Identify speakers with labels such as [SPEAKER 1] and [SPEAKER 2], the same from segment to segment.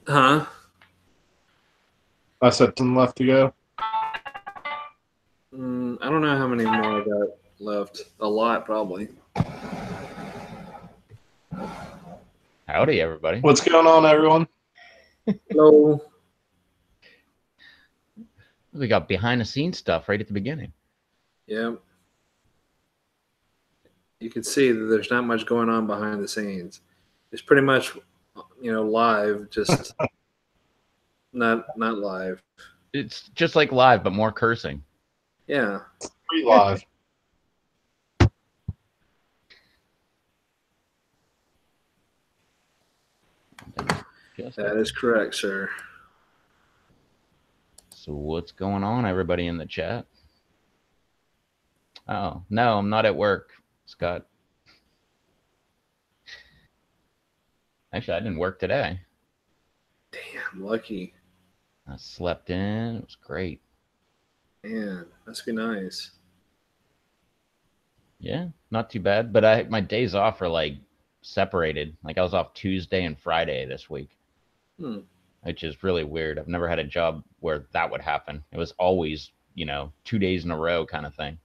[SPEAKER 1] Huh?
[SPEAKER 2] I said 10 left to go.
[SPEAKER 1] I don't know how many more I got left. A lot, probably.
[SPEAKER 3] Howdy, everybody.
[SPEAKER 2] What's going on, everyone?
[SPEAKER 1] Hello.
[SPEAKER 3] We got behind the scenes stuff right at the beginning.
[SPEAKER 1] Yeah. You can see that there's not much going on behind the scenes. It's pretty much, live, just not live.
[SPEAKER 3] It's just like live, but more cursing.
[SPEAKER 1] Yeah.
[SPEAKER 2] Pretty live.
[SPEAKER 1] That is correct, sir.
[SPEAKER 3] So what's going on, everybody in the chat? Oh, no, I'm not at work, Scott. Actually, I didn't work today.
[SPEAKER 1] Damn, lucky.
[SPEAKER 3] I slept in. It was great.
[SPEAKER 1] Man, must be nice.
[SPEAKER 3] Yeah, not too bad. But my days off are like separated. Like I was off Tuesday and Friday this week, which is really weird. I've never had a job where that would happen. It was always, 2 days in a row kind of thing.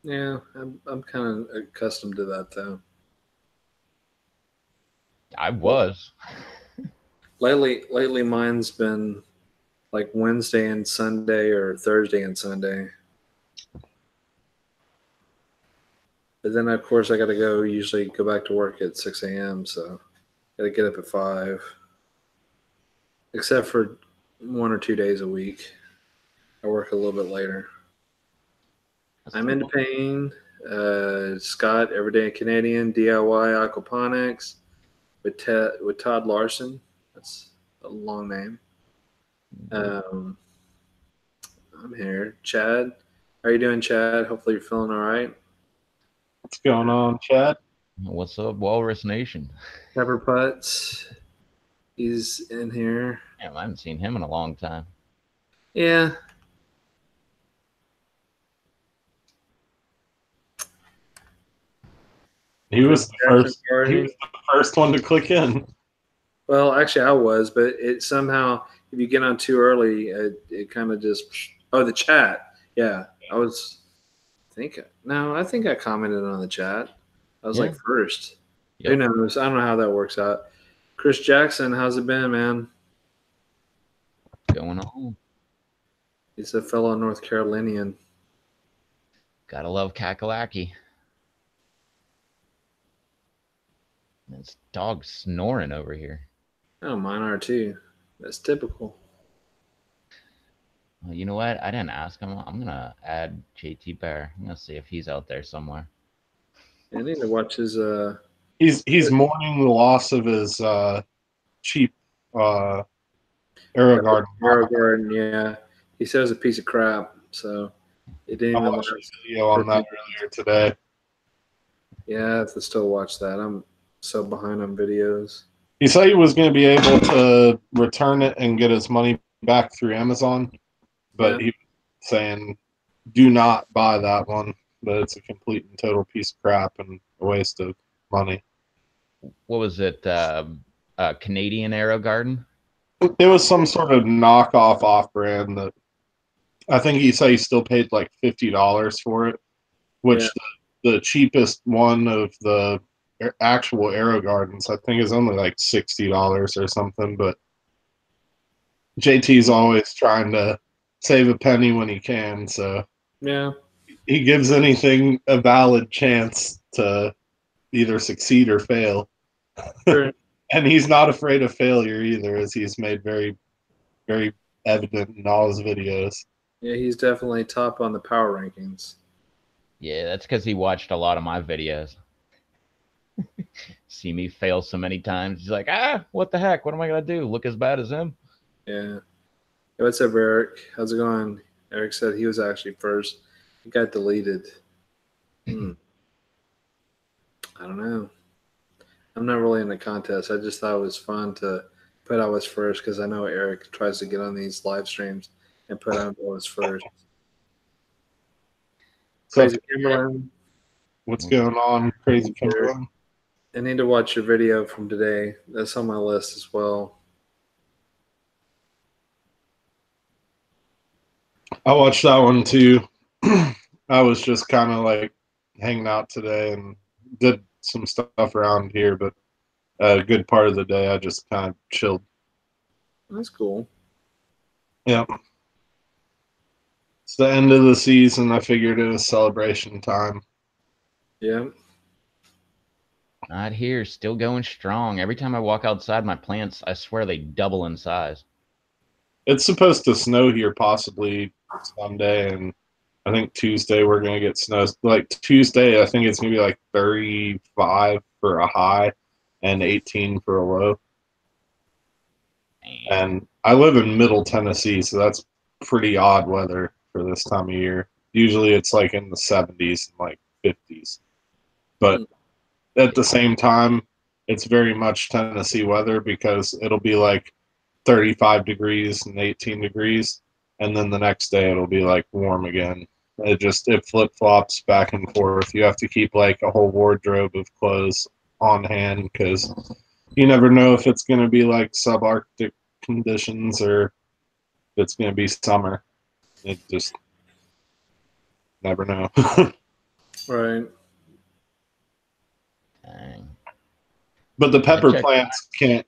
[SPEAKER 1] Yeah, I'm kind of accustomed to that though.
[SPEAKER 3] I was.
[SPEAKER 1] Lately, mine's been like Wednesday and Sunday or Thursday and Sunday. But then, of course, I got to usually go back to work at 6 a.m., so got to get up at 5. Except for 1 or 2 days a week. I work a little bit later. I'm into pain. Scott, Everyday Canadian, DIY Aquaponics with Todd Larson. That's a long name. I'm here. Chad, how are you doing, Chad? Hopefully you're feeling all right.
[SPEAKER 2] What's going on, Chad?
[SPEAKER 3] What's up, Walrus Nation?
[SPEAKER 1] Pepper Putts, he's in here.
[SPEAKER 3] Damn, I haven't seen him in a long time.
[SPEAKER 1] Yeah.
[SPEAKER 2] He was the first one to click in.
[SPEAKER 1] Well, actually, I was, but it somehow, if you get on too early, it kind of just. Oh, the chat. Yeah, I was. I think I commented on the chat. I was like first. Yep. Who knows? I don't know how that works out. Chris Jackson, how's it been, man?
[SPEAKER 3] Going on.
[SPEAKER 1] He's a fellow North Carolinian.
[SPEAKER 3] Gotta love Kakalaki. This dog's snoring over here.
[SPEAKER 1] Oh, mine are too. That's typical.
[SPEAKER 3] Well, you know what? I didn't ask him. I'm gonna add JT Bear. I'm gonna see if he's out there somewhere.
[SPEAKER 1] I need to watch his.
[SPEAKER 2] He's mourning the loss of his cheap AeroGarden.
[SPEAKER 1] AeroGarden, yeah. He says a piece of crap, so it didn't even
[SPEAKER 2] watch a video on that earlier today.
[SPEAKER 1] Yeah, I have to still watch that. I'm so behind on videos.
[SPEAKER 2] He said he was going to be able to return it and get his money back through Amazon, but he was saying, do not buy that one. But it's a complete and total piece of crap and a waste of money.
[SPEAKER 3] What was it? Canadian AeroGarden?
[SPEAKER 2] It was some sort of knockoff off-brand that I think he said he still paid like $50 for it, which the cheapest one of the actual AeroGardens I think is only like $60 or something. But JT's always trying to save a penny when he can, so
[SPEAKER 1] yeah,
[SPEAKER 2] he gives anything a valid chance to either succeed or fail.
[SPEAKER 1] Sure.
[SPEAKER 2] And he's not afraid of failure either, as he's made very, very evident in all his videos.
[SPEAKER 1] Yeah, he's definitely top on the power rankings.
[SPEAKER 3] Yeah, that's because he watched a lot of my videos. See me fail so many times. He's like, what the heck? What am I going to do? Look as bad as him?
[SPEAKER 1] Yeah. Hey, what's up, Eric? How's it going? Eric said he was actually first. He got deleted. I don't know. I'm not really in the contest. I just thought it was fun to put I was first because I know Eric tries to get on these live streams and put I was first. Crazy Kimberlin.
[SPEAKER 2] What's going on, Crazy Kimberlin?
[SPEAKER 1] I need to watch your video from today. That's on my list as well.
[SPEAKER 2] I watched that one too. I was just kind of like hanging out today and did some stuff around here, but a good part of the day I just kind of chilled.
[SPEAKER 1] That's cool.
[SPEAKER 2] Yeah. It's the end of the season. I figured it was celebration time.
[SPEAKER 1] Yeah.
[SPEAKER 3] Not here, still going strong. Every time I walk outside, my plants, I swear they double in size.
[SPEAKER 2] It's supposed to snow here possibly Sunday, and I think Tuesday we're gonna get snow. Like Tuesday, I think it's gonna be like 35 for a high and 18 for a low.
[SPEAKER 3] Man.
[SPEAKER 2] And I live in Middle Tennessee, so that's pretty odd weather for this time of year. Usually it's like in the 70s and like 50s. But at the same time, it's very much Tennessee weather because it'll be like 35 degrees and 18 degrees, and then the next day it'll be like warm again. It flip flops back and forth. You have to keep like a whole wardrobe of clothes on hand because you never know if it's going to be like subarctic conditions or if it's going to be summer. It just never know.
[SPEAKER 1] Right.
[SPEAKER 3] Dang.
[SPEAKER 2] But the pepper plants can't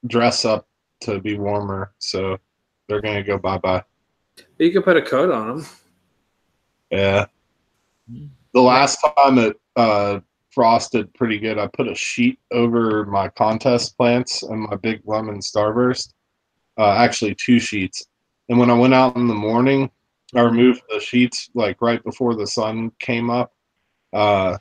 [SPEAKER 2] dress up to be warmer, so they're going to go bye-bye.
[SPEAKER 1] You could put a coat on them.
[SPEAKER 2] Yeah. The last time it frosted pretty good, I put a sheet over my contest plants and my big lemon starburst. Actually, 2 sheets. And when I went out in the morning, I removed the sheets like right before the sun came up. I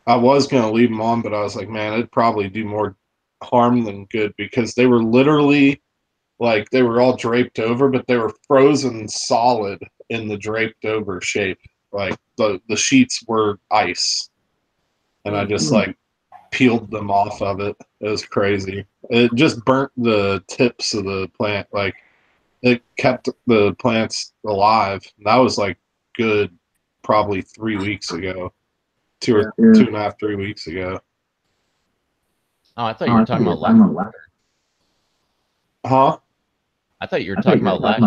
[SPEAKER 2] was going to leave them on, but I was like, man, it'd probably do more harm than good because they were literally like they were all draped over, but they were frozen solid in the draped over shape. Like the sheets were ice, and I just like peeled them off of it. It was crazy. It just burnt the tips of the plant. Like it kept the plants alive. That was like good, probably 3 weeks ago, 2.5, 3 weeks ago.
[SPEAKER 3] Oh, I thought you were talking about last.
[SPEAKER 2] Huh?
[SPEAKER 3] I thought you were talking about last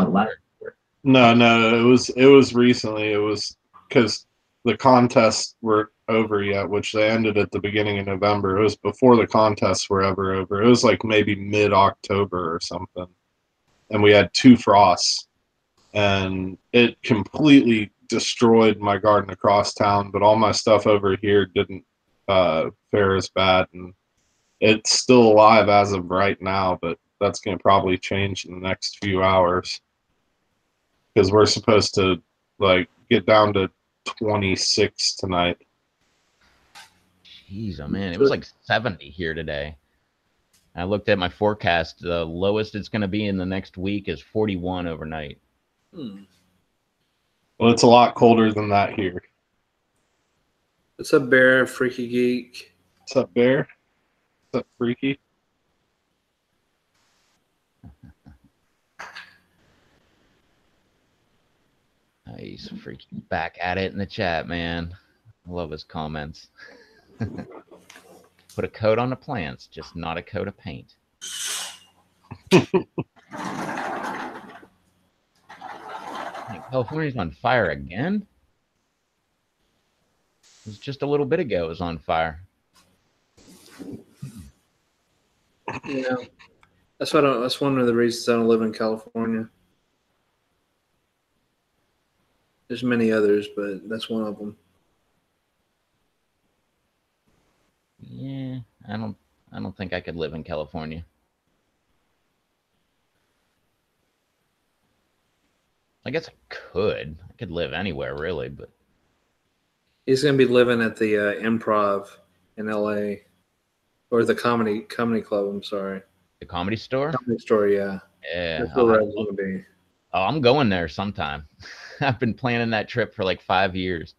[SPEAKER 3] year.
[SPEAKER 2] No, it was recently. It was because the contests weren't over yet, which they ended at the beginning of November. It was before the contests were ever over. It was like maybe mid-October or something, and we had 2 frosts, and it completely destroyed my garden across town. But all my stuff over here didn't fare as bad, and it's still alive as of right now. But that's going to probably change in the next few hours. Because we're supposed to like get down to 26 tonight.
[SPEAKER 3] Jeez, oh man, it was like 70 here today. I looked at my forecast. The lowest it's going to be in the next week is 41 overnight.
[SPEAKER 2] Well, it's a lot colder than that here.
[SPEAKER 1] What's up, Bear? Freaky Geek.
[SPEAKER 2] What's up, Bear? What's up, Freaky?
[SPEAKER 3] He's freaking back at it in the chat, man. I love his comments. Put a coat on the plants, just not a coat of paint. California's on fire again? It was just a little bit ago it was on fire.
[SPEAKER 1] Yeah. That's one of the reasons I don't live in California. There's many others, but that's one of them.
[SPEAKER 3] Yeah, I don't think I could live in California. I guess I could. I could live anywhere really, but
[SPEAKER 1] He's gonna be living at the Improv in LA, or the comedy club. I'm sorry,
[SPEAKER 3] the Comedy Store.
[SPEAKER 1] Comedy Store. Yeah,
[SPEAKER 3] Yeah,
[SPEAKER 1] that's where I want to be.
[SPEAKER 3] Oh, I'm going there sometime. I've been planning that trip for like 5 years.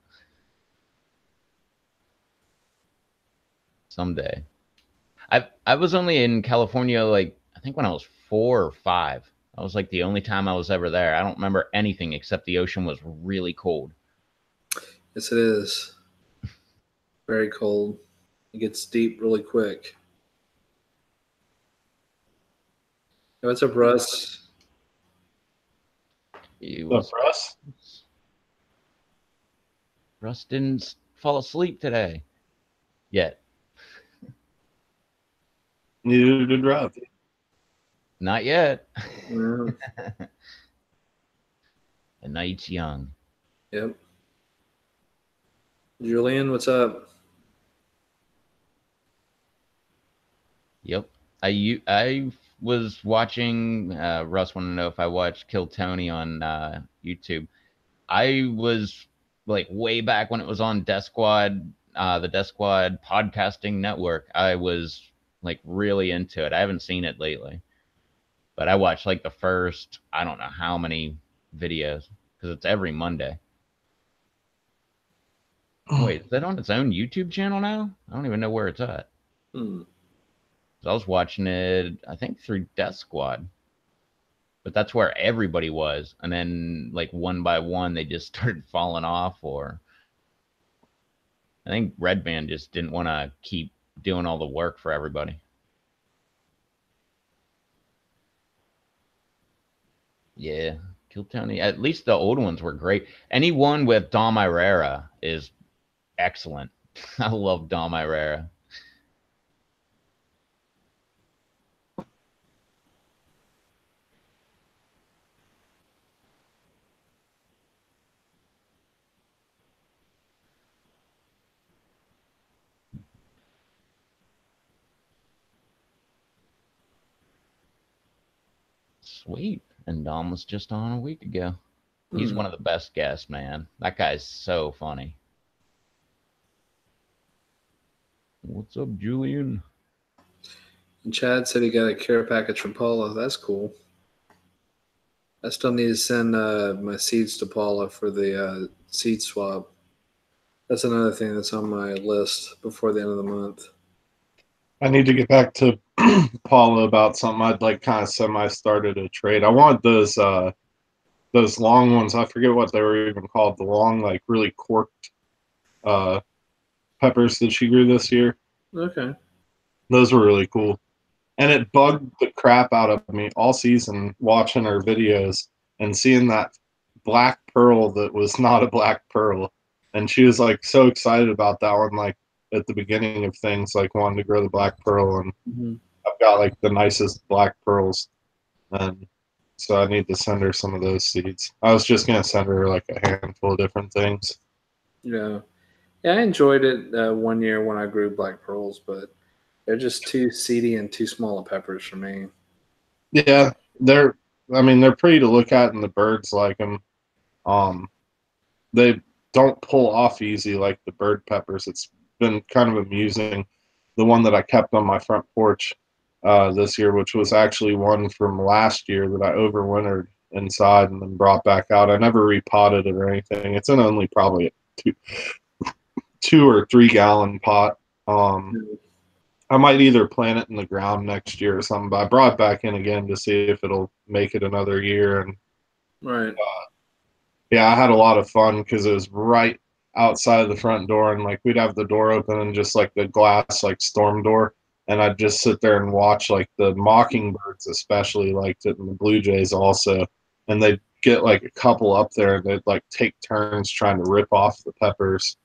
[SPEAKER 3] Someday. I was only in California like I think when I was 4 or 5. That was like the only time I was ever there. I don't remember anything except the ocean was really cold.
[SPEAKER 1] Yes, it is. Very cold. It gets deep really quick. Hey, what's up, Russ?
[SPEAKER 3] see
[SPEAKER 2] The press?
[SPEAKER 3] Russ didn't fall asleep today yet.
[SPEAKER 2] Neither did Rob.
[SPEAKER 3] Not yet.
[SPEAKER 1] Yeah.
[SPEAKER 3] The night's young.
[SPEAKER 1] Yep. Julian, what's up?
[SPEAKER 3] Yep. I was watching. Russ wanted to know if I watched Kill Tony on YouTube. I was like way back when it was on Death Squad, the Death Squad podcasting network. I was like really into it. I haven't seen it lately, but I watched like the first I don't know how many videos because it's every Monday. Wait, is that on its own YouTube channel now? I don't even know where it's at.
[SPEAKER 1] Hmm.
[SPEAKER 3] So I was watching it, I think, through Death Squad, but that's where everybody was, and then like one by one they just started falling off, or I think Red Band just didn't want to keep doing all the work for everybody. Yeah, Kill Tony. At least the old ones were great. Any one with Dom Irera is excellent. I love Dom Irera. Sweet. And Dom was just on a week ago. He's one of the best guests, man. That guy's so funny. What's up, Julian?
[SPEAKER 1] And Chad said he got a care package from Paula. That's cool. I still need to send my seeds to Paula for the seed swap. That's another thing that's on my list before the end of the month.
[SPEAKER 2] I need to get back to Paula about something. I'd like kind of semi-started a trade. I want those long ones. I forget what they were even called. The long, like really corked peppers that she grew this year.
[SPEAKER 1] Okay.
[SPEAKER 2] Those were really cool. And it bugged the crap out of me all season watching her videos and seeing that black pearl that was not a black pearl. And she was like so excited about that one, like at the beginning of things, like wanting to grow the black pearl. And I've got like the nicest black pearls. And so I need to send her some of those seeds. I was just going to send her like a handful of different things.
[SPEAKER 1] Yeah. Yeah, I enjoyed it one year when I grew black pearls, but they're just too seedy and too small of peppers for me.
[SPEAKER 2] Yeah, they're pretty to look at and the birds like them. They don't pull off easy like the bird peppers. It's been kind of amusing. The one that I kept on my front porch this year, which was actually one from last year that I overwintered inside and then brought back out. I never repotted it or anything. It's in only probably a 2 or 3 gallon pot. I might either plant it in the ground next year or something, but I brought it back in again to see if it'll make it another year. And
[SPEAKER 1] Right.
[SPEAKER 2] yeah, I had a lot of fun because it was right outside the front door, and like we'd have the door open and just like the glass like storm door, and I'd just sit there and watch. Like the mockingbirds especially liked it, and the blue jays also, and they'd get like a couple up there and they'd like take turns trying to rip off the peppers,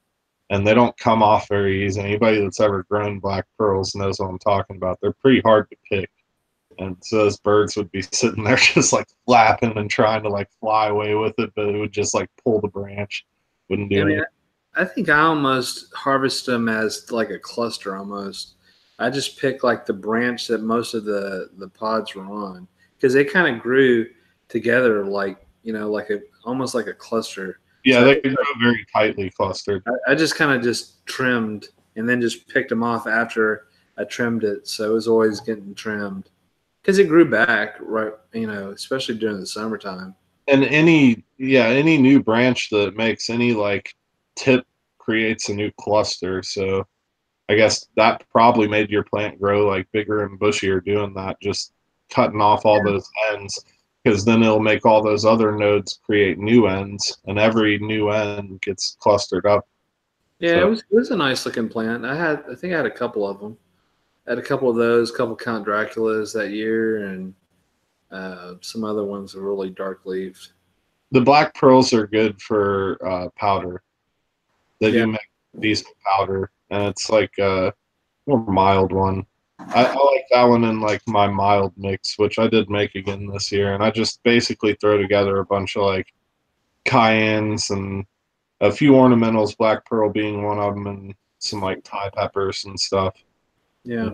[SPEAKER 2] and they don't come off very easy. Anybody that's ever grown black pearls knows what I'm talking about. They're pretty hard to pick. And so those birds would be sitting there just like flapping and trying to like fly away with it, but it would just like pull the branch. Wouldn't do anything.
[SPEAKER 1] I think I almost harvest them as like a cluster almost. I just pick like the branch that most of the pods were on because they kind of grew together like, like almost like a cluster.
[SPEAKER 2] Yeah,
[SPEAKER 1] So
[SPEAKER 2] they grow very tightly clustered.
[SPEAKER 1] I just kind of just trimmed and then just picked them off after I trimmed it. So it was always getting trimmed because it grew back, right? Especially during the summertime.
[SPEAKER 2] And any new branch that makes any like tip creates a new cluster. So I guess that probably made your plant grow like bigger and bushier doing that, just cutting off all those ends, because then it'll make all those other nodes create new ends, and every new end gets clustered up.
[SPEAKER 1] Yeah,
[SPEAKER 2] So,
[SPEAKER 1] it was a nice looking plant. I think I had a couple of them. I had a couple of those, a couple Count Draculas that year, and some other ones that were really dark leaved.
[SPEAKER 2] The black pearls are good for powder. They do make decent powder, and it's like a more mild one. I like that one in like my mild mix, which I did make again this year, and I just basically throw together a bunch of like cayennes and a few ornamentals, black pearl being one of them, and some like Thai peppers and stuff.
[SPEAKER 1] Yeah.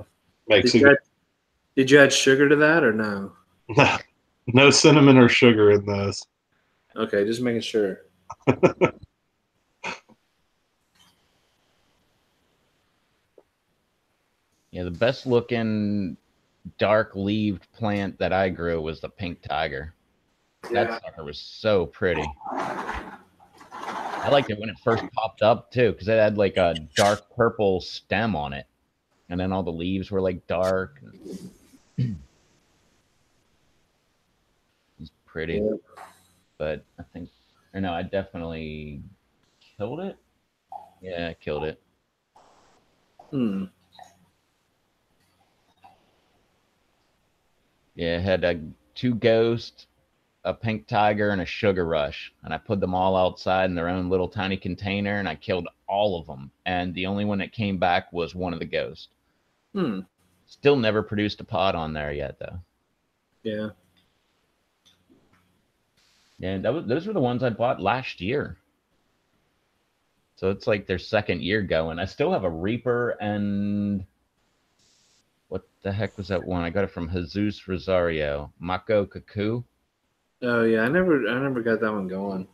[SPEAKER 2] Makes
[SPEAKER 1] did you add sugar to that or no?
[SPEAKER 2] No cinnamon or sugar in those.
[SPEAKER 1] Okay, just making sure.
[SPEAKER 3] Yeah, the best looking dark leaved plant that I grew was the pink tiger.
[SPEAKER 1] Yeah.
[SPEAKER 3] That sucker was so pretty. I liked it when it first popped up too, because it had like a dark purple stem on it, and then all the leaves were like dark. It's pretty,
[SPEAKER 1] Yeah.
[SPEAKER 3] but I think, or no, I definitely killed it. Yeah, I killed it.
[SPEAKER 1] Hmm.
[SPEAKER 3] Yeah, it had two ghosts, a pink tiger, and a sugar rush, and I put them all outside in their own little tiny container, and I killed all of them. And the only one that came back was one of the ghosts.
[SPEAKER 1] Hmm.
[SPEAKER 3] Still never produced a pod on there yet, though.
[SPEAKER 1] Yeah.
[SPEAKER 3] And those were the ones I bought last year. So it's like their second year going. I still have a Reaper and what the heck was that one? I got it from Jesus Rosario. Mako Kaku.
[SPEAKER 1] Oh yeah, I never got that one going.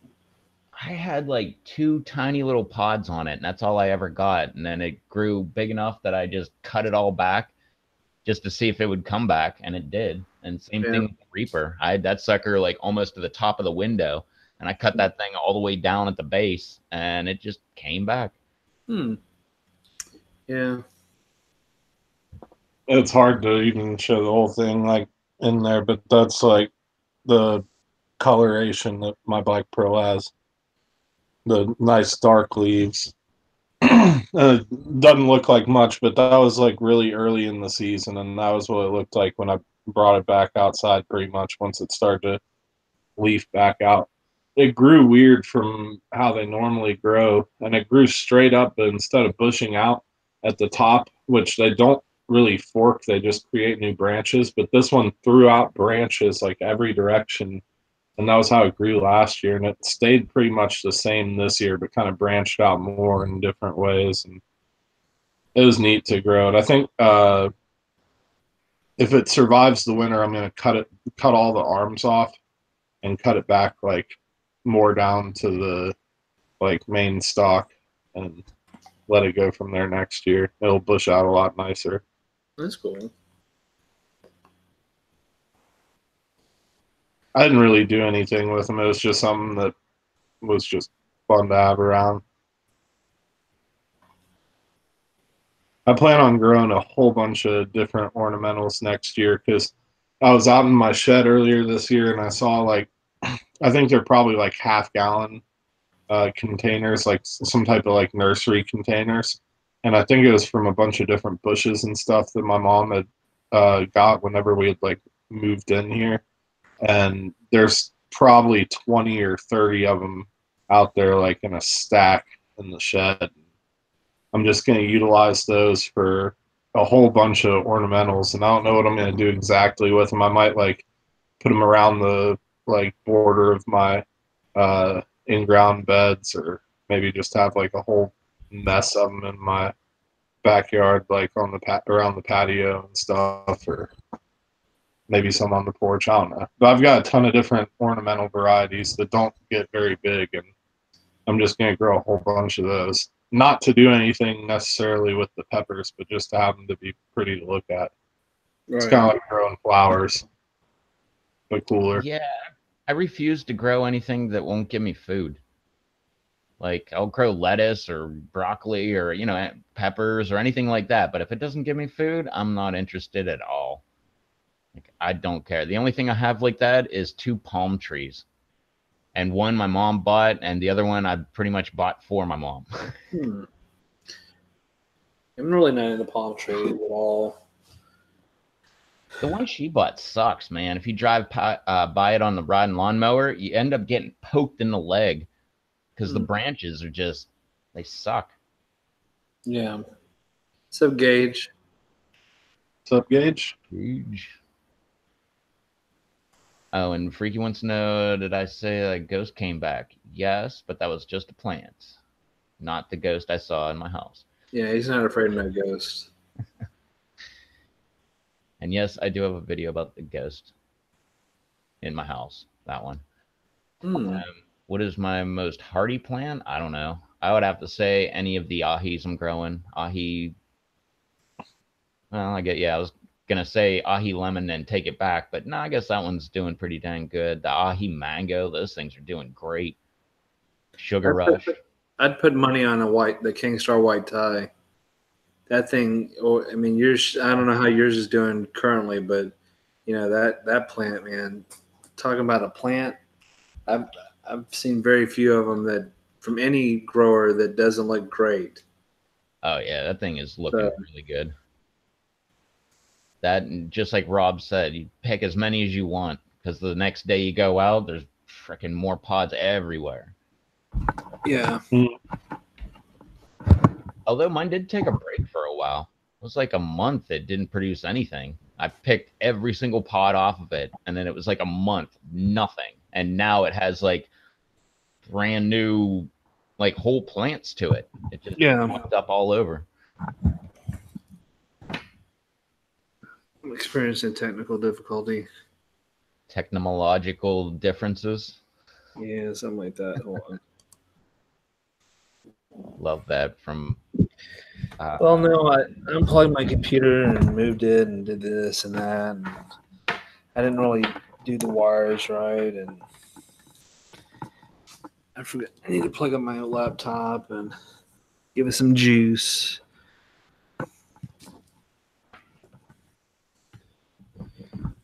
[SPEAKER 3] I had like two tiny little pods on it, and that's all I ever got. And then it grew big enough that I just cut it all back just to see if it would come back, and it did. And same thing with the Reaper. I had that sucker like almost to the top of the window, and I cut that thing all the way down at the base, and it just came back.
[SPEAKER 1] Hmm. Yeah.
[SPEAKER 2] It's hard to even show the whole thing like in there, but that's like the coloration that my black pearl has. The nice dark leaves. Doesn't look like much, but that was like really early in the season, and that was what it looked like when I brought it back outside pretty much once it started to leaf back out. It grew weird from how they normally grow, and it grew straight up, but instead of bushing out at the top, which they don't really fork, they just create new branches. But this one threw out branches like every direction, and that was how it grew last year. And it stayed pretty much the same this year, but kind of branched out more in different ways. And it was neat to grow it. I think if it survives the winter, I'm going to cut all the arms off and cut it back like more down to the like main stalk and let it go from there next year. It'll bush out a lot nicer.
[SPEAKER 1] That's cool.
[SPEAKER 2] I didn't really do anything with them. It was just something that was just fun to have around. I plan on growing a whole bunch of different ornamentals next year because I was out in my shed earlier this year and I saw like, I think they're probably like half-gallon containers, like some type of like nursery containers. And I think it was from a bunch of different bushes and stuff that my mom had got whenever we had like moved in here. And there's probably 20 or 30 of them out there like in a stack in the shed. I'm just going to utilize those for a whole bunch of ornamentals, and I don't know what I'm going to do exactly with them. I might like put them around the like border of my in-ground beds, or maybe just have like a whole mess of them in my backyard, like on the around the patio and stuff, or maybe some on the porch. I don't know. But I've got a ton of different ornamental varieties that don't get very big, and I'm just going to grow a whole bunch of those. Not to do anything necessarily with the peppers, but just to have them to be pretty to look at. Right. It's kind of like growing flowers, but cooler.
[SPEAKER 3] Yeah, I refuse to grow anything that won't give me food. Like I'll grow lettuce or broccoli or peppers or anything like that, but if it doesn't give me food, I'm not interested at all. Like I don't care. The only thing I have like that is two palm trees. And one my mom bought, and the other one I pretty much bought for my mom.
[SPEAKER 1] I'm really not into palm trees at all.
[SPEAKER 3] The one she bought sucks, man. If you drive by it on the riding lawnmower, you end up getting poked in the leg because the branches are just, they suck.
[SPEAKER 1] Yeah. So Gage.
[SPEAKER 2] What's up, Gage?
[SPEAKER 3] Huge. Oh, and Freaky wants to know, did I say that ghost came back? Yes, but that was just a plant, not the ghost I saw in my house.
[SPEAKER 1] Yeah, he's not afraid of no ghost.
[SPEAKER 3] And yes, I do have a video about the ghost in my house. That one. What is my most hardy plant? I don't know. I would have to say any of the ahis I'm growing. Ahi. Well, I was gonna say ahi lemon and take it back, but no, I guess that one's doing pretty dang good. The ahi mango, those things are doing great. Sugar Rush.
[SPEAKER 1] I'd put money on the King Star white tie. That thing, I mean, yours. I don't know how yours is doing currently, but that plant, man. Talking about a plant, I've I've seen very few of them that from any grower that doesn't look great.
[SPEAKER 3] Oh yeah, that thing is looking really good. That, just like Rob said, you pick as many as you want because the next day you go out, there's freaking more pods everywhere.
[SPEAKER 1] Yeah.
[SPEAKER 3] Although mine did take a break for a while. It was like a month it didn't produce anything. I picked every single pod off of it, and then it was like a month, nothing. And now it has like brand new, like whole plants to it. It just popped up all over.
[SPEAKER 1] I'm experiencing technical difficulty.
[SPEAKER 3] Technological differences.
[SPEAKER 1] Yeah, something like that. Hold on.
[SPEAKER 3] Love that from.
[SPEAKER 1] Well, no, I unplugged my computer and moved it and did this and that. And I didn't really do the wires right, and I forgot. I need to plug up my laptop and give it some juice. There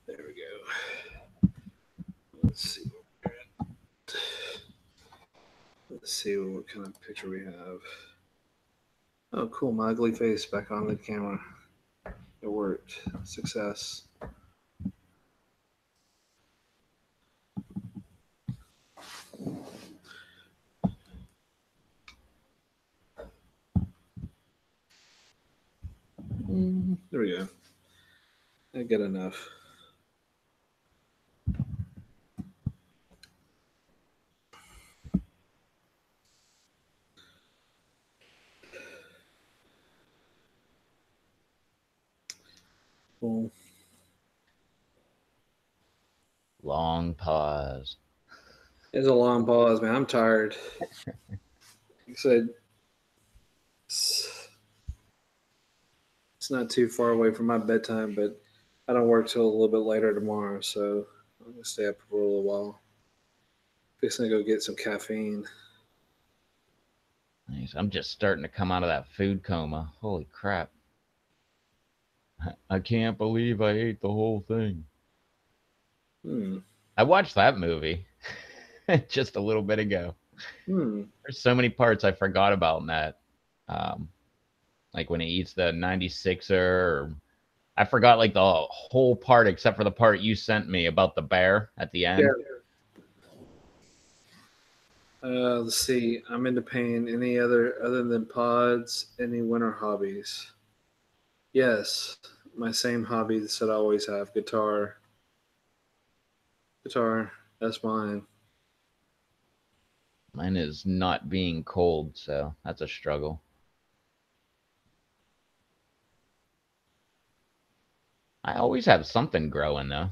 [SPEAKER 1] we go. Let's see. Let's see what kind of picture we have. Oh, cool. My ugly face back on the camera. It worked. Success. There we go. I get enough. Cool.
[SPEAKER 3] Long pause.
[SPEAKER 1] It's a long pause, man. I'm tired. Like I said, it's not too far away from my bedtime, but I don't work till a little bit later tomorrow, so I'm gonna stay up for a little while. Fixing to go get some caffeine.
[SPEAKER 3] Nice. I'm just starting to come out of that food coma. Holy crap. I can't believe I ate the whole thing. I watched that movie just a little bit ago. There's so many parts I forgot about in that. Like when he eats the 96er. Or I forgot like the whole part except for the part you sent me about the bear at the end.
[SPEAKER 1] Let's see. I'm into pain. Any other than pods? Any winter hobbies? Yes, my same hobbies that I always have. Guitar. That's mine.
[SPEAKER 3] Mine is not being cold, so that's a struggle. I always have something growing though.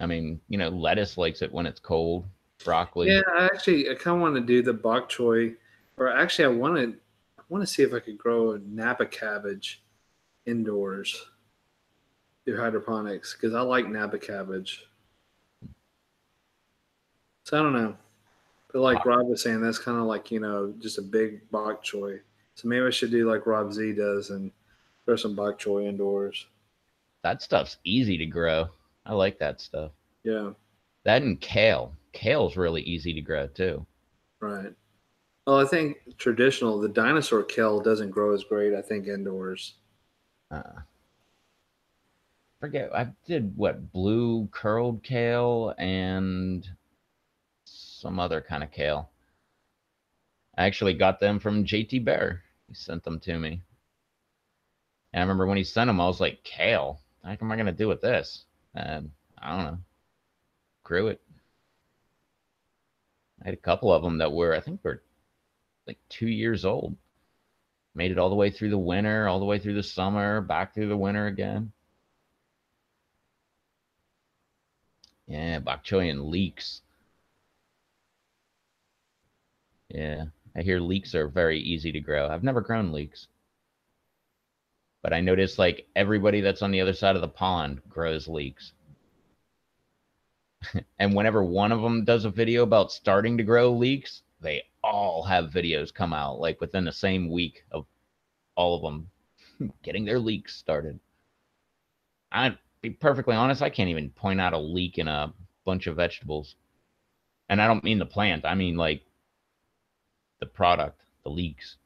[SPEAKER 3] I mean, lettuce likes it when it's cold. Broccoli.
[SPEAKER 1] Yeah, I kind of want to do the bok choy, or actually, I want to see if I could grow a Napa cabbage indoors through hydroponics because I like Napa cabbage. So I don't know, but like Rob was saying, that's kind of like just a big bok choy. So maybe I should do like Rob Z does and grow some bok choy indoors.
[SPEAKER 3] That stuff's easy to grow. I like that stuff.
[SPEAKER 1] Yeah.
[SPEAKER 3] That and kale. Kale's really easy to grow too.
[SPEAKER 1] Right. Well, I think the dinosaur kale doesn't grow as great, I think, indoors.
[SPEAKER 3] forget. I did what, blue curled kale and some other kind of kale. I actually got them from JT Bear. He sent them to me. And I remember when he sent them, I was like, kale? What am I going to do with this? And I don't know. Grew it. I had a couple of them that were, I think, were like 2 years old. Made it all the way through the winter, all the way through the summer, back through the winter again. Yeah, bok choy and leeks. Yeah, I hear leeks are very easy to grow. I've never grown leeks. But I noticed like everybody that's on the other side of the pond grows leeks. And whenever one of them does a video about starting to grow leeks, they all have videos come out like within the same week of all of them getting their leeks started. I'd be perfectly honest, I can't even point out a leek in a bunch of vegetables. And I don't mean the plant, I mean like the product, the leeks.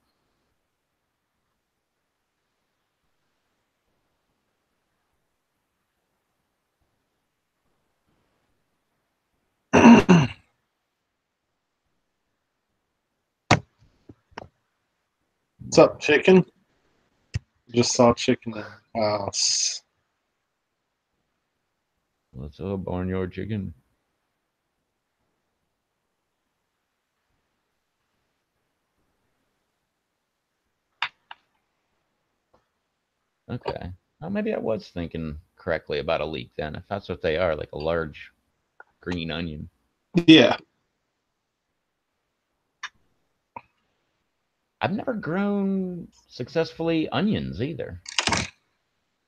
[SPEAKER 2] What's up, chicken? Just saw chicken in the house.
[SPEAKER 3] What's up, barnyard chicken? Okay. Well, maybe I was thinking correctly about a leek then, if that's what they are, like a large green onion.
[SPEAKER 2] Yeah.
[SPEAKER 3] I've never grown successfully onions either.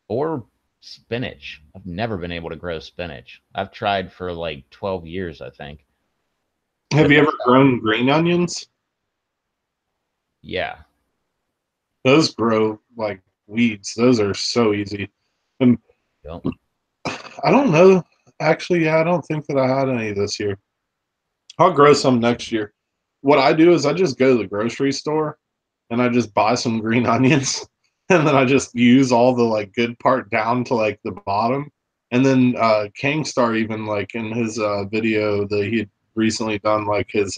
[SPEAKER 3] Or spinach. I've never been able to grow spinach. I've tried for like 12 years, I think.
[SPEAKER 2] Have you ever grown green onions?
[SPEAKER 3] Yeah.
[SPEAKER 2] Those grow like weeds. Those are so easy. And
[SPEAKER 3] Yep.
[SPEAKER 2] I don't know. Actually, yeah, I don't think that I had any this year. I'll grow some next year. What I do is I just go to the grocery store and I just buy some green onions and then I just use all the like good part down to like the bottom. And then Kangstar even like in his video that he had recently done like his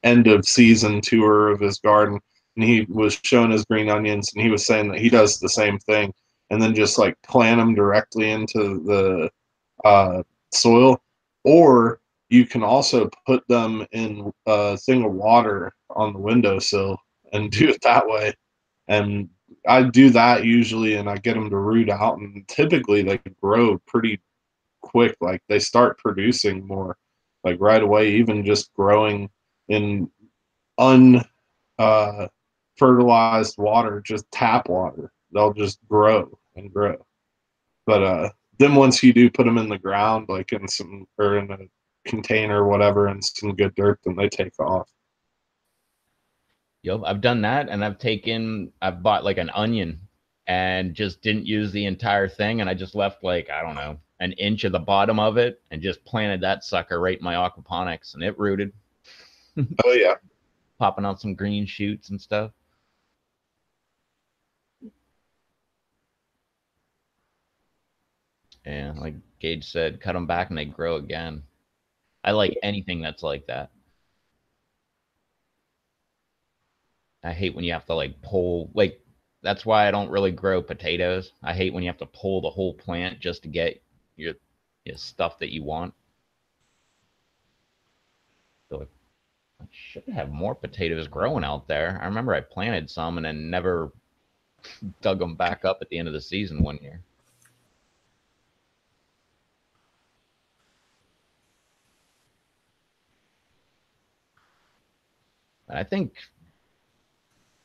[SPEAKER 2] end of season tour of his garden and he was showing his green onions and he was saying that he does the same thing and then just like plant them directly into the soil, or you can also put them in a thing of water on the windowsill and do it that way. And I do that usually, and I get them to root out, and typically they grow pretty quick. Like they start producing more, like right away. Even just growing in un fertilized water, just tap water, they'll just grow and grow. But then once you do put them in the ground, like in some or in a container or whatever, and some good dirt, then they take off.
[SPEAKER 3] Yep. I've done that and I've bought like an onion and just didn't use the entire thing. And I just left like, I don't know, an inch of the bottom of it and just planted that sucker right in my aquaponics and it rooted,
[SPEAKER 2] Oh yeah,
[SPEAKER 3] popping out some green shoots and stuff. Yeah. Like Gage said, cut them back and they grow again. I like anything that's like that. I hate when you have to like pull, like, that's why I don't really grow potatoes. I hate when you have to pull the whole plant just to get your, your stuff that you want. So I should have more potatoes growing out there. I remember I planted some and then never dug them back up at the end of the season one year. I think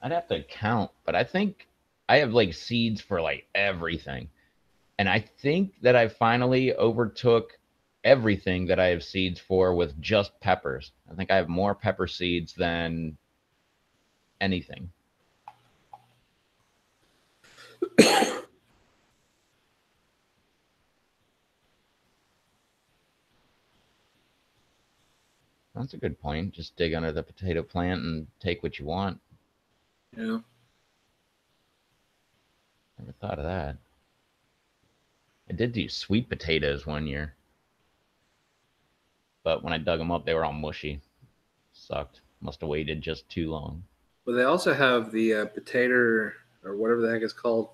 [SPEAKER 3] I'd have to count, but I think I have like seeds for like everything. And I think that I finally overtook everything that I have seeds for with just peppers. I think I have more pepper seeds than anything. That's a good point. Just dig under the potato plant and take what you want.
[SPEAKER 1] Yeah.
[SPEAKER 3] Never thought of that. I did do sweet potatoes one year, but when I dug them up, they were all mushy. Sucked. Must have waited just too long.
[SPEAKER 1] Well, they also have the potato or whatever the heck it's called,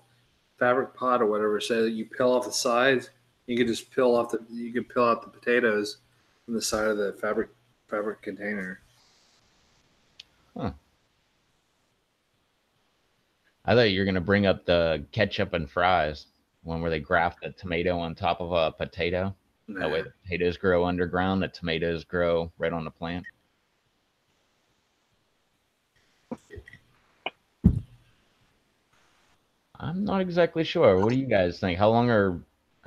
[SPEAKER 1] fabric pot or whatever. So you peel off the sides. You can just peel off the. You can peel out the potatoes from the side of the fabric container.
[SPEAKER 3] Huh. I thought you were gonna bring up the ketchup and fries, one where they graft a tomato on top of a potato.
[SPEAKER 1] Nah.
[SPEAKER 3] That way the potatoes grow underground, the tomatoes grow right on the plant. I'm not exactly sure. What do you guys think? How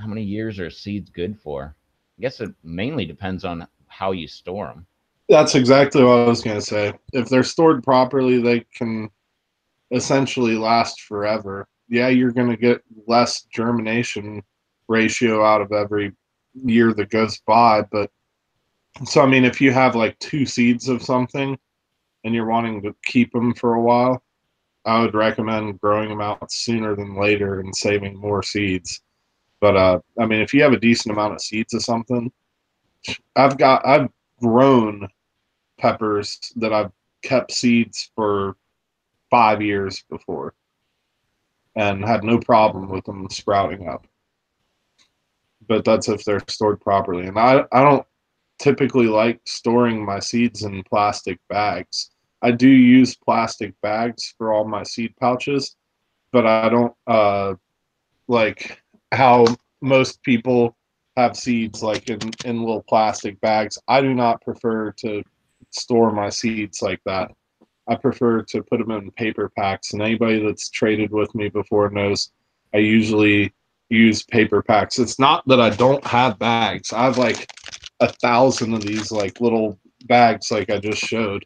[SPEAKER 3] many years are seeds good for? I guess it mainly depends on how you store them.
[SPEAKER 2] That's exactly what I was going to say. If they're stored properly, they can essentially last forever. Yeah, you're going to get less germination ratio out of every year that goes by, but so I mean, if you have like two seeds of something and you're wanting to keep them for a while, I would recommend growing them out sooner than later and saving more seeds. But I mean, if you have a decent amount of seeds of something, I've grown peppers that I've kept seeds for 5 years before and had no problem with them sprouting up. But that's if they're stored properly. And I don't typically like storing my seeds in plastic bags. I do use plastic bags for all my seed pouches, but I don't like how most people have seeds like in little plastic bags. I do not prefer to store my seeds like that. I prefer to put them in paper packs, and anybody that's traded with me before knows I usually use paper packs. It's not that I don't have bags. I have like 1,000 of these like little bags like I just showed,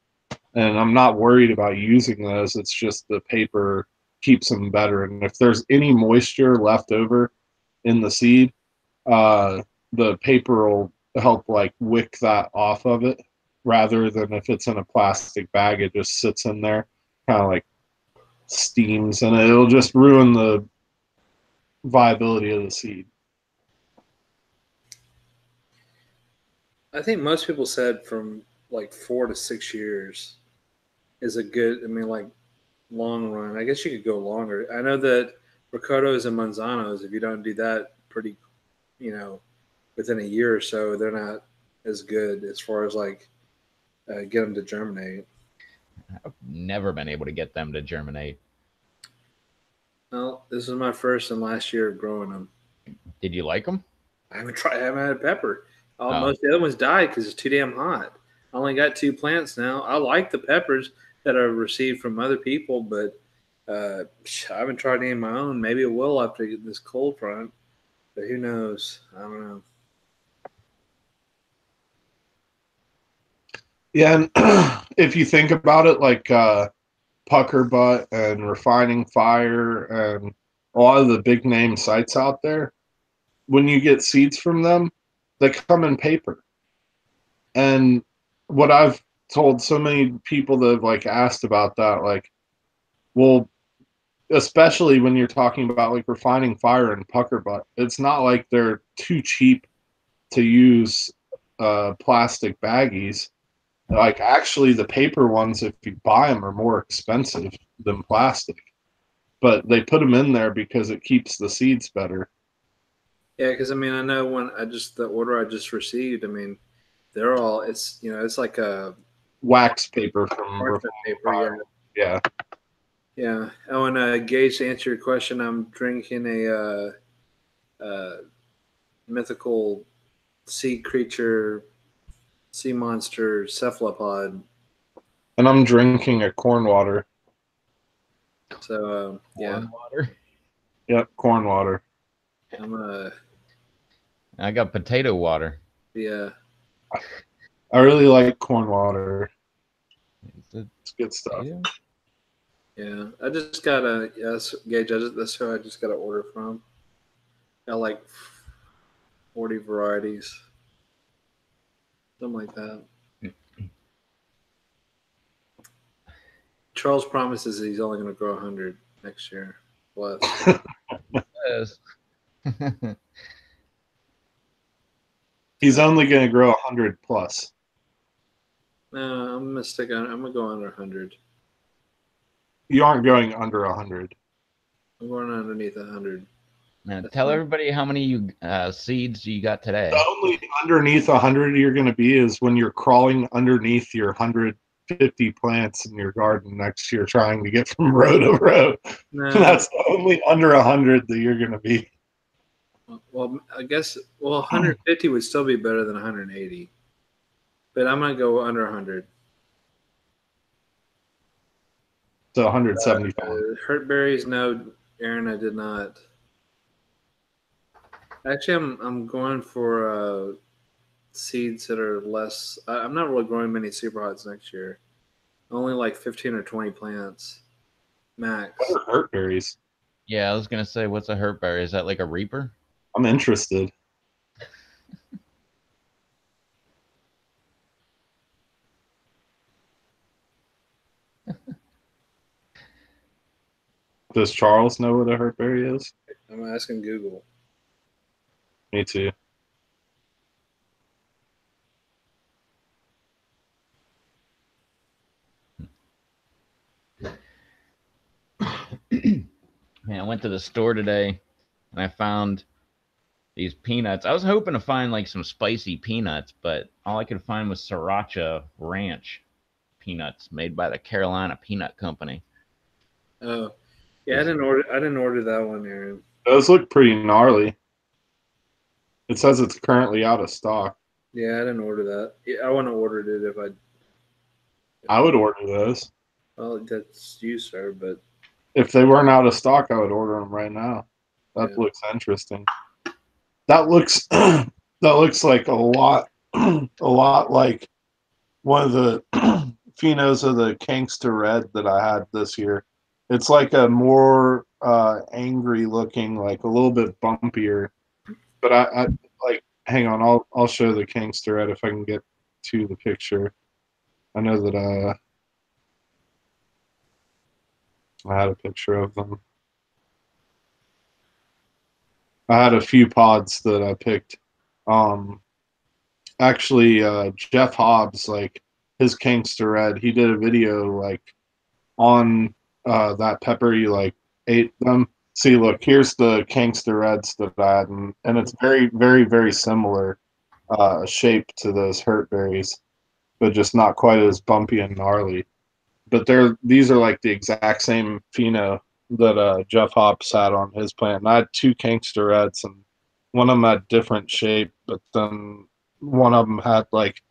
[SPEAKER 2] and I'm not worried about using those. It's just the paper keeps them better. And if there's any moisture left over in the seed, the paper will help like wick that off of it rather than if it's in a plastic bag, it just sits in there, kind of like steams, and it'll just ruin the viability of the seed.
[SPEAKER 1] I think most people said from like 4 to 6 years is a good. I mean, like long run. I guess you could go longer. I know that Ricotos and Manzanos, if you don't do that pretty, you know, within a year or so, they're not as good as far as like get them to germinate.
[SPEAKER 3] I've never been able to get them to germinate.
[SPEAKER 1] Well, this is my first and last year of growing them.
[SPEAKER 3] Did you like them?
[SPEAKER 1] I haven't tried. I haven't had a pepper.
[SPEAKER 3] Oh.
[SPEAKER 1] Most of the other ones died because it's too damn hot. I only got 2 plants now. I like the peppers that I've received from other people, but I haven't tried any of my own. Maybe it will after I get this cold front, but who knows? I don't know.
[SPEAKER 2] Yeah, and if you think about it, like Pucker Butt and Refining Fire and a lot of the big name sites out there, when you get seeds from them, they come in paper. And what I've told so many people that have like asked about that, like, well, especially when you're talking about like Refining Fire and Pucker Butt, it's not like they're too cheap to use plastic baggies. Like actually, the paper ones, if you buy them, are more expensive than plastic. But they put them in there because it keeps the seeds better.
[SPEAKER 1] Yeah, because I mean, I know when the order I just received. I mean, they're all it's like a
[SPEAKER 2] Wax paper from
[SPEAKER 1] parchment paper.
[SPEAKER 2] Fire. Yeah.
[SPEAKER 1] Yeah. Oh, and Gage, to answer your question, I'm drinking a mythical sea creature, sea monster cephalopod.
[SPEAKER 2] And I'm drinking a corn water.
[SPEAKER 1] So yeah,
[SPEAKER 3] Corn water.
[SPEAKER 2] Yep, corn water.
[SPEAKER 1] I'm
[SPEAKER 3] I got potato water.
[SPEAKER 1] yeah.
[SPEAKER 2] I really like corn water.
[SPEAKER 3] It's
[SPEAKER 2] good stuff.
[SPEAKER 3] potato?
[SPEAKER 1] Yeah, I just got a Gage. That's who I just got an order from. Got like 40 varieties, something like that. Charles promises that he's only going to grow 100 next year. Plus,
[SPEAKER 3] Yes.
[SPEAKER 2] He's only going to grow 100 plus.
[SPEAKER 1] No, I'm gonna stick on. I'm gonna go under 100.
[SPEAKER 2] You aren't going under 100.
[SPEAKER 1] I'm going underneath 100.
[SPEAKER 3] Now,
[SPEAKER 1] That's
[SPEAKER 3] tell
[SPEAKER 1] fine.
[SPEAKER 3] everybody how many seeds you got today.
[SPEAKER 2] The only underneath 100 you're going to be is when you're crawling underneath your 150 plants in your garden next year trying to get from row to row.
[SPEAKER 1] No.
[SPEAKER 2] That's the only under 100 that you're going to be.
[SPEAKER 1] Well, I guess 150 would still be better than 180, but I'm gonna go under 100.
[SPEAKER 2] So 175.
[SPEAKER 1] Hurt berries, no, Aaron, I did not. Actually, I'm going for seeds that are less. I'm not really growing many super hots next year. Only like 15 or 20 plants max.
[SPEAKER 2] What are hurt berries?
[SPEAKER 3] Yeah, I was gonna say, what's a hurt berry? Is that like a reaper?
[SPEAKER 2] I'm interested. Does Charles know what a hurt berry is?
[SPEAKER 1] I'm asking Google.
[SPEAKER 2] Me too.
[SPEAKER 3] Man, I went to the store today and I found these peanuts. I was hoping to find like some spicy peanuts, but all I could find was Sriracha Ranch peanuts made by the Carolina Peanut Company.
[SPEAKER 1] Oh, yeah, I didn't order that one, Aaron.
[SPEAKER 2] Those look pretty gnarly. It says it's currently out of stock.
[SPEAKER 1] Yeah, I didn't order that. Yeah, I wouldn't have ordered it if
[SPEAKER 2] I would order those.
[SPEAKER 1] Well, that's you, sir. But
[SPEAKER 2] If they weren't out of stock, I would order them right now. That
[SPEAKER 1] yeah.
[SPEAKER 2] looks interesting. That looks that looks like a lot like one of the phenos of the Gangster Red that I had this year. It's like a more angry looking, like a little bit bumpier. But I like. Hang on, I'll show the Gangster Red if I can get to the picture. I know that I had a picture of them. I had a few pods that I picked. Actually, Jeff Hobbs, like his Gangster Red, he did a video like on that pepper. You like ate them. See, look, here's the Gangster Reds that I had, and it's very, very, very similar shape to those hurt berries, but just not quite as bumpy and gnarly. But these are like the exact same pheno that Jeff Hobbs had on his plant. And I had two Gangster Reds, and one of them had different shape, but then one of them had like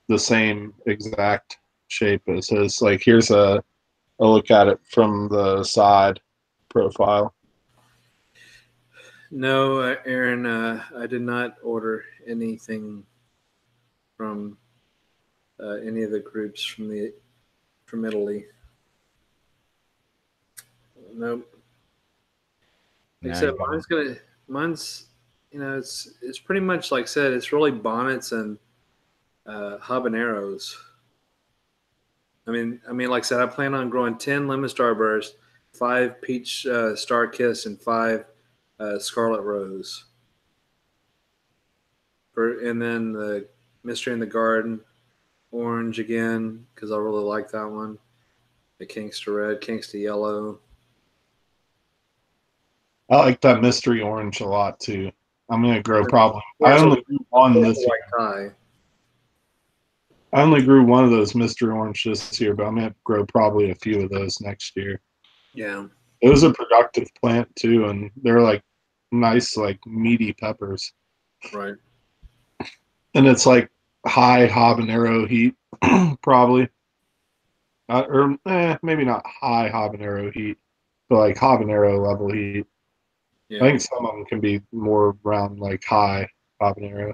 [SPEAKER 2] the same exact shape as his. Like here's a look at it from the side profile.
[SPEAKER 1] No, Aaron, I did not order anything from any of the groups from Italy. Nope. Except mine's it's pretty much like I said, it's really bonnets and habaneros. I mean, like I said, I plan on growing 10 lemon starburst, 5 peach star kiss, and 5 scarlet rose. And then the mystery in the garden, orange again because I really like that one. The Kingster red, Kingster yellow.
[SPEAKER 2] I like that mystery orange a lot too. I'm gonna grow probably.
[SPEAKER 1] I
[SPEAKER 2] only grew one this year. I only grew one of those mystery orange this year, but I'm gonna grow probably a few of those next year.
[SPEAKER 1] Yeah.
[SPEAKER 2] It was a productive plant too, and they're like nice, like meaty peppers.
[SPEAKER 1] Right.
[SPEAKER 2] And it's like high habanero heat, probably, or maybe not high habanero heat, but like habanero level heat.
[SPEAKER 1] Yeah.
[SPEAKER 2] I think some of them can be more around like high habanero.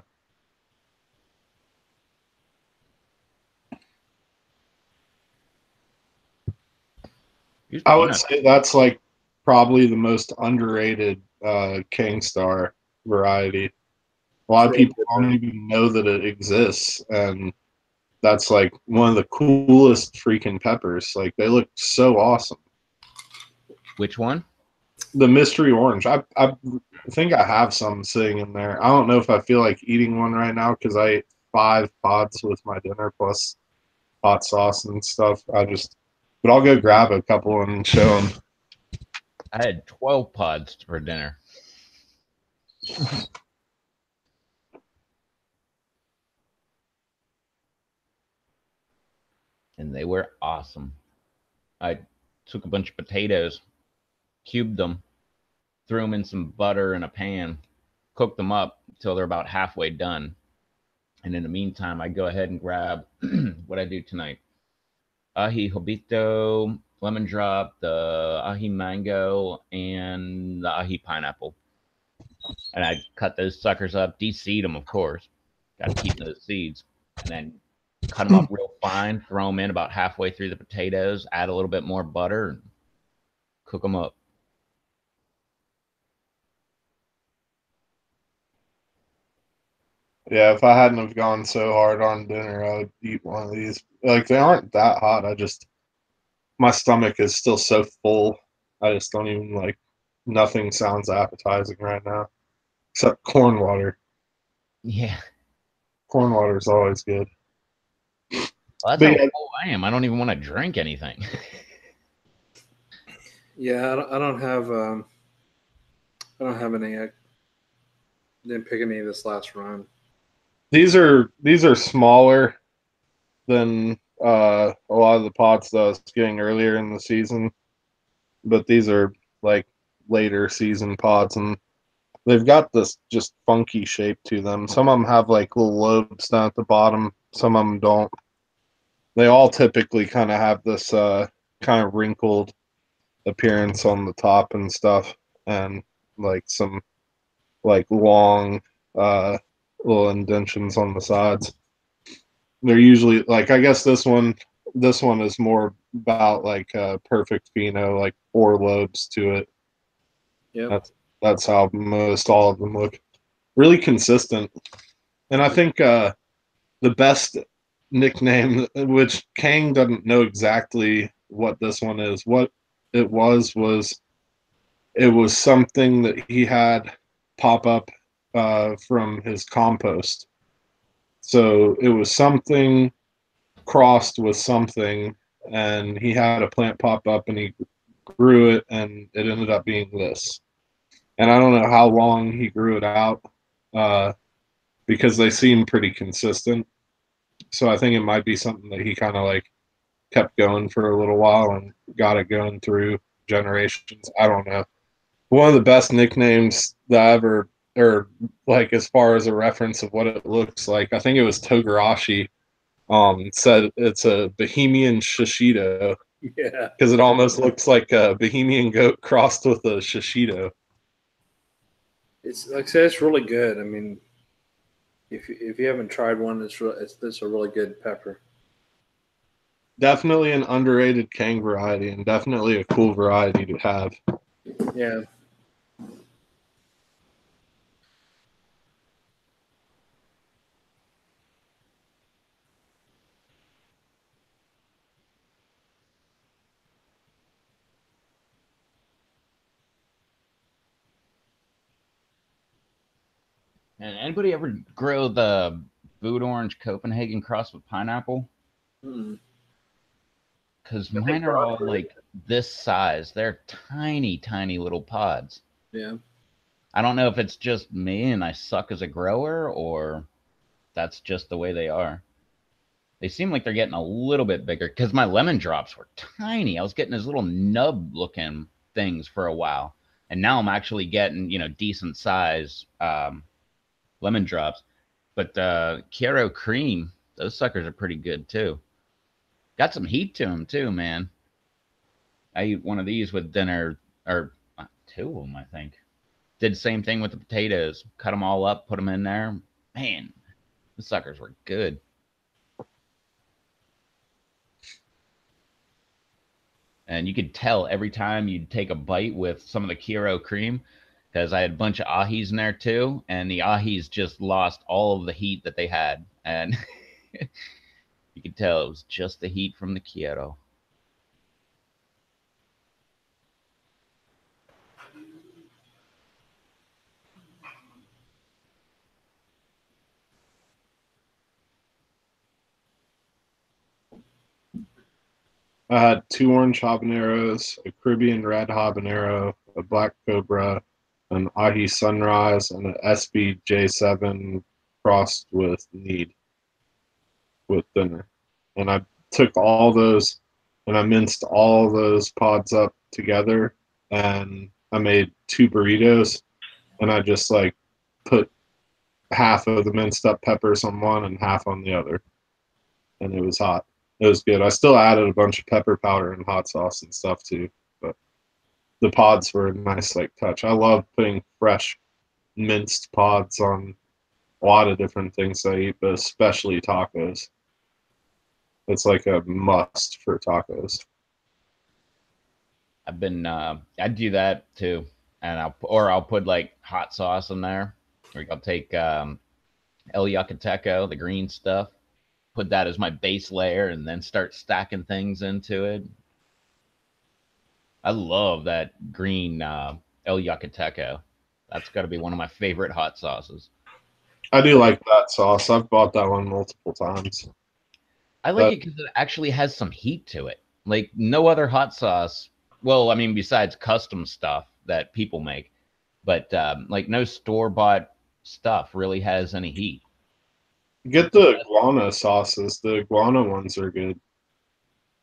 [SPEAKER 2] I would say that's like probably the most underrated Kingstar variety. A lot of people don't even know that it exists, and that's like one of the coolest freaking peppers. Like they look so awesome.
[SPEAKER 3] Which one?
[SPEAKER 2] the mystery orange. I think I have some sitting in there. I don't know if I feel like eating one right now because I ate 5 pods with my dinner plus hot sauce and stuff. But I'll go grab a couple and show them.
[SPEAKER 3] I had 12 pods for dinner. And they were awesome. I took a bunch of potatoes, cubed them, threw them in some butter in a pan, cooked them up until they're about halfway done. And in the meantime, I go ahead and grab what I do tonight: ají jobito, lemon drop, the ají mango, and the ají pineapple. And I cut those suckers up, de-seed them, of course. Got to keep those seeds. And then cut them up real fine, throw them in about halfway through the potatoes, add a little bit more butter, and cook them up.
[SPEAKER 2] Yeah, if I hadn't have gone so hard on dinner, I would eat one of these. Like they aren't that hot. My stomach is still so full. I just don't even like. Nothing sounds appetizing right now, except corn water.
[SPEAKER 3] Yeah.
[SPEAKER 2] Corn water is always good.
[SPEAKER 3] Well, that's
[SPEAKER 2] But
[SPEAKER 3] how
[SPEAKER 2] yeah,
[SPEAKER 3] full I am. I don't even want to drink anything.
[SPEAKER 1] Yeah, I don't have any. I didn't pick any this last run.
[SPEAKER 2] these are smaller than a lot of the pots that I was getting earlier in the season, but these are like later season pots, and they've got this just funky shape to them. Some of them have like little lobes down at the bottom. Some of them don't. They all typically kind of have this kind of wrinkled appearance on the top and stuff, and like some like long uh, little indentions on the sides. They're usually like I guess this one is more about like perfect pheno, like 4 lobes to it.
[SPEAKER 1] Yep.
[SPEAKER 2] That's how most all of them look. Really consistent. And I think the best nickname, which Kang doesn't know exactly what this one is. What it was it was something that he had pop up from his compost. So it was something crossed with something, and he had a plant pop up, and he grew it, and it ended up being this. And I don't know how long he grew it out uh, because they seem pretty consistent. So I think it might be something that he kind of like kept going for a little while and got it going through generations. I don't know. One of the best nicknames that I ever, or like as far as a reference of what it looks like, I think it was Togarashi. Said it's a Bohemian Shishido
[SPEAKER 1] Yeah.
[SPEAKER 2] because it almost looks like a Bohemian goat crossed with a Shishido.
[SPEAKER 1] It's like I said, it's really good. I mean, if you haven't tried one, it's a really good pepper.
[SPEAKER 2] Definitely an underrated Kang variety, and definitely a cool variety to have.
[SPEAKER 1] Yeah.
[SPEAKER 3] And anybody ever grow the Food Orange Copenhagen cross with pineapple?
[SPEAKER 1] Hmm.
[SPEAKER 3] Because mine are all like this size. They're tiny, tiny little pods.
[SPEAKER 1] Yeah.
[SPEAKER 3] I don't know if it's just me and I suck as a grower or that's just the way they are. They seem like they're getting a little bit bigger because my lemon drops were tiny. I was getting those little nub looking things for a while. And now I'm actually getting, decent size lemon drops. But Chiaro cream, those suckers are pretty good too. Got some heat to them too, man. I eat one of these with dinner, or 2 of them, I think. Did the same thing with the potatoes. Cut them all up, put them in there. Man, the suckers were good. And you could tell every time you'd take a bite with some of the Kiro cream, because I had a bunch of ahis in there too, and the ahis just lost all of the heat that they had. And you could tell it was just the heat from the Kiro.
[SPEAKER 2] I had 2 orange habaneros, a Caribbean red habanero, a black cobra, an ahi sunrise, and an SB J7 crossed with need with dinner. And I took all those and I minced all those pods up together, and I made 2 burritos, and I just like put half of the minced up peppers on one and half on the other, and it was hot. It was good. I still added a bunch of pepper powder and hot sauce and stuff too, but the pods were a nice like touch. I love putting fresh minced pods on a lot of different things I eat, but especially tacos. It's like a must for tacos.
[SPEAKER 3] I do that too, and I'll put like hot sauce in there, or I'll take El Yucateco, the green stuff, put that as my base layer, and then start stacking things into it. I love that green El Yucateco. That's got to be one of my favorite hot sauces.
[SPEAKER 2] I do like that sauce. I've bought that one multiple times.
[SPEAKER 3] I like it because it actually has some heat to it. Like no other hot sauce. Well, I mean, besides custom stuff that people make, but like no store-bought stuff really has any heat.
[SPEAKER 2] Get the iguana sauces. The iguana ones are good.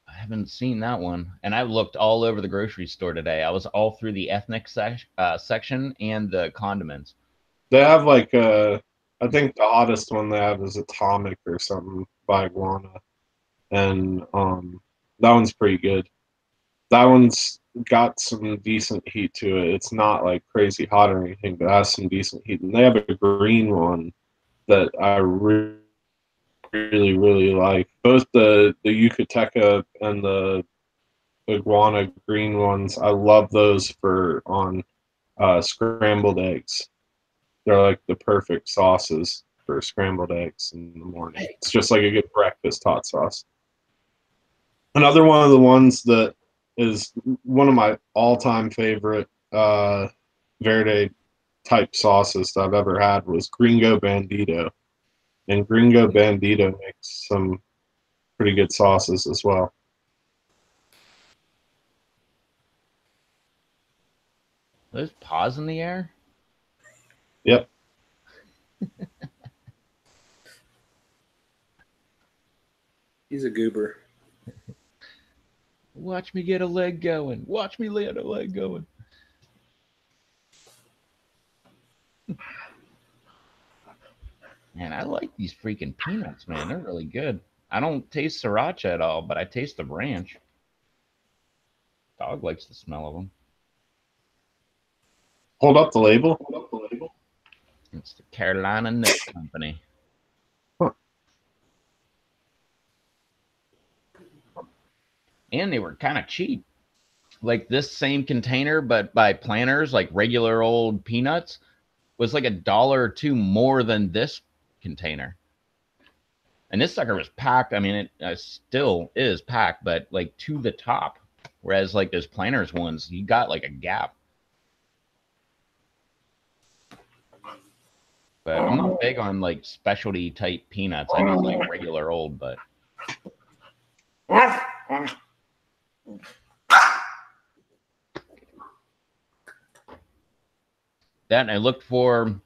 [SPEAKER 3] I haven't seen that one, and I looked all over the grocery store today. I was all through the ethnic section and the condiments.
[SPEAKER 2] They have like I think the hottest one they have is Atomic or something by Iguana, and that one's pretty good. That one's got some decent heat to it. It's not like crazy hot or anything, but it has some decent heat. And they have a green one that I really like. Both the Yucateca and the Iguana green ones, I love those for on scrambled eggs. They're like the perfect sauces for scrambled eggs in the morning. It's just like a good breakfast hot sauce. Another one of the ones that is one of my all-time favorite verde type sauces that I've ever had was Gringo Bandito. And Gringo Bandito makes some pretty good sauces as well.
[SPEAKER 3] Those paws in the air?
[SPEAKER 2] Yep.
[SPEAKER 1] He's a goober.
[SPEAKER 3] Watch me get a leg going. Watch me get a leg going. Man, I like these freaking peanuts, man. They're really good. I don't taste sriracha at all, but I taste the ranch. Dog likes the smell of them.
[SPEAKER 2] Hold up the label.
[SPEAKER 3] It's the Carolina Nut Company.
[SPEAKER 2] Huh.
[SPEAKER 3] And they were kind of cheap. Like this same container, but by Planters, like regular old peanuts, was like $1 or $2 more than this container. And this sucker was packed. I mean, it still is packed, but like to the top. Whereas like those Planters ones, you got like a gap. But I'm not big on like specialty type peanuts. I just like regular old, but. That, and I looked for,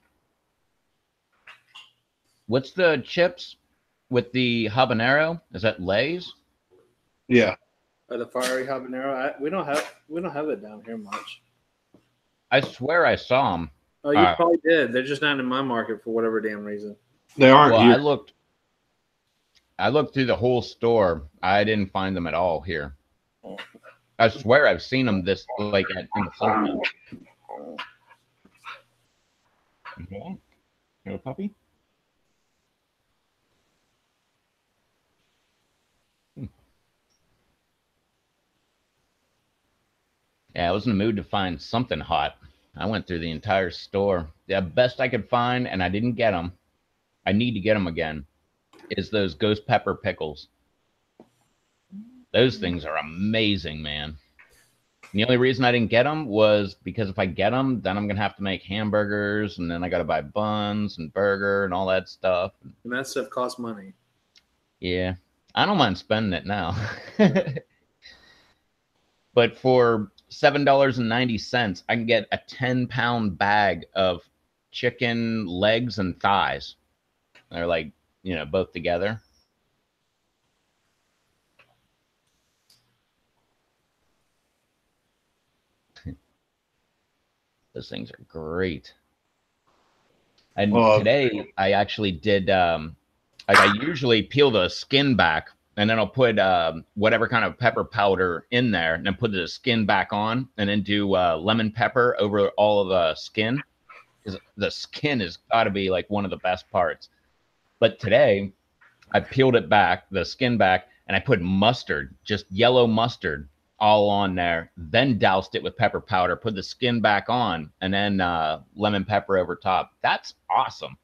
[SPEAKER 3] what's the chips with the habanero? Is that Lay's?
[SPEAKER 2] Yeah.
[SPEAKER 1] Or the fiery habanero. We don't have it down here much.
[SPEAKER 3] I swear I saw them.
[SPEAKER 1] Oh, you probably did. They're just not in my market for whatever damn reason.
[SPEAKER 2] They aren't
[SPEAKER 3] Well,
[SPEAKER 2] here.
[SPEAKER 3] I looked through the whole store. I didn't find them at all here. I swear I've seen them this like in the summer. You a puppy? Yeah, I was in the mood to find something hot. I went through the entire store. The best I could find, and I didn't get them. I need to get them again. Is those ghost pepper pickles. Those things are amazing, man. And the only reason I didn't get them was because if I get them, then I'm going to have to make hamburgers, and then I got to buy buns and burger and all that stuff.
[SPEAKER 1] And that stuff costs money.
[SPEAKER 3] Yeah. I don't mind spending it now. But for $7.90, I can get a 10-pound bag of chicken legs and thighs. They're like, both together. Those things are great. And today I actually did, like I usually peel the skin back and then I'll put whatever kind of pepper powder in there and then put the skin back on and then do lemon pepper over all of the skin. Because the skin has got to be like one of the best parts. But today I peeled it back, the skin back, and I put mustard, just yellow mustard, all on there. Then doused it with pepper powder, put the skin back on, and then lemon pepper over top. That's awesome.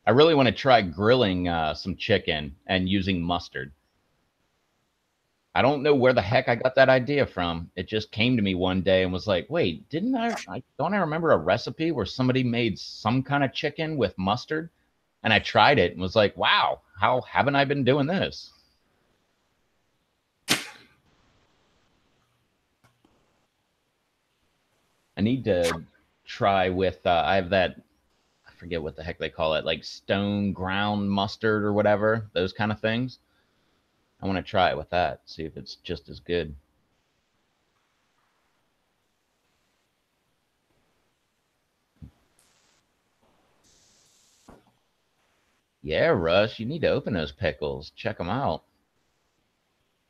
[SPEAKER 3] I really want to try grilling some chicken and using mustard. I don't know where the heck I got that idea from. It just came to me one day and was like, wait, don't I remember a recipe where somebody made some kind of chicken with mustard? And I tried it and was like, wow, how haven't I been doing this? I need to try with, I have that, I forget what the heck they call it, like stone ground mustard or whatever, those kind of things. I want to try it with that, see if it's just as good. Yeah, Russ, you need to open those pickles. Check them out.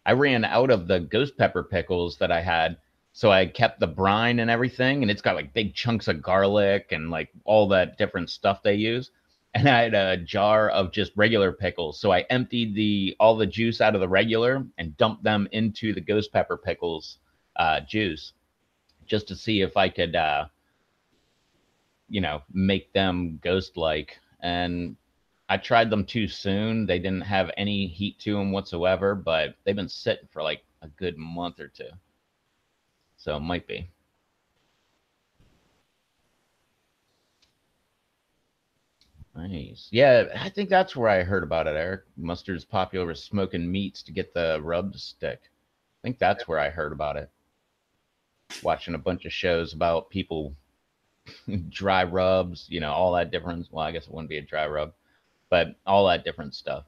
[SPEAKER 3] I ran out of the ghost pepper pickles that I had, so I kept the brine and everything, and it's got like big chunks of garlic and like all that different stuff they use. And I had a jar of just regular pickles, so I emptied all the juice out of the regular and dumped them into the ghost pepper pickles juice, just to see if I could, make them ghost-like. And I tried them too soon. They didn't have any heat to them whatsoever, but they've been sitting for like a good month or two. So it might be. Nice. Yeah, I think that's where I heard about it, Eric. Mustard's popular with smoking meats to get the rub to stick. I think that's where I heard about it. Watching a bunch of shows about people dry rubs, all that different. Well, I guess it wouldn't be a dry rub, but all that different stuff.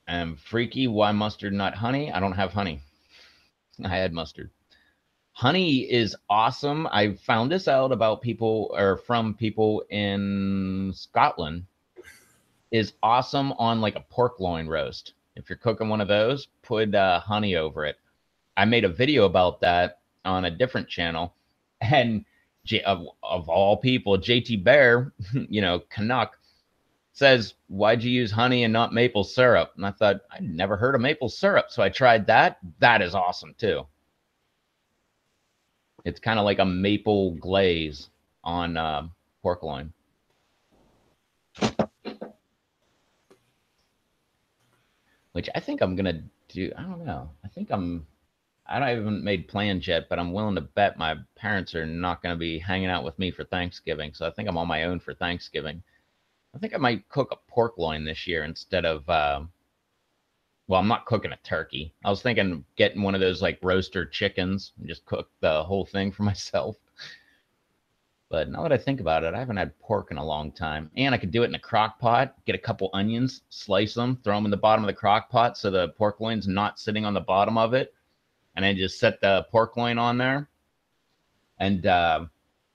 [SPEAKER 3] And Freaky, why mustard, not honey? I don't have honey. I had mustard. Honey is awesome. I found this out about people or from people in Scotland. Is awesome on like a pork loin roast. If you're cooking one of those, put honey over it. I made a video about that on a different channel, and of all people, JT Bear, Canuck, says, why'd you use honey and not maple syrup? And I thought, I'd never heard of maple syrup. So I tried that. That is awesome too. It's kind of like a maple glaze on pork loin. Which I think I'm going to do. I don't know. I haven't made plans yet, but I'm willing to bet my parents are not going to be hanging out with me for Thanksgiving. So I think I'm on my own for Thanksgiving. I think I might cook a pork loin this year instead of, well, I'm not cooking a turkey. I was thinking of getting one of those like roaster chickens and just cook the whole thing for myself. But now that I think about it, I haven't had pork in a long time. And I could do it in a crock pot, get a couple onions, slice them, throw them in the bottom of the crock pot so the pork loin's not sitting on the bottom of it. And then just set the pork loin on there and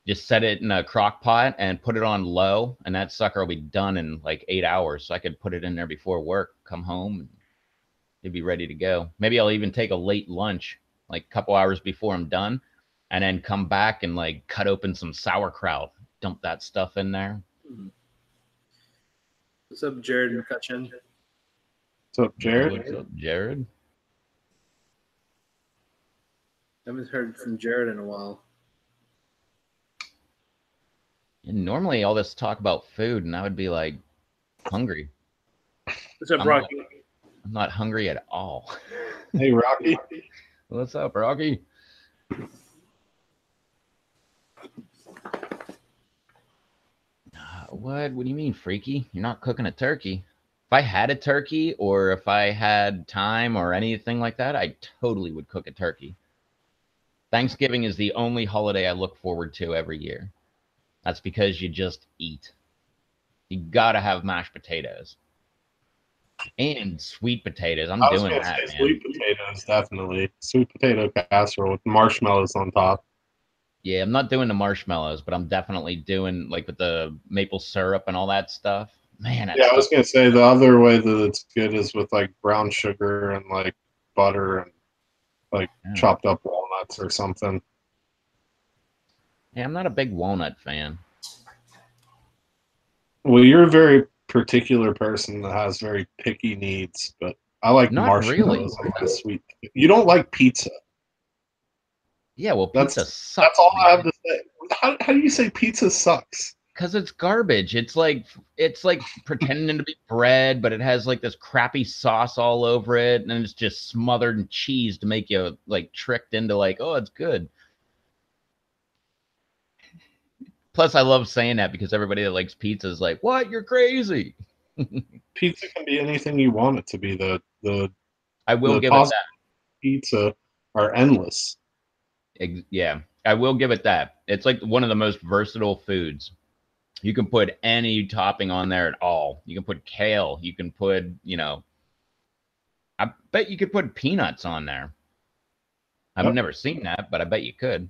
[SPEAKER 3] just set it in a crock pot and put it on low. And that sucker will be done in like 8 hours. So I could put it in there before work, come home, and it'd be ready to go. Maybe I'll even take a late lunch, like a couple hours before I'm done, and then come back and like cut open some sauerkraut, dump that stuff in there.
[SPEAKER 1] What's up, Jared McCutcheon?
[SPEAKER 2] What's up, Jared?
[SPEAKER 3] What's up, Jared?
[SPEAKER 1] I haven't heard from Jared in a while.
[SPEAKER 3] And normally all this talk about food, and I would be like hungry.
[SPEAKER 1] What's up, Rocky?
[SPEAKER 3] I'm not hungry at all.
[SPEAKER 2] Hey, Rocky.
[SPEAKER 3] What's up, Rocky? What? What do you mean, Freaky? You're not cooking a turkey. If I had a turkey or if I had time or anything like that, I totally would cook a turkey. Thanksgiving is the only holiday I look forward to every year. That's because you just eat. You gotta have mashed potatoes and sweet potatoes. I'm
[SPEAKER 2] I was
[SPEAKER 3] doing
[SPEAKER 2] gonna
[SPEAKER 3] that,
[SPEAKER 2] say
[SPEAKER 3] man.
[SPEAKER 2] sweet potatoes, definitely. Sweet potato casserole with marshmallows on top.
[SPEAKER 3] Yeah, I'm not doing the marshmallows, but I'm definitely doing like with the maple syrup and all that stuff. Man, that
[SPEAKER 2] Yeah, I was
[SPEAKER 3] stuff.
[SPEAKER 2] gonna say the other way that it's good is with like brown sugar and like butter and like
[SPEAKER 3] Yeah.
[SPEAKER 2] chopped up walnuts or something.
[SPEAKER 3] Yeah, I'm not a big walnut fan.
[SPEAKER 2] Well, you're a very particular person that has very picky needs, but I like
[SPEAKER 3] Not really.
[SPEAKER 2] marshmallows on my sweet. You don't like pizza.
[SPEAKER 3] Yeah, well,
[SPEAKER 2] That's
[SPEAKER 3] pizza
[SPEAKER 2] that's
[SPEAKER 3] sucks,
[SPEAKER 2] all I have
[SPEAKER 3] man.
[SPEAKER 2] to say. How do you say pizza sucks?
[SPEAKER 3] Because it's garbage. It's like pretending to be bread, but it has like this crappy sauce all over it, and it's just smothered in cheese to make you like tricked into like, oh, it's good. Plus, I love saying that because everybody that likes pizza is like, what? You're crazy.
[SPEAKER 2] Pizza can be anything you want it to be.
[SPEAKER 3] I will
[SPEAKER 2] The
[SPEAKER 3] give it
[SPEAKER 2] possible pizza are endless.
[SPEAKER 3] that. Yeah, I will give it that. It's like one of the most versatile foods. You can put any topping on there at all. You can put kale. You can put, I bet you could put peanuts on there. I've
[SPEAKER 2] Yep.
[SPEAKER 3] never seen that, but I bet you could.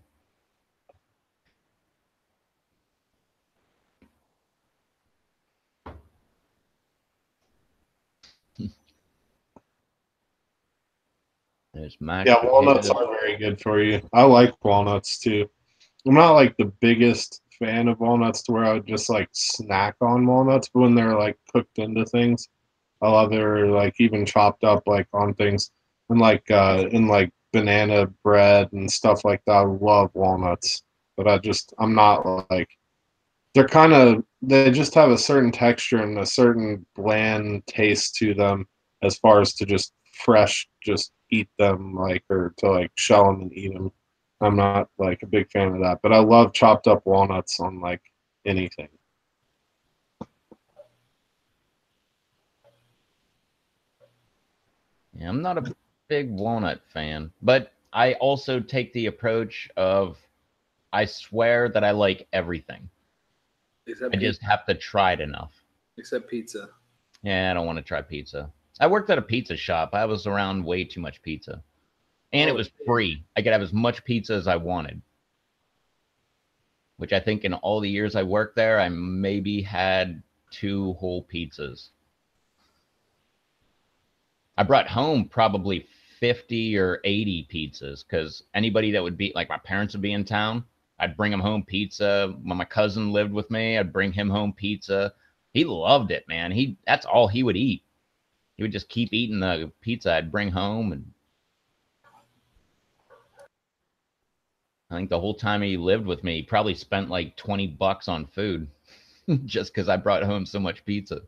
[SPEAKER 3] There's mashed
[SPEAKER 2] Yeah, walnuts
[SPEAKER 3] potatoes.
[SPEAKER 2] are very good for you. I like walnuts too. I'm not like the biggest fan of walnuts to where I would just like snack on walnuts, but when they're like cooked into things, I love it. Or like even chopped up like on things and like in like banana bread and stuff like that. I love walnuts, but I'm not like they just have a certain texture and a certain bland taste to them as far as to just fresh just eat them like or to like shell them and eat them. I'm not like a big fan of that, but I love chopped up walnuts on like anything.
[SPEAKER 3] Yeah, I'm not a big walnut fan, but I also take the approach of I swear that I like everything.
[SPEAKER 1] Except
[SPEAKER 3] I just
[SPEAKER 1] pizza.
[SPEAKER 3] have to try it enough.
[SPEAKER 1] Except pizza.
[SPEAKER 3] Yeah, I don't want to try pizza. I worked at a pizza shop. I was around way too much pizza. And it
[SPEAKER 1] Oh,
[SPEAKER 3] was free. I could have as much pizza as I wanted, which I think in all the years I worked there, I maybe had 2 whole pizzas. I brought home probably 50 or 80 pizzas because anybody that would be like my parents would be in town, I'd bring them home pizza. When my cousin lived with me, I'd bring him home pizza. He loved it, man. That's all he would eat. He would just keep eating the pizza I'd bring home, and I think the whole time he lived with me, he probably spent like $20 on food just because I brought home so much pizza.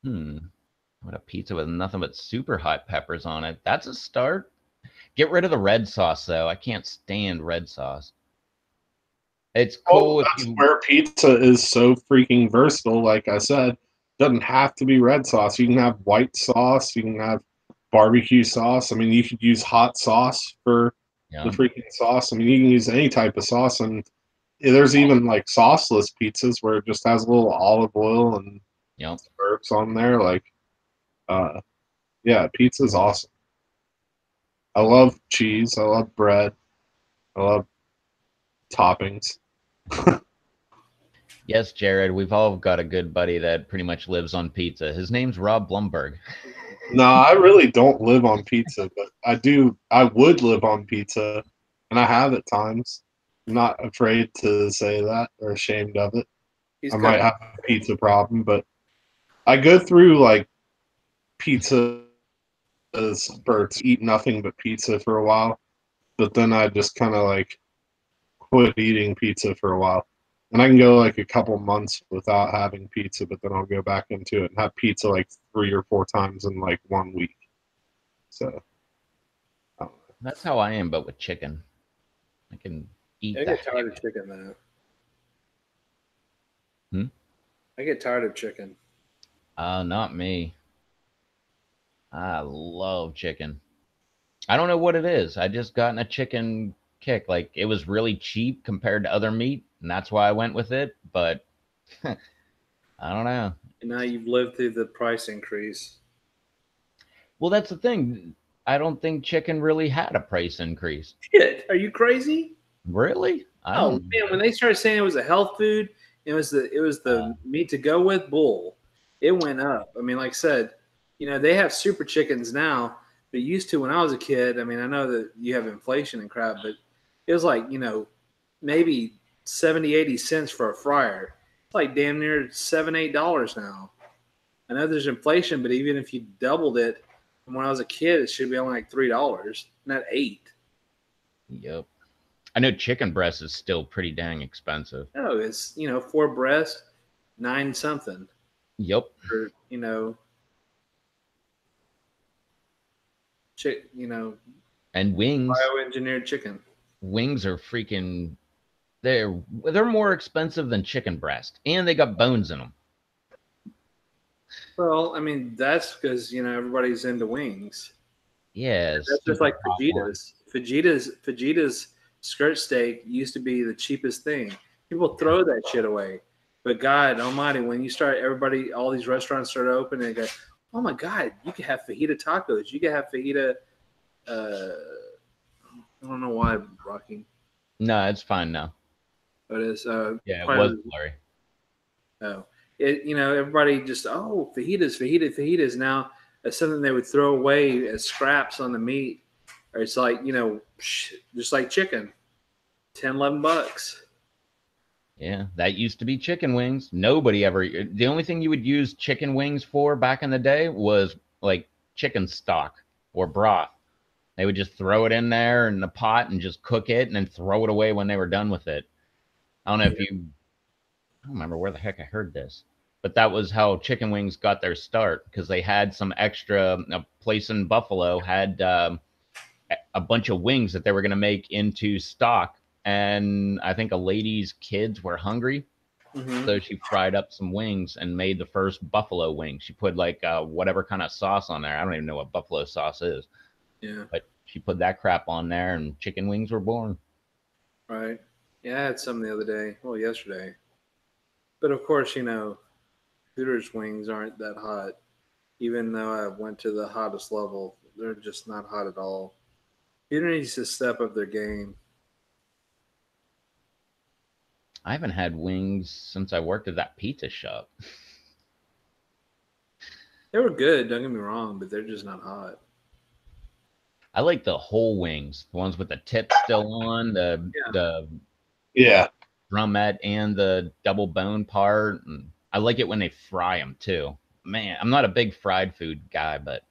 [SPEAKER 3] Hmm. What a pizza with nothing but super hot peppers on it. That's a start. Get rid of the red sauce, though. I can't stand red sauce. It's
[SPEAKER 2] Well,
[SPEAKER 3] cool if
[SPEAKER 2] that's
[SPEAKER 3] you.
[SPEAKER 2] where pizza is so freaking versatile. Like I said, doesn't have to be red sauce. You can have white sauce. You can have barbecue sauce. I mean, you could use hot sauce for the
[SPEAKER 3] Yeah.
[SPEAKER 2] freaking sauce. I mean, you can use any type of sauce, and there's even like sauceless pizzas where it just has a little olive oil and
[SPEAKER 3] Yep.
[SPEAKER 2] herbs on there. Like, uh, yeah, pizza's awesome. I love cheese. I love bread. I love toppings.
[SPEAKER 3] Yes, Jared, we've all got a good buddy that pretty much lives on pizza. His name's Rob Blumberg.
[SPEAKER 2] No, I really don't live on pizza, but I do. I would live on pizza, and I have at times. I'm not afraid to say that or ashamed of it.
[SPEAKER 1] he's
[SPEAKER 2] I
[SPEAKER 1] cut.
[SPEAKER 2] might have a pizza problem, but I go through like pizza spurts, eat nothing but pizza for a while, but then I just kind of like quit eating pizza for a while. And I can go like a couple months without having pizza, but then I'll go back into it and have pizza like 3 or 4 times in like one week. So, I don't know.
[SPEAKER 3] That's how I am, but with chicken. I can eat
[SPEAKER 1] I
[SPEAKER 3] the
[SPEAKER 1] get tired
[SPEAKER 3] heck.
[SPEAKER 1] of chicken though.
[SPEAKER 3] Hmm?
[SPEAKER 1] I get tired of chicken.
[SPEAKER 3] Not me. I love chicken. I don't know what it is. I just gotten a chicken kick. Like it was really cheap compared to other meat, and that's why I went with it. But I don't know.
[SPEAKER 1] And now you've lived through the price increase.
[SPEAKER 3] Well, that's the thing. I don't think chicken really had a price increase.
[SPEAKER 1] Shit, are you crazy?
[SPEAKER 3] Really? I
[SPEAKER 1] Oh
[SPEAKER 3] don't.
[SPEAKER 1] man, when they started saying it was a health food, it was the meat to go with bull. It went up. I mean, like I said, they have super chickens now, but used to when I was a kid. I mean, I know that you have inflation and crap, but it was like maybe 70, 80 cents for a fryer. It's like damn near $7, $8 now. I know there's inflation, but even if you doubled it from when I was a kid, it should be only like $3, not 8.
[SPEAKER 3] Yep. I know chicken breast is still pretty dang expensive.
[SPEAKER 1] No, it's 4 breast, 9 something.
[SPEAKER 3] Yep.
[SPEAKER 1] Or
[SPEAKER 3] And wings.
[SPEAKER 1] bioengineered chicken.
[SPEAKER 3] Wings are freaking. They're more expensive than chicken breast, and they got bones in them.
[SPEAKER 1] Well, I mean that's because everybody's into wings.
[SPEAKER 3] Yeah,
[SPEAKER 1] That's just
[SPEAKER 3] stupid
[SPEAKER 1] like
[SPEAKER 3] popcorn.
[SPEAKER 1] Fajitas skirt steak used to be the cheapest thing. People throw that shit away. But God Almighty, when all these restaurants start open and go, oh my God, you can have fajita tacos. You can have fajita. I don't know why I'm rocking.
[SPEAKER 3] No, it's fine now.
[SPEAKER 1] But it's
[SPEAKER 3] Yeah, it was blurry.
[SPEAKER 1] oh, everybody just fajitas. Now it's something they would throw away as scraps on the meat, or it's like just like chicken, $10, $11.
[SPEAKER 3] Yeah, that used to be chicken wings. Nobody ever. The only thing you would use chicken wings for back in the day was like chicken stock or broth. They would just throw it in there in the pot and just cook it and then throw it away when they were done with it. I don't know if you. I don't remember where the heck I heard this, but that was how chicken wings got their start because they had some extra. A place in Buffalo had a bunch of wings that they were going to make into stock, and I think a lady's kids were hungry, so she fried up some wings and made the first buffalo wing. She put like whatever kind of sauce on there. I don't even know what buffalo sauce is.
[SPEAKER 1] Yeah.
[SPEAKER 3] But she put that crap on there, and chicken wings were born.
[SPEAKER 1] Right. Yeah, I had some the other day. Well, yesterday. But of course, Hooters wings aren't that hot. Even though I went to the hottest level, they're just not hot at all. Hooter needs to step up their game.
[SPEAKER 3] I haven't had wings since I worked at that pizza shop.
[SPEAKER 1] They were good, don't get me wrong, but they're just not hot.
[SPEAKER 3] I like the whole wings, the ones with the tip still on, the drumette and the double bone part. And I like it when they fry them too. Man, I'm not a big fried food guy, but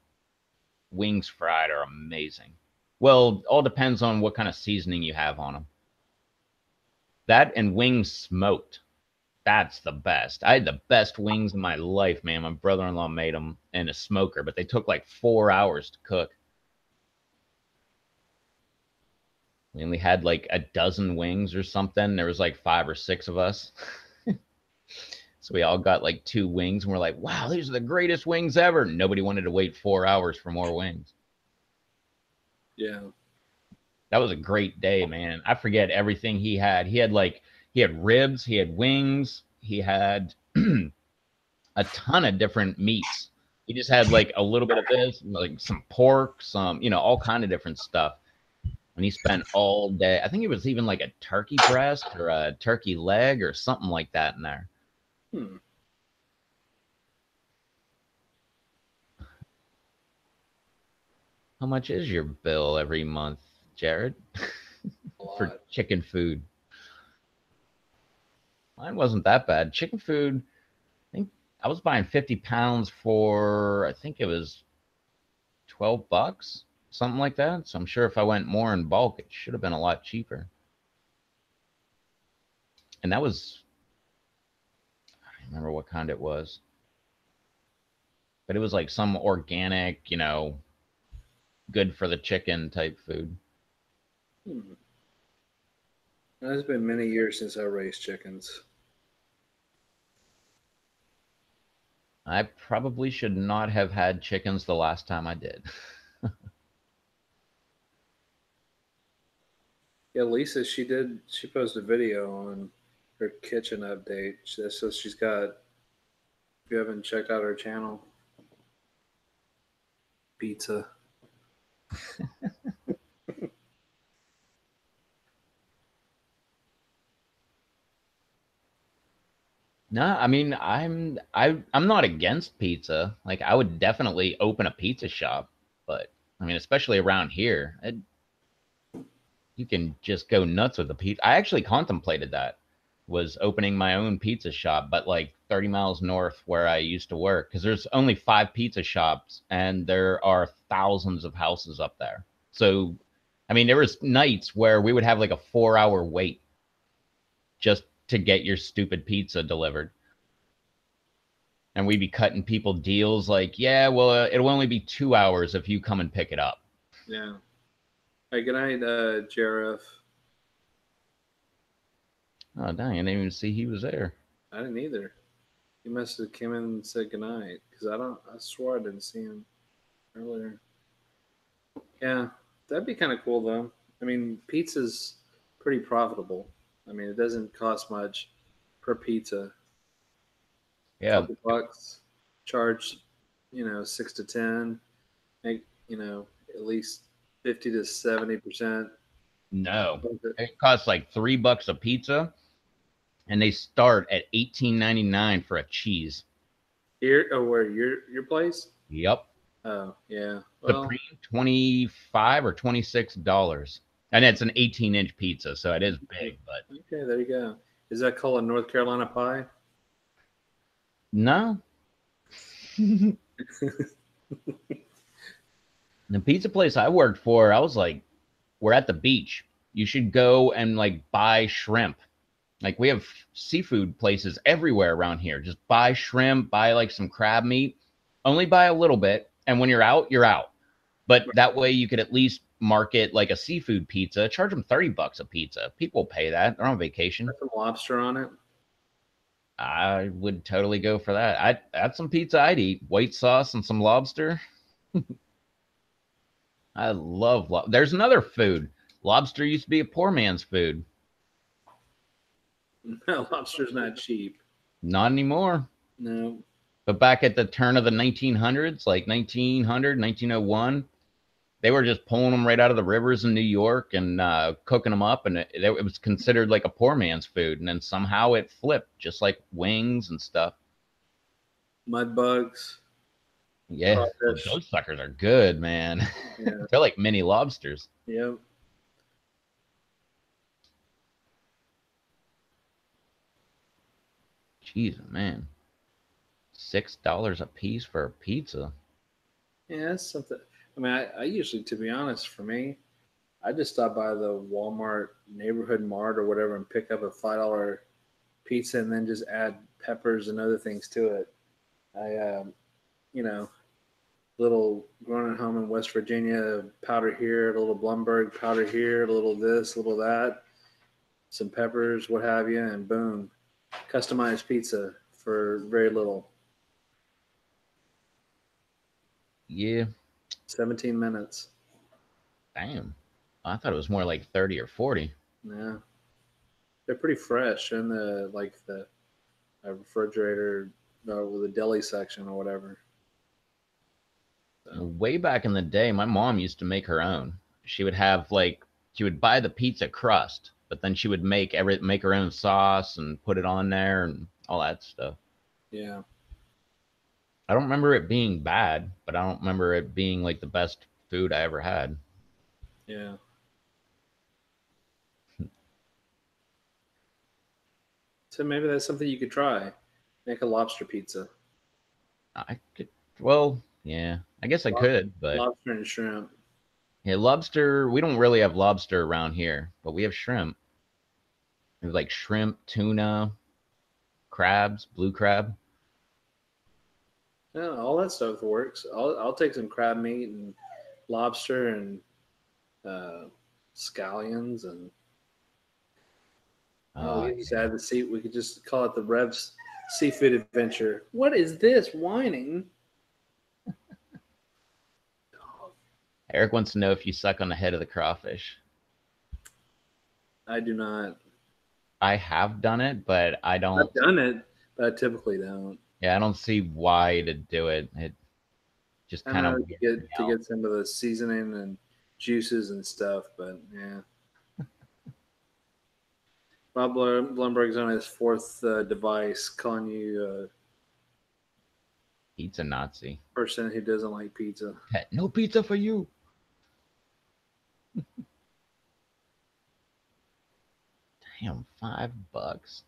[SPEAKER 3] wings fried are amazing. Well, all depends on what kind of seasoning you have on them. That and wings smoked. That's the best. I had the best wings in my life, man. My brother-in-law made them in a smoker, but they took like 4 hours to cook. We only had like a dozen wings or something. There was like 5 or 6 of us. So we all got like 2 wings and we're like, wow, these are the greatest wings ever. Nobody wanted to wait 4 hours for more wings.
[SPEAKER 1] Yeah.
[SPEAKER 3] That was a great day, man. I forget everything he had. He had ribs, he had wings, he had a ton of different meats. He just had like a little bit of this, like some pork, some, all kind of different stuff. And he spent all day. I think it was even like a turkey breast or a turkey leg or something like that in there. How much is your bill every month, Jared, for chicken food? Mine wasn't that bad. Chicken food, I think I was buying 50 pounds for, I think it was $12, something like that. So I'm sure if I went more in bulk, it should have been a lot cheaper. And that was, I don't remember what kind it was, but it was like some organic, good for the chicken type food.
[SPEAKER 1] It's been many years since I raised chickens.
[SPEAKER 3] I probably should not have had chickens the last time I did.
[SPEAKER 1] Yeah, Lisa, she posted a video on her kitchen update. So she's got, if you haven't checked out her channel, pizza.
[SPEAKER 3] No, I mean I'm not against pizza. Like I would definitely open a pizza shop, but I mean especially around here, you can just go nuts with the pizza. I actually contemplated that, was opening my own pizza shop, but like 30 miles north where I used to work, because there's only 5 pizza shops and there are thousands of houses up there. So, I mean, there was nights where we would have like a 4-hour wait just to get your stupid pizza delivered. And we'd be cutting people deals like, yeah, well, it'll only be 2 hours if you come and pick it up.
[SPEAKER 1] Yeah. Hey, good night, Jareth.
[SPEAKER 3] Oh, dang, I didn't even see he was there.
[SPEAKER 1] I didn't either. He must have came in and said goodnight because I swore I didn't see him earlier. Yeah, that'd be kind of cool though. I mean, pizza's pretty profitable. I mean, it doesn't cost much per pizza.
[SPEAKER 3] Yeah,
[SPEAKER 1] Couple bucks, charge, 6 to 10, make, at least 50 to 70%.
[SPEAKER 3] no. It costs like $3 a pizza, and they start at $18.99 for a cheese.
[SPEAKER 1] Here, oh, where your place?
[SPEAKER 3] Yep.
[SPEAKER 1] Oh, yeah. Well,
[SPEAKER 3] Supreme, 25 or $26. And it's an 18-inch pizza, so it is big, but
[SPEAKER 1] okay, there you go. Is that called a North Carolina pie?
[SPEAKER 3] no. The pizza place I worked for, I was like, we're at the beach. You should go and like buy shrimp. Like we have seafood places everywhere around here. Just buy shrimp, buy like some crab meat. Only buy a little bit, and when you're out, you're out. But that way you could at least market like a seafood pizza. Charge them $30 a pizza. People pay that. They're on vacation.
[SPEAKER 1] Put some lobster on it.
[SPEAKER 3] I would totally go for that. That's some pizza I'd eat. White sauce and some lobster. I love There's another food. Lobster used to be a poor man's food.
[SPEAKER 1] No, lobster's not cheap.
[SPEAKER 3] Not anymore.
[SPEAKER 1] No.
[SPEAKER 3] But back at the turn of the 1900s, like 1900, 1901, they were just pulling them right out of the rivers in New York and cooking them up. And it was considered like a poor man's food. And then somehow it flipped, just like wings and stuff.
[SPEAKER 1] Mud bugs.
[SPEAKER 3] Yeah, those suckers are good, man. Yeah. They're like mini lobsters.
[SPEAKER 1] Yep.
[SPEAKER 3] Jeez, man. $6 a piece for a pizza.
[SPEAKER 1] Yeah, that's something. I mean, I usually, to be honest, for me, I just stop by the Walmart neighborhood mart or whatever and pick up a $5 pizza and then just add peppers and other things to it. I, little growing at home in West Virginia, powder here, a little Blumberg powder here, a little this, a little that, some peppers, what have you, and boom, customized pizza for very little.
[SPEAKER 3] Yeah.
[SPEAKER 1] 17 minutes.
[SPEAKER 3] Damn. I thought it was more like 30 or 40.
[SPEAKER 1] Yeah. They're pretty fresh in the refrigerator or the deli section or whatever.
[SPEAKER 3] So. Way back in the day, my mom used to make her own. She would have she would buy the pizza crust, but then she would make her own sauce and put it on there and all that stuff.
[SPEAKER 1] Yeah.
[SPEAKER 3] I don't remember it being bad, but I don't remember it being like the best food I ever had.
[SPEAKER 1] Yeah. So maybe that's something you could try. Make a lobster pizza.
[SPEAKER 3] I could, well, yeah, I guess I could, but
[SPEAKER 1] lobster and shrimp.
[SPEAKER 3] Yeah, lobster. We don't really have lobster around here, but we have shrimp. We have like shrimp, tuna, crabs, blue crab.
[SPEAKER 1] Yeah, all that stuff works. I'll take some crab meat and lobster and scallions and we could just add the seat. We could just call it the Revs Seafood adventure. What is this whining?
[SPEAKER 3] Eric wants to know if you suck on the head of the crawfish.
[SPEAKER 1] I do not.
[SPEAKER 3] I have done it, but I don't.
[SPEAKER 1] I've done it, but I typically don't.
[SPEAKER 3] Yeah, I don't see why to do it. It just
[SPEAKER 1] I
[SPEAKER 3] kind of
[SPEAKER 1] know to get some of the seasoning and juices and stuff, but yeah. Bob Blumberg's on his fourth device, calling you
[SPEAKER 3] pizza Nazi.
[SPEAKER 1] a person who doesn't like pizza.
[SPEAKER 3] No pizza for you. Damn, $5.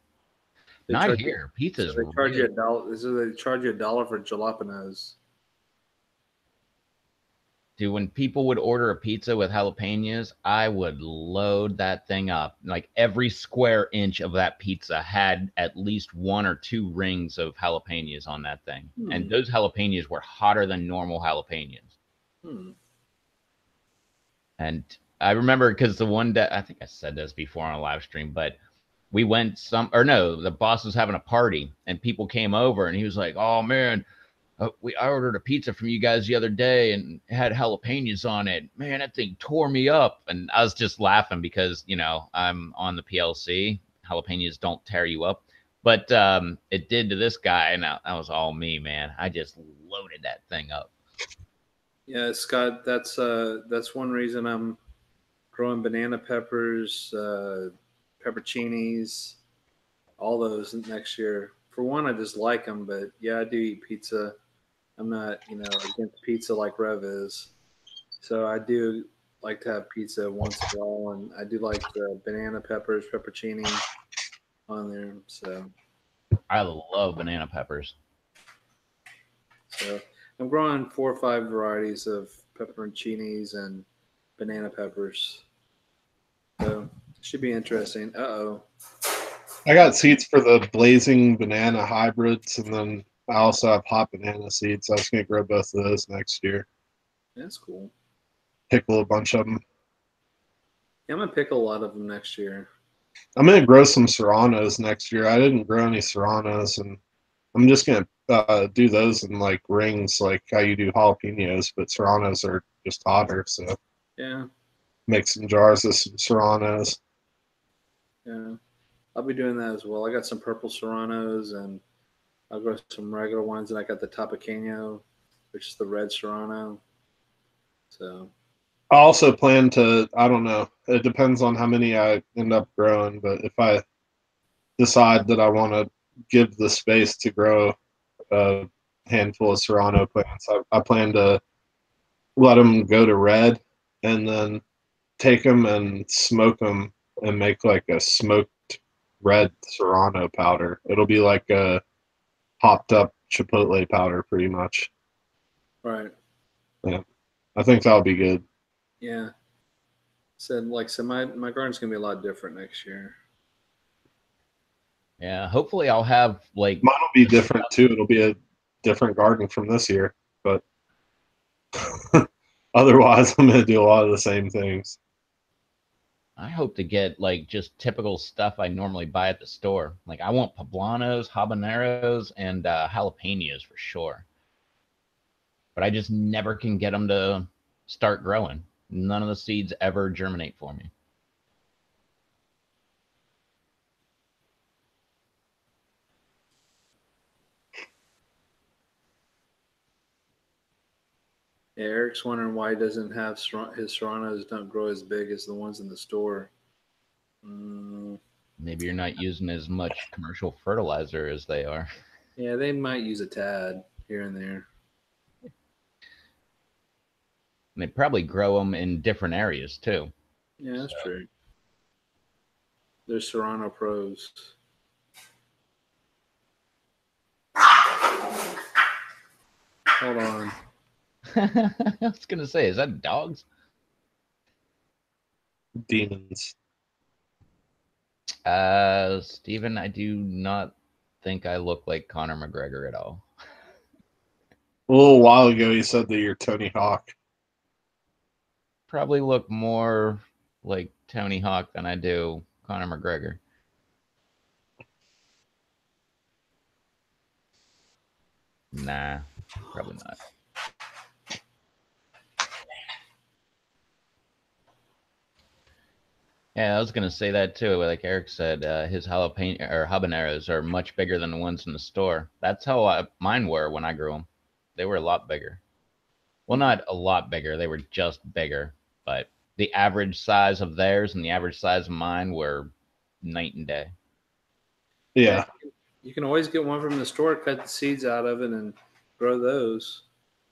[SPEAKER 3] Not here. Pizza's
[SPEAKER 1] so they charge
[SPEAKER 3] really...
[SPEAKER 1] you $1. So they charge you $1 for jalapenos.
[SPEAKER 3] Dude, when people would order a pizza with jalapenos, I would load that thing up. Like every square inch of that pizza had at least 1 or 2 rings of jalapenos on that thing. And those jalapenos were hotter than normal jalapenos. And I remember because the one day, I think I said this before on a live stream, but we went the boss was having a party and people came over and he was like, oh man, I ordered a pizza from you guys the other day and it had jalapenos on it. Man, that thing tore me up. And I was just laughing because, I'm on the PLC. Jalapenos don't tear you up. But it did to this guy, and that was all me, man. I just loaded that thing up.
[SPEAKER 1] Yeah, Scott, that's one reason I'm growing banana peppers, pepperoncinis, all those next year. For one, I just like them, but yeah, I do eat pizza. I'm not, against pizza like Rev is. So I do like to have pizza once in a while, and I do like the banana peppers, pepperoncini on there. So
[SPEAKER 3] I love banana peppers.
[SPEAKER 1] So I'm growing 4 or 5 varieties of pepperoncinis and banana peppers. So it should be interesting. Uh-oh.
[SPEAKER 2] I got seeds for the blazing banana hybrids, and then I also have hot banana seeds. I was going to grow both of those next year.
[SPEAKER 1] That's cool.
[SPEAKER 2] Pickle a bunch of them.
[SPEAKER 1] Yeah, I'm going to pickle a lot of them next year.
[SPEAKER 2] I'm going to grow some serranos next year. I didn't grow any serranos, and I'm just going to do those in like rings, like how you do jalapenos, but serranos are just hotter. So
[SPEAKER 1] yeah,
[SPEAKER 2] make some jars of some serranos.
[SPEAKER 1] Yeah, I'll be doing that as well. I got some purple serranos, and I'll grow some regular ones, and I got the Tapacano, which is the red serrano. So
[SPEAKER 2] I also plan to, I don't know, it depends on how many I end up growing, but if I decide that I want to give the space to grow a handful of serrano plants, I plan to let them go to red and then take them and smoke them and make like a smoked red serrano powder. It'll be like a hopped up chipotle powder pretty much.
[SPEAKER 1] right.
[SPEAKER 2] Yeah. I think that'll be good.
[SPEAKER 1] Yeah. So my garden's gonna be a lot different next year.
[SPEAKER 3] Yeah, hopefully I'll have like
[SPEAKER 2] mine will be different too. It'll be a different garden from this year, but otherwise I'm gonna do a lot of the same things.
[SPEAKER 3] I hope to get like just typical stuff I normally buy at the store. Like I want poblanos, habaneros, and jalapenos for sure. But I just never can get them to start growing. None of the seeds ever germinate for me.
[SPEAKER 1] Yeah, Eric's wondering why he doesn't have his serranos don't grow as big as the ones in the store.
[SPEAKER 3] Maybe you're not using as much commercial fertilizer as they are.
[SPEAKER 1] Yeah, they might use a tad here and there.
[SPEAKER 3] And they probably grow them in different areas too.
[SPEAKER 1] Yeah, that's true. They're Serrano pros. Hold on.
[SPEAKER 3] I was gonna say, is that dogs?
[SPEAKER 2] Demons.
[SPEAKER 3] Steven, I do not think I look like Conor McGregor at all.
[SPEAKER 2] A little while ago, you said that you're Tony Hawk.
[SPEAKER 3] Probably look more like Tony Hawk than I do Conor McGregor. Nah, probably not. Yeah, I was gonna say that too. Like Eric said, his jalapeno or habaneros are much bigger than the ones in the store. That's how mine were when I grew them. They were a lot bigger. Well, not a lot bigger. They were just bigger, but the average size of theirs and the average size of mine were night and day.
[SPEAKER 2] Yeah.
[SPEAKER 1] You can always get one from the store, cut the seeds out of it, and grow those.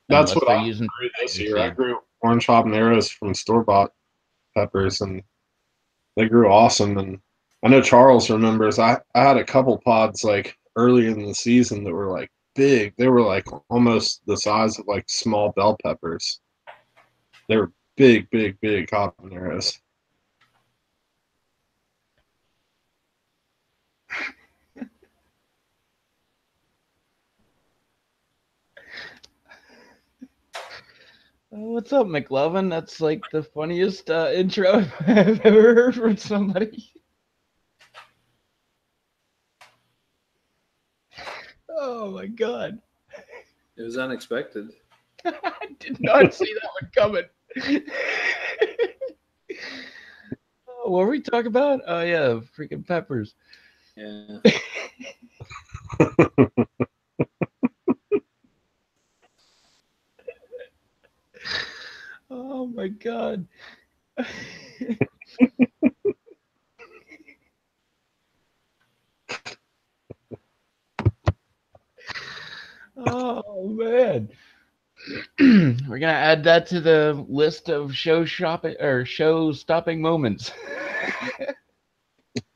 [SPEAKER 2] That's
[SPEAKER 3] Unless
[SPEAKER 2] what
[SPEAKER 3] they're
[SPEAKER 2] I
[SPEAKER 3] using
[SPEAKER 2] grew this
[SPEAKER 3] baby
[SPEAKER 2] year. I
[SPEAKER 3] seed.
[SPEAKER 2] grew orange habaneros from store-bought peppers, and they grew awesome. And I know Charles remembers I had a couple pods like early in the season that were like big. They were like almost the size of like small bell peppers. They were big, big, big habaneros.
[SPEAKER 3] Oh, what's up, McLovin? That's like the funniest intro I've ever heard from somebody. Oh my god.
[SPEAKER 1] It was unexpected.
[SPEAKER 3] I did not see that one coming. Oh, what were we talking about? Oh yeah, freaking peppers.
[SPEAKER 1] Yeah.
[SPEAKER 3] Oh my god. Oh man. We're gonna add that to the list of show stopping moments.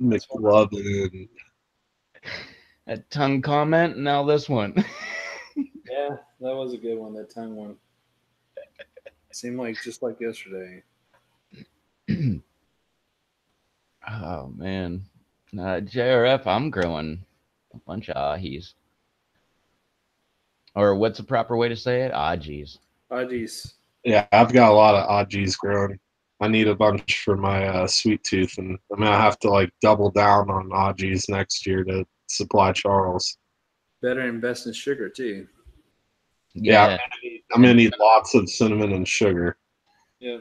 [SPEAKER 2] McLovin.
[SPEAKER 3] That tongue comment, now this one.
[SPEAKER 1] Yeah, that was a good one, that tongue one. Seemed like just like yesterday.
[SPEAKER 3] Oh man. JRF, I'm growing a bunch of ahis. Or what's the proper way to say it? Ahis.
[SPEAKER 1] Oh, geez.
[SPEAKER 2] Yeah, I've got a lot of Ajis growing. I need a bunch for my sweet tooth, and I'm gonna have to like double down on Ajis next year to supply Charles.
[SPEAKER 1] Better invest in sugar, too.
[SPEAKER 2] Yeah,
[SPEAKER 3] Yeah.
[SPEAKER 2] I'm gonna need lots of cinnamon and sugar.
[SPEAKER 1] Yeah.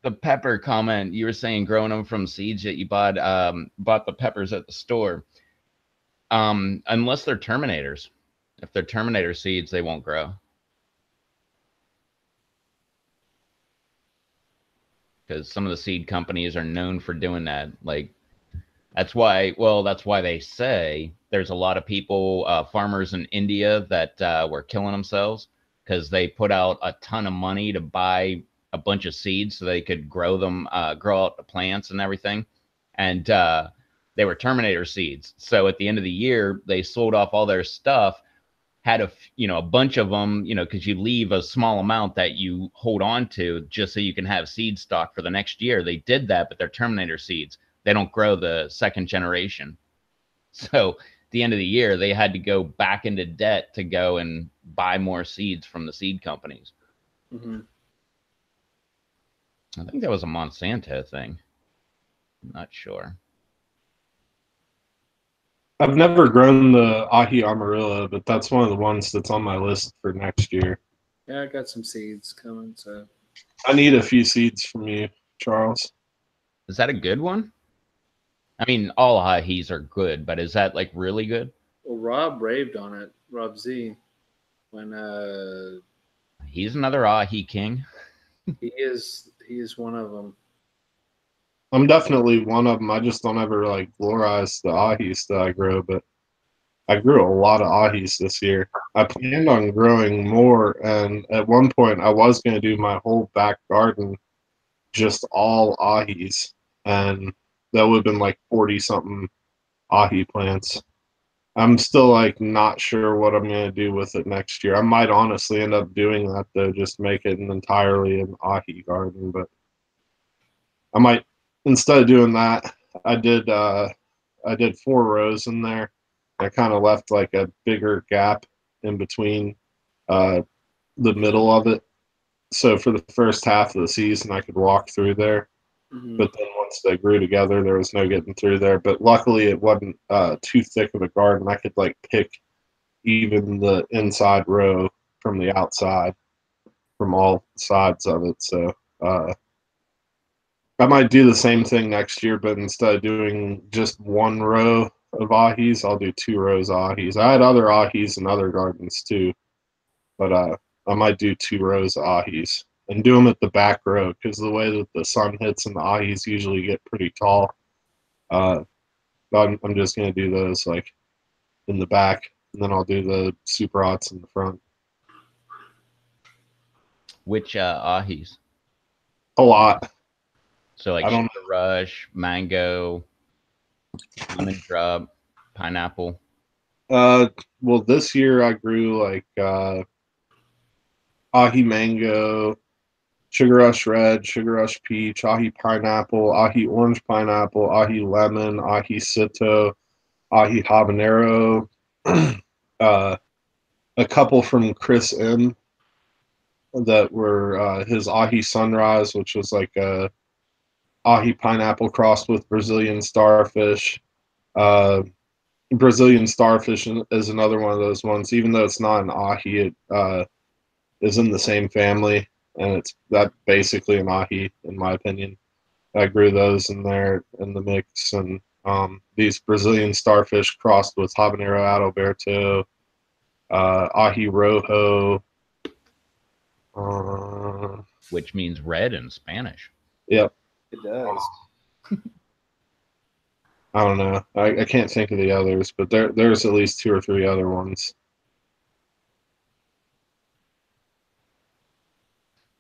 [SPEAKER 3] The pepper comment, you were saying growing them from seeds that you bought the peppers at the store. Unless they're terminators. If they're terminator seeds, they won't grow. Because some of the seed companies are known for doing that. Like that's why they say there's a lot of people, farmers in India that were killing themselves because they put out a ton of money to buy a bunch of seeds so they could grow them, grow out the plants and everything. And they were terminator seeds. So at the end of the year, they sold off all their stuff, had a bunch of them, because you leave a small amount that you hold on to just so you can have seed stock for the next year. They did that, but they're terminator seeds. They don't grow the second generation. So at the end of the year, they had to go back into debt to go and buy more seeds from the seed companies.
[SPEAKER 1] Mm-hmm.
[SPEAKER 3] I think that was a Monsanto thing. I'm not sure.
[SPEAKER 2] I've never grown the ahi amarilla, but that's one of the ones that's on my list for next year.
[SPEAKER 1] Yeah, I got some seeds coming, so.
[SPEAKER 2] I need a few seeds from you, Charles.
[SPEAKER 3] Is that a good one? I mean, all ahis are good, but is that like really good?
[SPEAKER 1] Well, Rob raved on it, Rob Z, when
[SPEAKER 3] He's another ahi king.
[SPEAKER 1] he is one of them.
[SPEAKER 2] I'm definitely one of them. I just don't ever like glorize the ahis that I grow, but I grew a lot of ahis this year. I planned on growing more, and at one point I was going to do my whole back garden just all ahis, and that would have been like 40 something ahi plants. I'm still like not sure what I'm going to do with it next year. I might honestly end up doing that though, just make it an entirely an ahi garden, but I might instead of doing that, I did I did 4 rows in there. I kind of left like a bigger gap in between uh, the middle of it. So for the first half of the season, I could walk through there. But then once they grew together, there was no getting through there. But luckily, it wasn't too thick of a garden. I could like pick even the inside row from the outside, from all sides of it. So I might do the same thing next year, but instead of doing just one row of ahis, I'll do 2 rows of ahis. I had other ahis in other gardens too, but I might do 2 rows of ahis and do them at the back row because the way that the sun hits and the ahis usually get pretty tall. I'm just gonna do those like in the back, and then I'll do the super hots in the front.
[SPEAKER 3] Which ahis?
[SPEAKER 2] A lot.
[SPEAKER 3] So like
[SPEAKER 2] I don't
[SPEAKER 3] sugar rush, mango, lemon drop, pineapple.
[SPEAKER 2] Well, this year I grew like ahi mango, sugar rush red, sugar rush peach, ahi pineapple, ahi orange pineapple, ahi lemon, ahi sito, ahi habanero, a couple from Chris M that were his ahi sunrise, which was like a ahi pineapple crossed with Brazilian starfish. Uh, Brazilian starfish is another one of those ones. Even though it's not an ahi, it is in the same family, and it's that basically an ahi, in my opinion. I grew those in there in the mix, and these Brazilian starfish crossed with habanero adalberto, ahi rojo.
[SPEAKER 3] Which means red in Spanish.
[SPEAKER 2] Yep.
[SPEAKER 1] It does.
[SPEAKER 2] I don't know. I can't think of the others, but there's at least 2 or 3 other ones.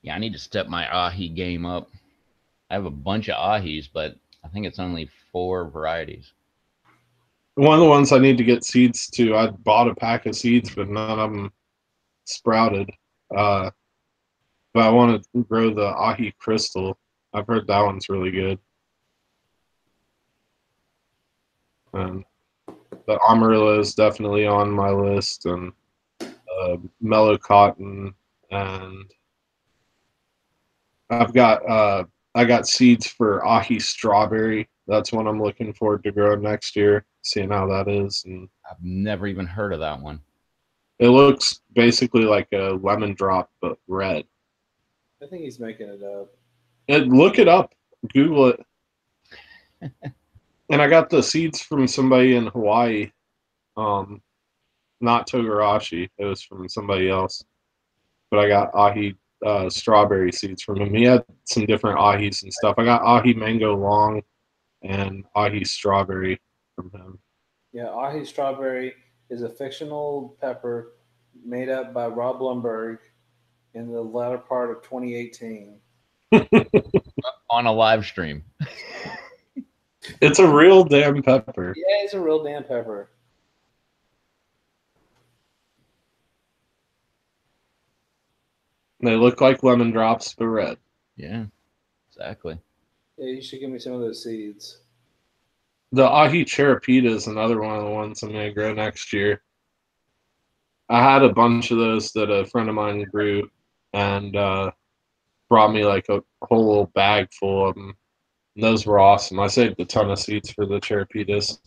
[SPEAKER 3] Yeah, I need to step my ahi game up. I have a bunch of ahis, but I think it's only 4 varieties.
[SPEAKER 2] One of the ones I need to get seeds to, I bought a pack of seeds, but none of them sprouted. But I want to grow the ahi crystal. I've heard that one's really good. And the Amarillo is definitely on my list, and mellow cotton, and I got seeds for ahi strawberry. That's one I'm looking forward to grow next year, seeing how that is. And
[SPEAKER 3] I've never even heard of that one.
[SPEAKER 2] it looks basically like a lemon drop, but red.
[SPEAKER 1] I think he's making it up.
[SPEAKER 2] Look it up. Google it. And I got the seeds from somebody in Hawaii. Not Togarashi. It was from somebody else. But I got ahi strawberry seeds from him. He had some different ahis and stuff. I got ahi mango long and ahi strawberry from him.
[SPEAKER 1] Yeah, ahi strawberry is a fictional pepper made up by Rob Blumberg in the latter part of 2018.
[SPEAKER 3] On a live stream.
[SPEAKER 2] It's a real damn pepper.
[SPEAKER 1] Yeah, it's a real damn pepper.
[SPEAKER 2] They look like lemon drops, but red.
[SPEAKER 3] Yeah, exactly.
[SPEAKER 1] Yeah, you should give me some of those seeds.
[SPEAKER 2] The ahi cherapita is another one of the ones I'm going to grow next year. I had a bunch of those that a friend of mine grew and brought me like a whole little bag full of them. And those were awesome. I saved a ton of seeds for the cherapitas.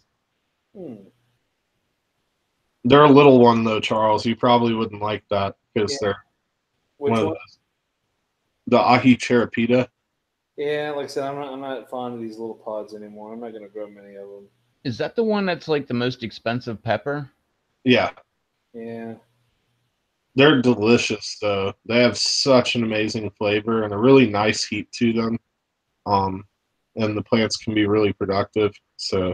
[SPEAKER 2] They're a little one though, Charles. You probably wouldn't like that because they're
[SPEAKER 1] Which one?
[SPEAKER 2] The ahi cherapita.
[SPEAKER 1] Yeah, like I said, I'm not fond of these little pods anymore. I'm not going to grow many of them.
[SPEAKER 3] Is that the one that's like the most expensive pepper?
[SPEAKER 2] Yeah.
[SPEAKER 1] Yeah.
[SPEAKER 2] They're delicious though. They have such an amazing flavor and a really nice heat to them. And the plants can be really productive. So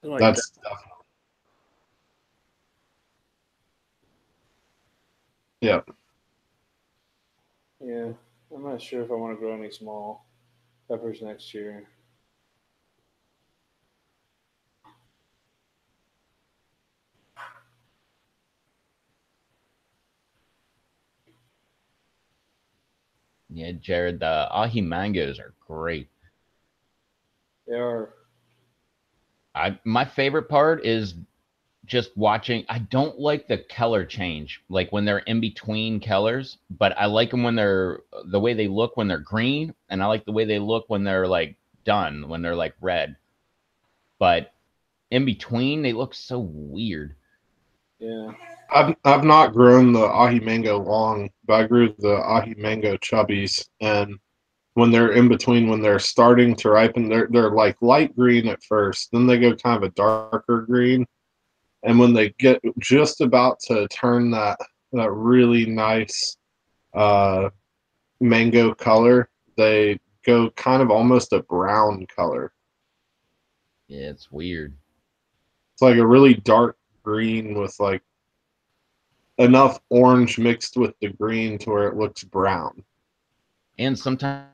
[SPEAKER 2] that's definitely. Yeah.
[SPEAKER 1] Yeah. I'm not sure if I want to grow any small peppers next year.
[SPEAKER 3] Yeah, Jared, the ahi mangoes are great.
[SPEAKER 1] They are.
[SPEAKER 3] My favorite part is just watching. I don't like the color change, like when they're in between colors, but I like them when they're the way they look when they're green, and I like the way they look when they're like done, when they're like red. But in between, they look so weird.
[SPEAKER 1] Yeah.
[SPEAKER 2] I've not grown the ahi mango long, but I grew the ahi mango chubbies, and when they're in between, when they're starting to ripen, they're like light green at first, then they go kind of a darker green, and when they get just about to turn that really nice mango color, they go kind of almost a brown color.
[SPEAKER 3] Yeah, it's weird.
[SPEAKER 2] It's like a really dark green with like enough orange mixed with the green to where it looks brown.
[SPEAKER 3] And sometimes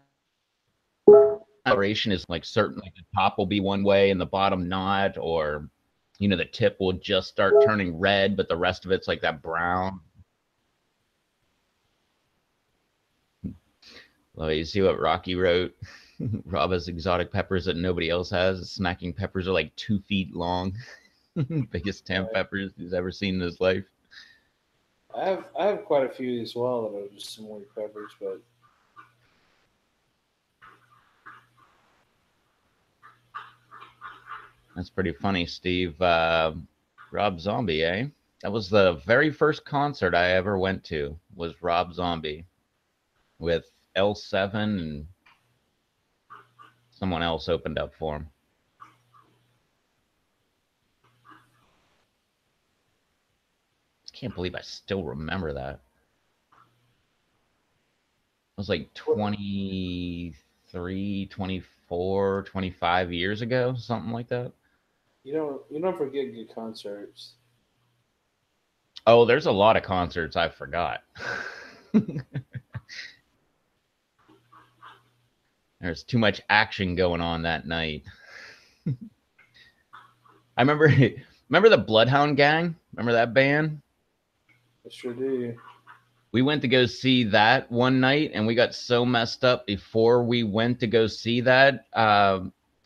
[SPEAKER 3] coloration is like certain, like the top will be one way and the bottom not, or the tip will just start turning red, but the rest of it's like that brown. Well, you see what Rocky wrote? Rob has exotic peppers that nobody else has. Smacking peppers are like 2 feet long. Biggest tam peppers he's ever seen in his life.
[SPEAKER 1] I have quite a few as well that are just some weird peppers, but
[SPEAKER 3] That's pretty funny, Steve. Rob Zombie, eh? That was the very first concert I ever went to, was Rob Zombie with L7, and someone else opened up for him. I can't believe I still remember that. It was like 23, 24, 25 years ago, something like that.
[SPEAKER 1] you don't forget good concerts.
[SPEAKER 3] Oh, there's a lot of concerts I forgot. There's too much action going on that night. I remember the Bloodhound Gang? Remember that band?
[SPEAKER 1] I sure do.
[SPEAKER 3] We went to go see that one night, and we got so messed up before we went to go see that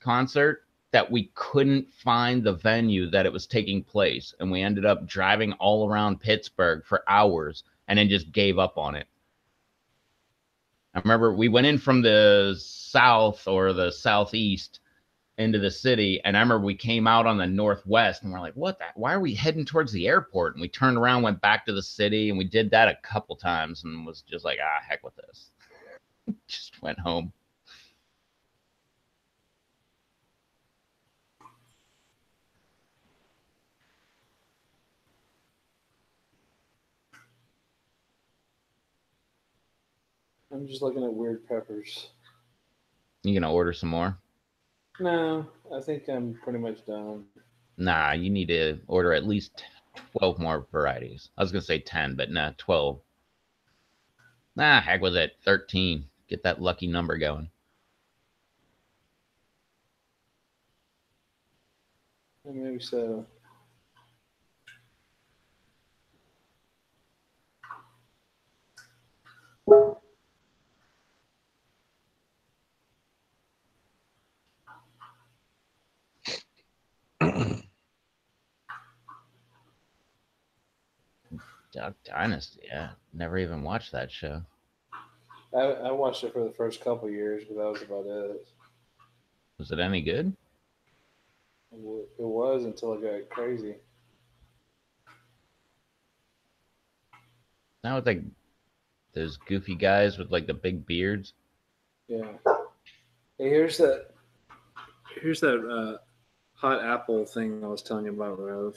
[SPEAKER 3] concert that we couldn't find the venue that it was taking place, and we ended up driving all around Pittsburgh for hours and then just gave up on it. I remember we went in from the south or the southeast into the city, and I remember we came out on the northwest, and we're like, what the, why are we heading towards the airport? And we turned around, went back to the city, and we did that a couple times and was just like, heck with this. Just went home.
[SPEAKER 1] I'm just looking at weird peppers.
[SPEAKER 3] You gonna order some more?
[SPEAKER 1] No, I think I'm pretty much done.
[SPEAKER 3] Nah, you need to order at least 12 more varieties. I was gonna say 10, but nah, 12. Nah, heck with it. 13. Get that lucky number going.
[SPEAKER 1] Maybe so.
[SPEAKER 3] Duck Dynasty, yeah. Never even watched that show.
[SPEAKER 1] I watched it for the first couple years, but that was about it.
[SPEAKER 3] Was it any good?
[SPEAKER 1] It was until it got crazy.
[SPEAKER 3] Now with like those goofy guys with like the big beards.
[SPEAKER 1] Yeah. Hey, here's that hot apple thing I was telling you about, Rev.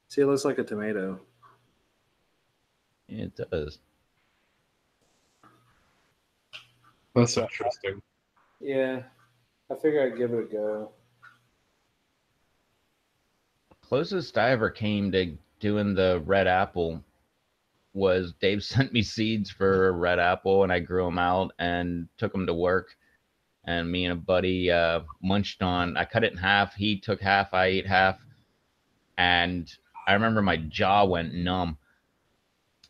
[SPEAKER 1] See, it looks like a tomato.
[SPEAKER 3] It does.
[SPEAKER 2] That's interesting.
[SPEAKER 1] Yeah, I figure I'd give it a go.
[SPEAKER 3] Closest I ever came to doing the red apple was Dave sent me seeds for a red apple, and I grew them out and took them to work. And me and a buddy munched on. I cut it in half. He took half. I ate half. And I remember my jaw went numb.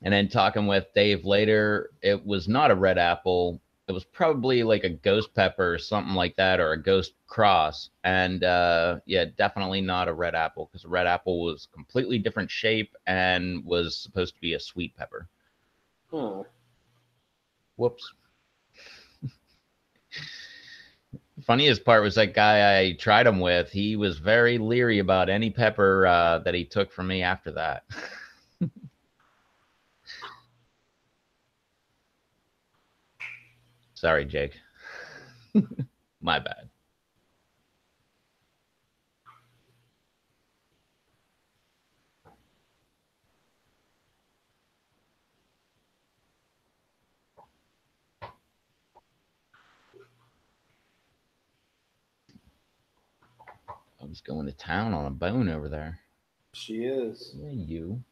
[SPEAKER 3] And then talking with Dave later, it was not a red apple. It was probably like a ghost pepper or something like that, or a ghost cross. And yeah, definitely not a red apple, because a red apple was completely different shape and was supposed to be a sweet pepper.
[SPEAKER 1] Huh.
[SPEAKER 3] Whoops. Funniest part was that guy I tried them with. He was very leery about any pepper that he took from me after that. Sorry, Jake. My bad. I was going to town on a bone over there.
[SPEAKER 1] She is.
[SPEAKER 3] Yeah, you.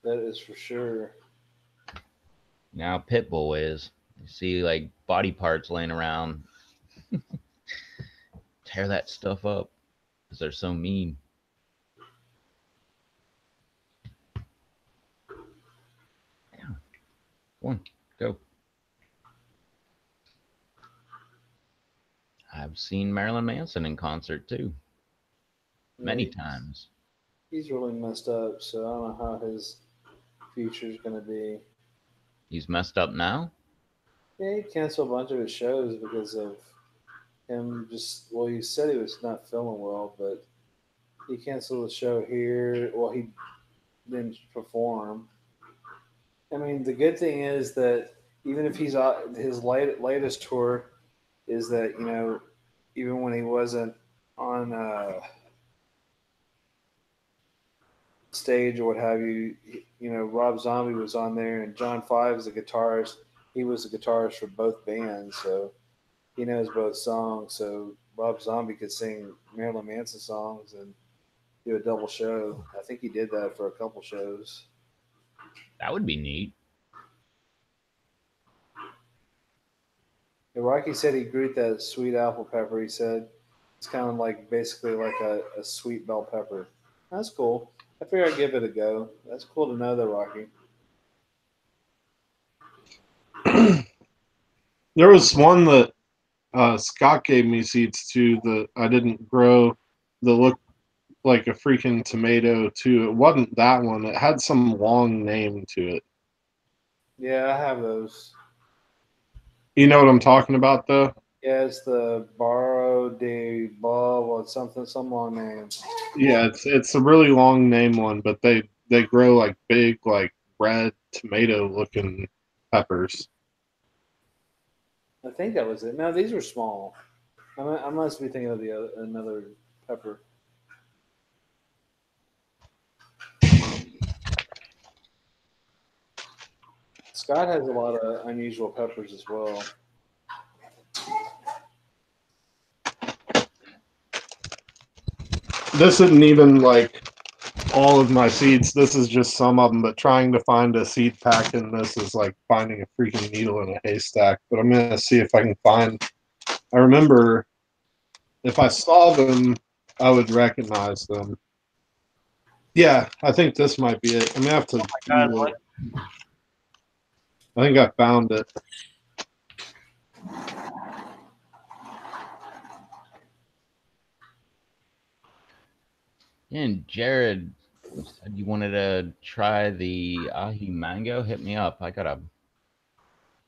[SPEAKER 1] That is for sure.
[SPEAKER 3] Now Pitbull is. You see like body parts laying around. Tear that stuff up because they're so mean. Yeah. Go on, go. I've seen Marilyn Manson in concert too. Many
[SPEAKER 1] Yeah,
[SPEAKER 3] times.
[SPEAKER 1] he's really messed up, so I don't know how his future's going to be.
[SPEAKER 3] He's messed up now.
[SPEAKER 1] Yeah, he canceled a bunch of his shows because of him just, well, he said he was not feeling well, but he canceled the show here. Well, he didn't perform. I mean, the good thing is that even if he's his latest tour is that, even when he wasn't on stage or what have you, Rob Zombie was on there, and John Five is a guitarist. He was a guitarist for both bands, so he knows both songs. So Rob Zombie could sing Marilyn Manson songs and do a double show. I think he did that for a couple shows.
[SPEAKER 3] That would be neat.
[SPEAKER 1] And Rocky said he grew that sweet apple pepper. He said it's kind of like basically like a sweet bell pepper. That's cool. I figure I'd give it a go. That's cool to know, though, Rocky.
[SPEAKER 2] There was one that Scott gave me seeds to that I didn't grow that looked like a freaking tomato too. It wasn't that one. It had some long name to it.
[SPEAKER 1] Yeah, I have those.
[SPEAKER 2] You know what I'm talking about though?
[SPEAKER 1] Yeah, it's the Barro de Ball or something, some long name.
[SPEAKER 2] Yeah, it's a really long name one, but they grow like big like red tomato looking peppers.
[SPEAKER 1] I think that was it. No, these were small. I must be thinking of another pepper. Scott has a lot of unusual peppers as well.
[SPEAKER 2] This isn't even like all of my seeds. This is just some of them, but trying to find a seed pack in this is like finding a freaking needle in a haystack. But I'm going to see if I can find. I remember if I saw them, I would recognize them. Yeah, I think this might be it. I'm going to have to Google it. I think I found it.
[SPEAKER 3] And Jared, you said you wanted to try the ahi mango. Hit me up. I got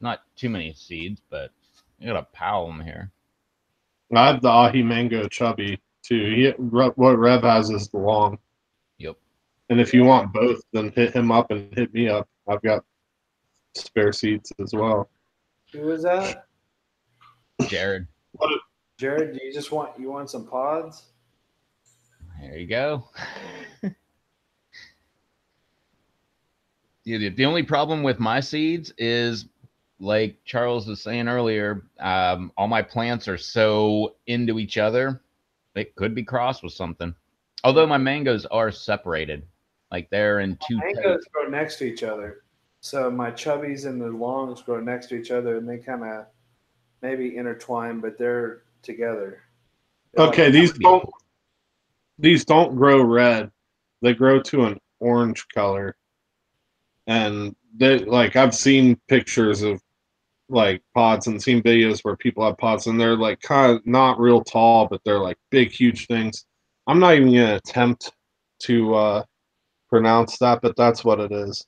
[SPEAKER 3] not too many seeds, but I got a pile of them here.
[SPEAKER 2] I have the ahi mango chubby too. What Rev has is the long.
[SPEAKER 3] Yep.
[SPEAKER 2] And if you want both, then hit him up and hit me up. I've got spare seeds as well.
[SPEAKER 1] Who was that?
[SPEAKER 3] Jared.
[SPEAKER 1] Jared, do you want some pods?
[SPEAKER 3] There you go. The only problem with my seeds is, like Charles was saying earlier, all my plants are so into each other. It could be crossed with something. Although my mangoes are separated, like they're in two.
[SPEAKER 1] Mangoes grow next to each other, so my chubbies and the longs grow next to each other, and they kind of maybe intertwine, but they're together. They're
[SPEAKER 2] Okay,
[SPEAKER 1] like,
[SPEAKER 2] these don't grow red. They grow to an orange color. And they like I've seen pictures of like pods and seen videos where people have pods and they're like kind of not real tall, but they're like big, huge things. I'm not even gonna attempt to pronounce that, but that's what it is.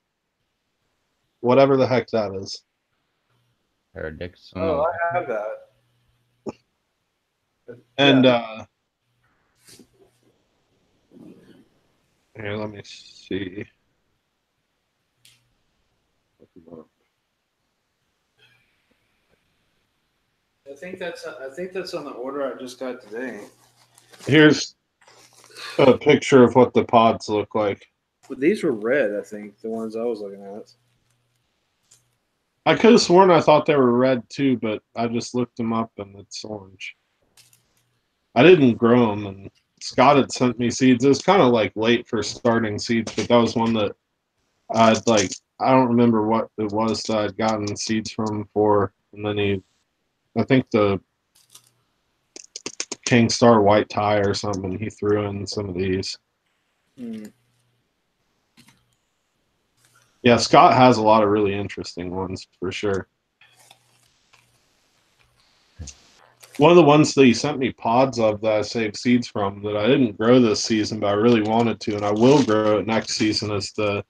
[SPEAKER 2] Whatever the heck that is.
[SPEAKER 3] Paradix.
[SPEAKER 1] oh, I have that.
[SPEAKER 2] And here, let me see.
[SPEAKER 1] I think that's on the order I just got today.
[SPEAKER 2] Here's a picture of what the pods look like.
[SPEAKER 1] These were red, I think, the ones I was looking at.
[SPEAKER 2] I could have sworn I thought they were red too, but I just looked them up and it's orange. I didn't grow them, and Scott had sent me seeds. It was kind of like late for starting seeds, but that was one that I'd like. I don't remember what it was that I'd gotten seeds from for, and then I think the King Star White Tie or something. He threw in some of these. Yeah, Scott has a lot of really interesting ones for sure. One of the ones that he sent me pods of that I saved seeds from that I didn't grow this season, but I really wanted to, and I will grow it next season, is the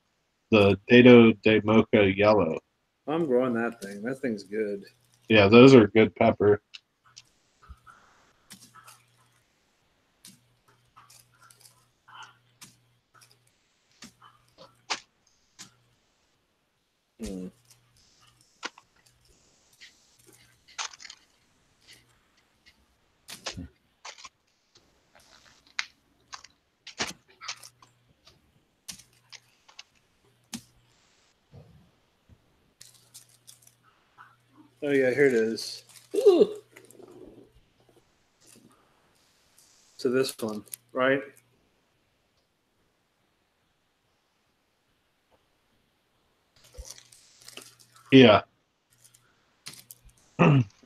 [SPEAKER 2] Dado de Mocha Yellow.
[SPEAKER 1] I'm growing that thing. That thing's good.
[SPEAKER 2] Yeah, those are good pepper.
[SPEAKER 1] Oh yeah, here it is. Ooh. So this one, right?
[SPEAKER 2] Yeah.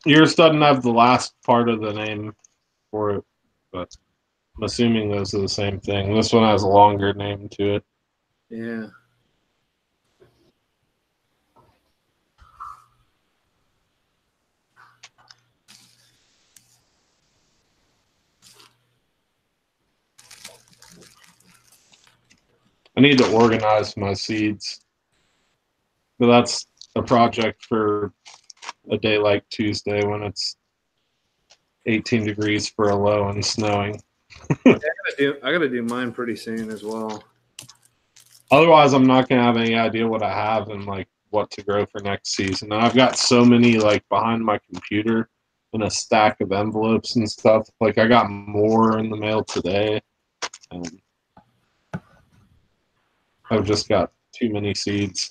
[SPEAKER 2] Yours doesn't have the last part of the name for it, but I'm assuming those are the same thing. This one has a longer name to it.
[SPEAKER 1] Yeah.
[SPEAKER 2] I need to organize my seeds. But that's a project for a day like Tuesday when it's 18 degrees for a low and snowing.
[SPEAKER 1] I gotta do mine pretty soon as well.
[SPEAKER 2] Otherwise, I'm not gonna have any idea what I have and like what to grow for next season. And I've got so many like behind my computer in a stack of envelopes and stuff. Like I got more in the mail today, and I've just got too many seeds.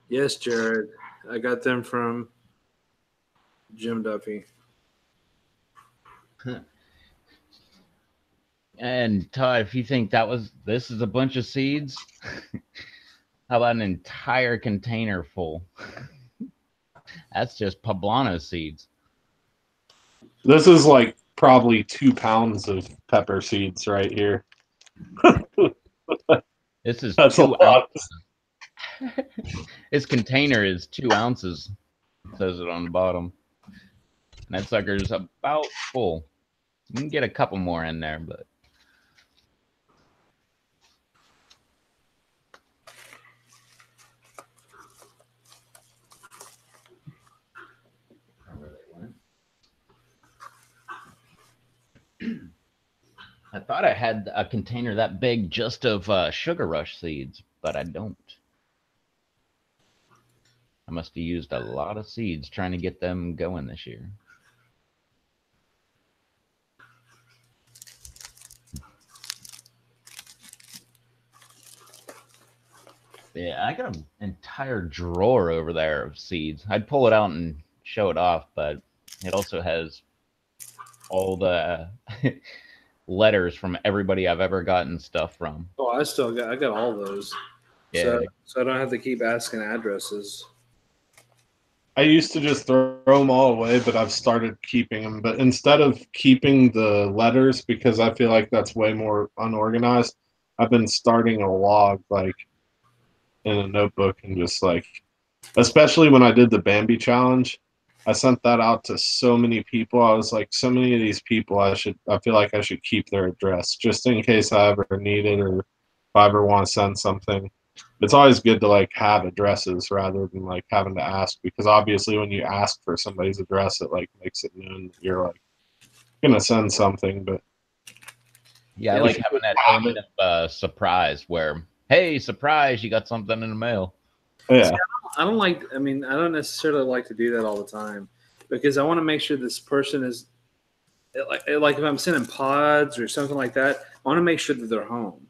[SPEAKER 1] Yes, Jared. I got them from Jim Duffy.
[SPEAKER 3] And Todd, if you think this is a bunch of seeds, how about an entire container full? That's just poblano seeds.
[SPEAKER 2] This is like probably 2 pounds of pepper seeds right here.
[SPEAKER 3] This is
[SPEAKER 2] That's
[SPEAKER 3] 2
[SPEAKER 2] ounces.
[SPEAKER 3] This container is 2 ounces. It says it on the bottom. And that sucker's about full. You can get a couple more in there, but I thought I had a container that big just of Sugar Rush seeds, but I don't. I must have used a lot of seeds trying to get them going this year. Yeah, I got an entire drawer over there of seeds. I'd pull it out and show it off, but it also has all the letters from everybody I've ever gotten stuff from.
[SPEAKER 1] Oh, I got all those.
[SPEAKER 3] Yeah.
[SPEAKER 1] So I don't have to keep asking addresses.
[SPEAKER 2] I used to just throw them all away, but I've started keeping them. But instead of keeping the letters, because I feel like that's way more unorganized, I've been starting a log like in a notebook and just like, especially when I did the Bambi challenge, I sent that out to so many people. I was like, so many of these people, I feel like I should keep their address just in case I ever need it or if I ever want to send something. It's always good to like have addresses rather than like having to ask, because obviously when you ask for somebody's address, it like makes it known that you're like gonna send something, but
[SPEAKER 3] Yeah, I like having that element of surprise where, hey, surprise, you got something in the mail.
[SPEAKER 2] yeah.
[SPEAKER 1] See, I don't like. I mean, I don't necessarily like to do that all the time because I want to make sure this person is like if I'm sending pods or something like that. I want to make sure that they're home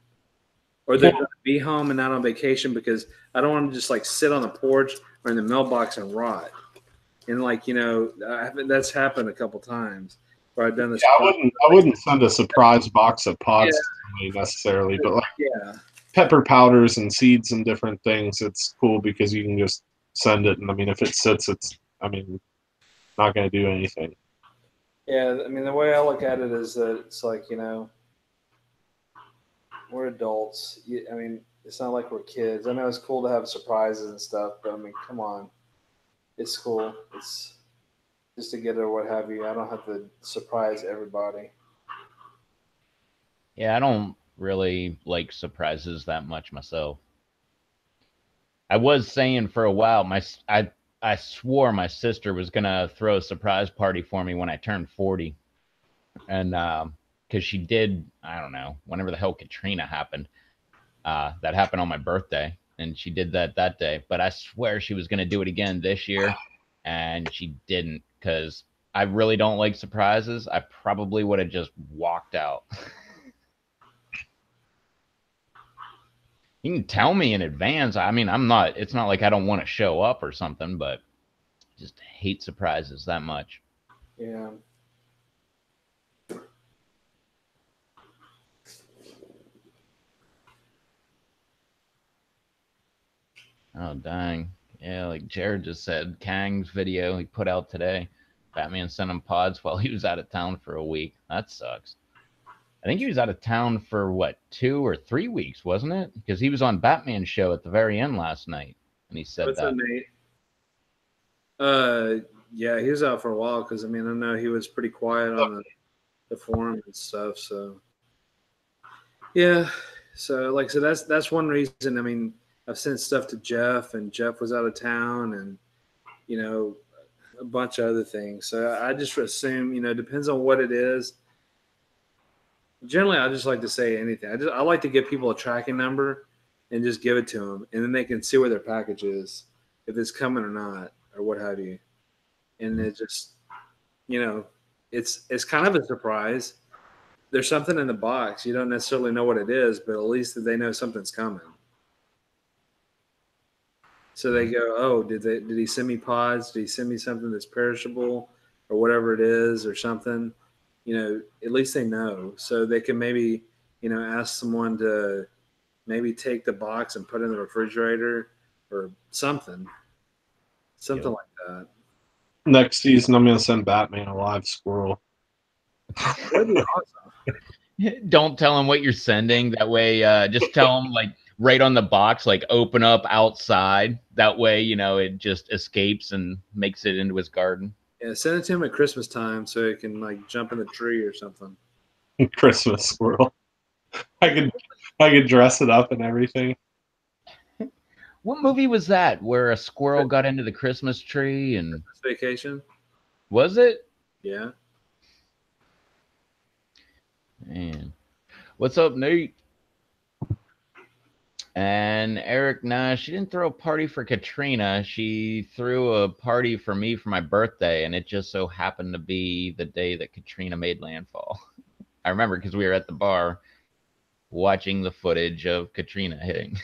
[SPEAKER 1] or they're going to be home and not on vacation because I don't want to just like sit on the porch or in the mailbox and rot. And like that's happened a couple times where I've done this.
[SPEAKER 2] Yeah, I wouldn't send a surprise box of pods
[SPEAKER 1] Yeah.
[SPEAKER 2] to somebody necessarily, but like
[SPEAKER 1] Yeah.
[SPEAKER 2] pepper powders and seeds and different things, it's cool because you can just send it, and I mean, if it sits, it's not going to do anything.
[SPEAKER 1] Yeah, I mean, the way I look at it is that it's like, we're adults. I mean, it's not like we're kids. I know it's cool to have surprises and stuff, but I mean, come on. It's cool. It's just to get it or what have you. I don't have to surprise everybody.
[SPEAKER 3] Yeah, I don't really like surprises that much myself. I was saying for a while, I swore my sister was gonna throw a surprise party for me when I turned 40, and because she did, I don't know, whenever the hell Katrina happened, that happened on my birthday, and she did that day. But I swear she was gonna do it again this year, and she didn't because I really don't like surprises. I probably would have just walked out. You can tell me in advance. I mean, it's not like I don't want to show up or something, but just hate surprises that much.
[SPEAKER 1] Yeah.
[SPEAKER 3] Oh, dang. Yeah, like Jared just said, Kang's video he put out today. Batman sent him pods while he was out of town for a week. That sucks. I think he was out of town for what, 2 or 3 weeks, wasn't it? Because he was on Batman's show at the very end last night, and he said
[SPEAKER 1] What's
[SPEAKER 3] that.
[SPEAKER 1] up, Nate? Yeah, he was out for a while because I mean I know he was pretty quiet on the forum and stuff. So yeah, so like so that's one reason. I mean, I've sent stuff to Jeff, and Jeff was out of town, and you know a bunch of other things. So I just assume depends on what it is. Generally, I just like to say anything. I like to give people a tracking number and just give it to them, and then they can see where their package is, if it's coming or not, or what have you. And it just it's kind of a surprise. There's something in the box. You don't necessarily know what it is, but at least they know something's coming. So they go, "Oh, did he send me pods? Did he send me something that's perishable, or whatever it is, or something?" At least they know, so they can maybe ask someone to maybe take the box and put it in the refrigerator or something
[SPEAKER 3] Yep.
[SPEAKER 1] like that.
[SPEAKER 2] Next season, I'm going to send Batman a live squirrel.
[SPEAKER 1] That'd be awesome.
[SPEAKER 3] Don't tell him what you're sending. That way, just tell him like right on the box, like open up outside. That way, it just escapes and makes it into his garden.
[SPEAKER 1] Yeah, send it to him at Christmas time so he can like jump in the tree or something.
[SPEAKER 2] Christmas squirrel. I could dress it up and everything.
[SPEAKER 3] What movie was that where a squirrel got into the Christmas tree and
[SPEAKER 1] Christmas Vacation?
[SPEAKER 3] was it?
[SPEAKER 1] Yeah.
[SPEAKER 3] Man. What's up, Nate? And Eric, nah, she didn't throw a party for Katrina. She threw a party for me for my birthday, and it just so happened to be the day that Katrina made landfall. I remember because we were at the bar watching the footage of Katrina hitting.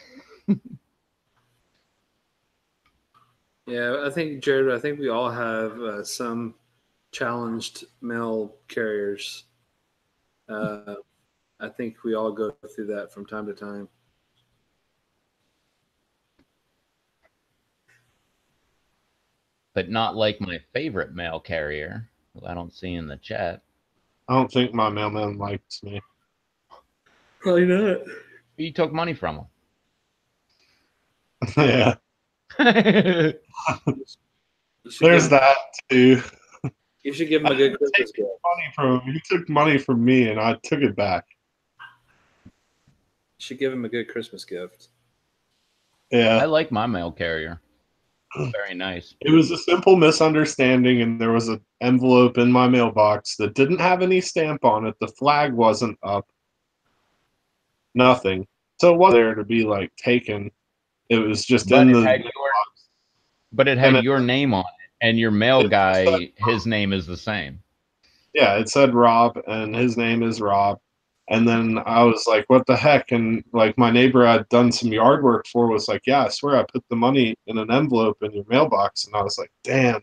[SPEAKER 1] Yeah, I think, Jared, I think we all have some challenged mail carriers. I think we all go through that from time to time.
[SPEAKER 3] But not like my favorite mail carrier, who I don't see in the chat.
[SPEAKER 2] I don't think my mailman likes me.
[SPEAKER 1] Probably not.
[SPEAKER 3] You took money from
[SPEAKER 2] Yeah.
[SPEAKER 3] him.
[SPEAKER 2] There's that too.
[SPEAKER 1] You should give him a good Christmas gift.
[SPEAKER 2] He took money from me, and I took it back.
[SPEAKER 1] You should give him a good Christmas gift.
[SPEAKER 2] Yeah.
[SPEAKER 3] I like my mail carrier. Very nice.
[SPEAKER 2] It was a simple misunderstanding, and there was an envelope in my mailbox that didn't have any stamp on it. The flag wasn't up. Nothing. So it wasn't there to be like taken. It was just
[SPEAKER 3] But
[SPEAKER 2] in
[SPEAKER 3] it
[SPEAKER 2] the
[SPEAKER 3] had
[SPEAKER 2] mailbox.
[SPEAKER 3] but it
[SPEAKER 2] And
[SPEAKER 3] had your name on it, and your mail
[SPEAKER 2] it just said,
[SPEAKER 3] guy, his name is the same.
[SPEAKER 2] yeah, it said Rob, and his name is Rob. And then I was like, what the heck? And like my neighbor I'd done some yard work for was like, yeah, I swear I put the money in an envelope in your mailbox. And I was like, damn.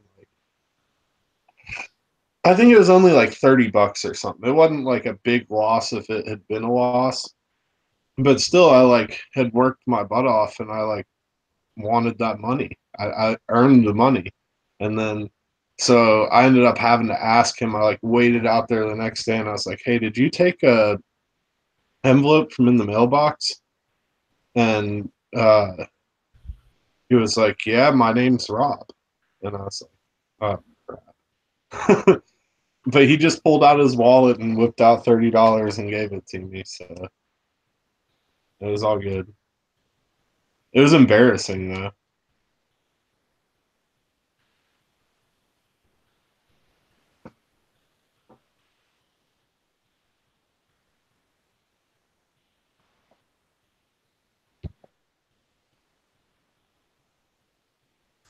[SPEAKER 2] I think it was only like $30 or something. It wasn't like a big loss if it had been a loss. But still I like had worked my butt off and I like wanted that money. I earned the money. And then so I ended up having to ask him. I like waited out there the next day and I was like, hey, did you take a envelope from in the mailbox? And he was like, yeah, my name's Rob. And I was like, oh, crap. But he just pulled out his wallet and whipped out $30 and gave it to me. So it was all good. It was embarrassing though.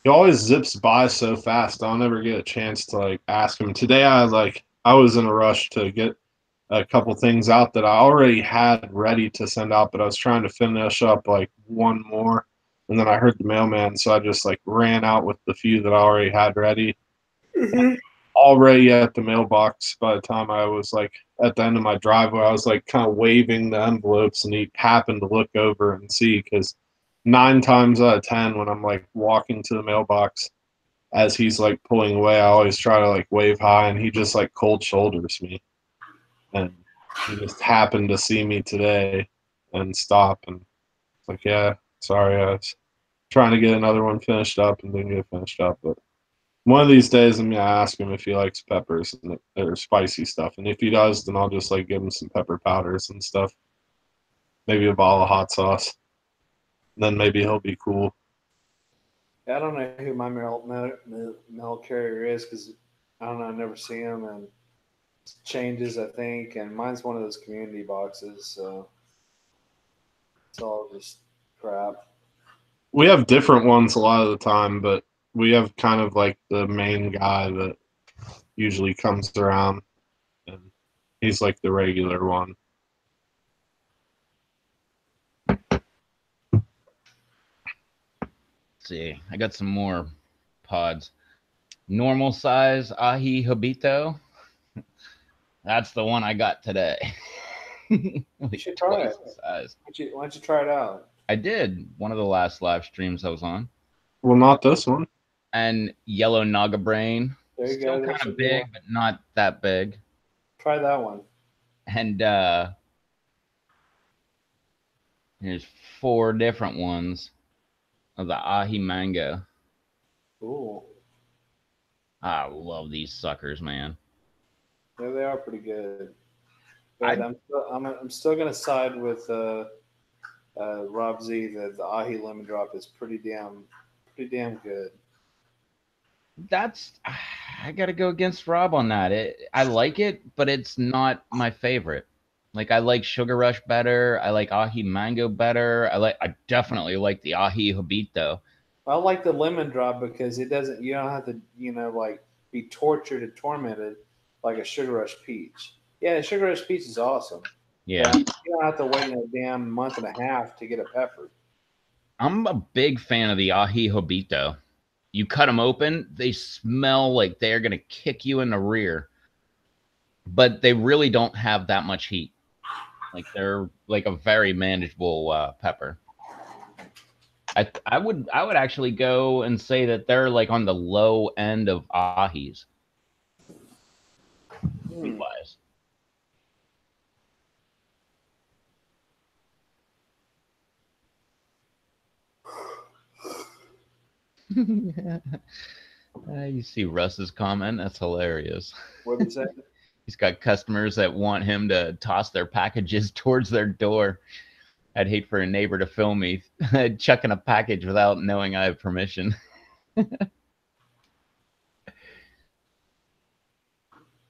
[SPEAKER 2] He always zips by so fast. I'll never get a chance to like ask him. Today I was in a rush to get a couple things out that I already had ready to send out, but I was trying to finish up like one more. And then I heard the mailman, so I just like ran out with the few that I already had ready. Already at the mailbox by the time I was like at the end of my driveway, I was like kind of waving the envelopes, and he happened to look over and see because 9 times out of 10, when I'm like walking to the mailbox as he's like pulling away, I always try to like wave hi, and he just like cold shoulders me. And he just happened to see me today and stop and it's like, yeah, sorry, I was trying to get another one finished up and didn't get finished up, but one of these days, I'm gonna ask him if he likes peppers and or spicy stuff, and if he does, then I'll just like give him some pepper powders and stuff, maybe a bottle of hot sauce. Then maybe he'll be cool.
[SPEAKER 1] Yeah, I don't know who my mail carrier is because I don't know. I never see him and changes. I think, and mine's one of those community boxes, so it's all just crap.
[SPEAKER 2] We have different ones a lot of the time, but we have kind of like the main guy that usually comes around, and he's like the regular one.
[SPEAKER 3] See, I got some more pods. Normal size ahi habito. That's the one I got today.
[SPEAKER 1] You should try it.
[SPEAKER 3] Size.
[SPEAKER 1] Why don't you try it out?
[SPEAKER 3] I did one of the last live streams I was on.
[SPEAKER 2] Well, not this one.
[SPEAKER 3] And yellow naga brain.
[SPEAKER 1] There you
[SPEAKER 3] Still
[SPEAKER 1] go.
[SPEAKER 3] kind of big, but not that big.
[SPEAKER 1] Try that one.
[SPEAKER 3] And there's 4 different ones of the ahi mango.
[SPEAKER 1] Ooh.
[SPEAKER 3] I love these suckers, man.
[SPEAKER 1] Yeah, they are pretty good. But I'm still gonna side with Rob Z. The ahi lemon drop is pretty damn good.
[SPEAKER 3] That's I gotta go against Rob on that. I like it, but it's not my favorite. Like I like Sugar Rush better. I like ahi mango better. I definitely like the ahi habito.
[SPEAKER 1] I like the lemon drop because it doesn't. You don't have to like be tortured and tormented like a Sugar Rush peach. Yeah, Sugar Rush peach is awesome.
[SPEAKER 3] Yeah,
[SPEAKER 1] you don't have to wait a damn month and a half to get a pepper.
[SPEAKER 3] I'm a big fan of the ahi habito. You cut them open, they smell like they're going to kick you in the rear. But they really don't have that much heat. Like they're like a very manageable pepper. I would actually go and say that they're like on the low end of ahis. Wise. You see Russ's comment? That's hilarious.
[SPEAKER 1] What did he say?
[SPEAKER 3] He's got customers that want him to toss their packages towards their door. I'd hate for a neighbor to film me chucking a package without knowing I have permission.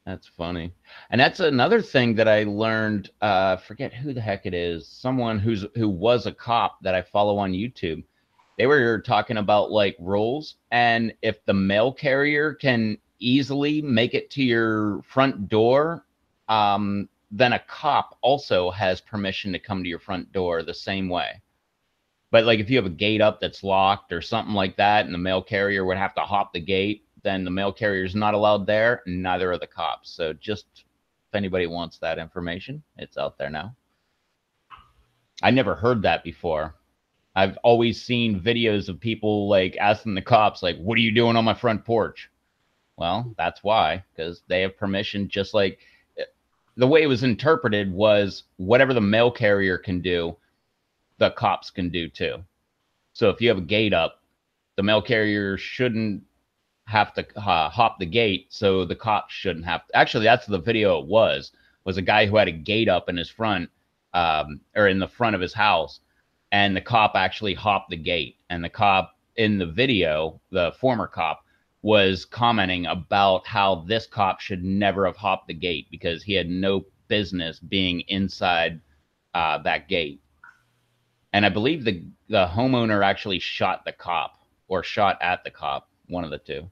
[SPEAKER 3] That's funny. And that's another thing that I learned, forget who the heck it is, someone who was a cop that I follow on YouTube. They were talking about like rules, and if the mail carrier can easily make it to your front door, then a cop also has permission to come to your front door the same way. But like if you have a gate up that's locked or something like that, and the mail carrier would have to hop the gate, then the mail carrier is not allowed there, and neither are the cops. So just if anybody wants that information, it's out there now. I never heard that before. I've always seen videos of people like asking the cops, like, "What are you doing on my front porch?" Well, that's why, because they have permission. Just like the way it was interpreted was whatever the mail carrier can do, the cops can do too. So if you have a gate up, the mail carrier shouldn't have to hop the gate, so the cops shouldn't have to. Actually, that's the video. It was a guy who had a gate up in his front, or in the front of his house, and the cop actually hopped the gate. And the cop in the video, the former cop, was commenting about how this cop should never have hopped the gate because he had no business being inside that gate. And I believe the homeowner actually shot the cop or shot at the cop, one of the two.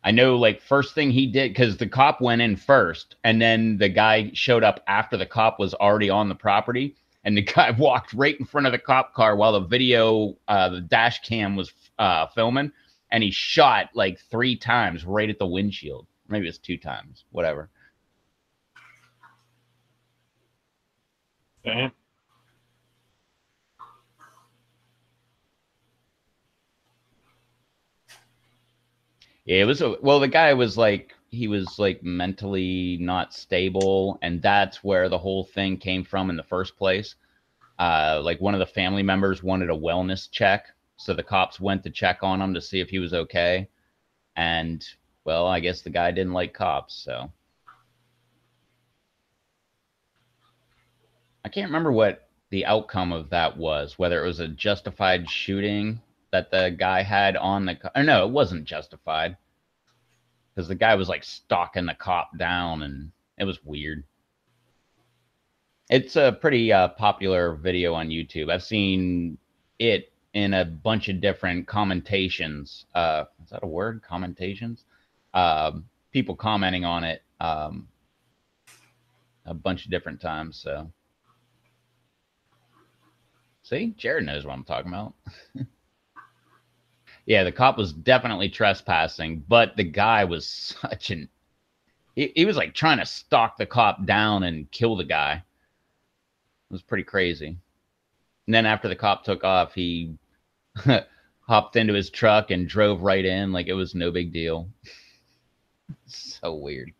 [SPEAKER 3] I know, like, first thing he did, because the cop went in first, and then the guy showed up after the cop was already on the property, and the guy walked right in front of the cop car while the video, the dash cam was filming, and he shot like 3 times right at the windshield. Maybe it's 2 times, whatever.
[SPEAKER 2] Damn.
[SPEAKER 3] Yeah, it was well, the guy was like, he was like mentally not stable, and that's where the whole thing came from in the first place. Like one of the family members wanted a wellness check, so the cops went to check on him to see if he was okay. And well, I guess the guy didn't like cops, so I can't remember what the outcome of that was, whether it was a justified shooting that the guy had on the or no, it wasn't justified because the guy was like stalking the cop down, and it was weird. It's a pretty popular video on YouTube. I've seen it in a bunch of different commentations. Is that a word? Commentations? People commenting on it a bunch of different times. So, see, Jared knows what I'm talking about. Yeah, the cop was definitely trespassing, but the guy was such an... He was like trying to stalk the cop down and kill the guy. It was pretty crazy. And then after the cop took off, he hopped into his truck and drove right in like it was no big deal. So weird.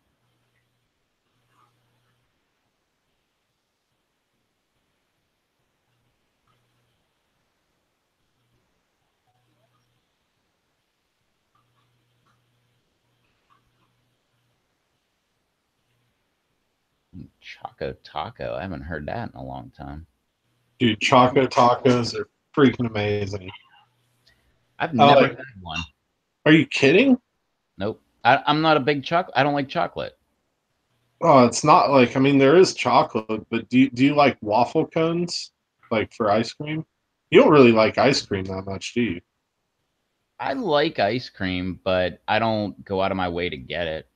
[SPEAKER 3] Choco Taco. I haven't heard that in a long time.
[SPEAKER 2] Dude, Choco Tacos are freaking amazing.
[SPEAKER 3] I've never had one.
[SPEAKER 2] Are you kidding?
[SPEAKER 3] Nope. I'm not a big chocolate. I don't like chocolate.
[SPEAKER 2] Oh, it's not like, I mean, there is chocolate, but do you like waffle cones, like for ice cream? You don't really like ice cream that much, do you?
[SPEAKER 3] I like ice cream, but I don't go out of my way to get it.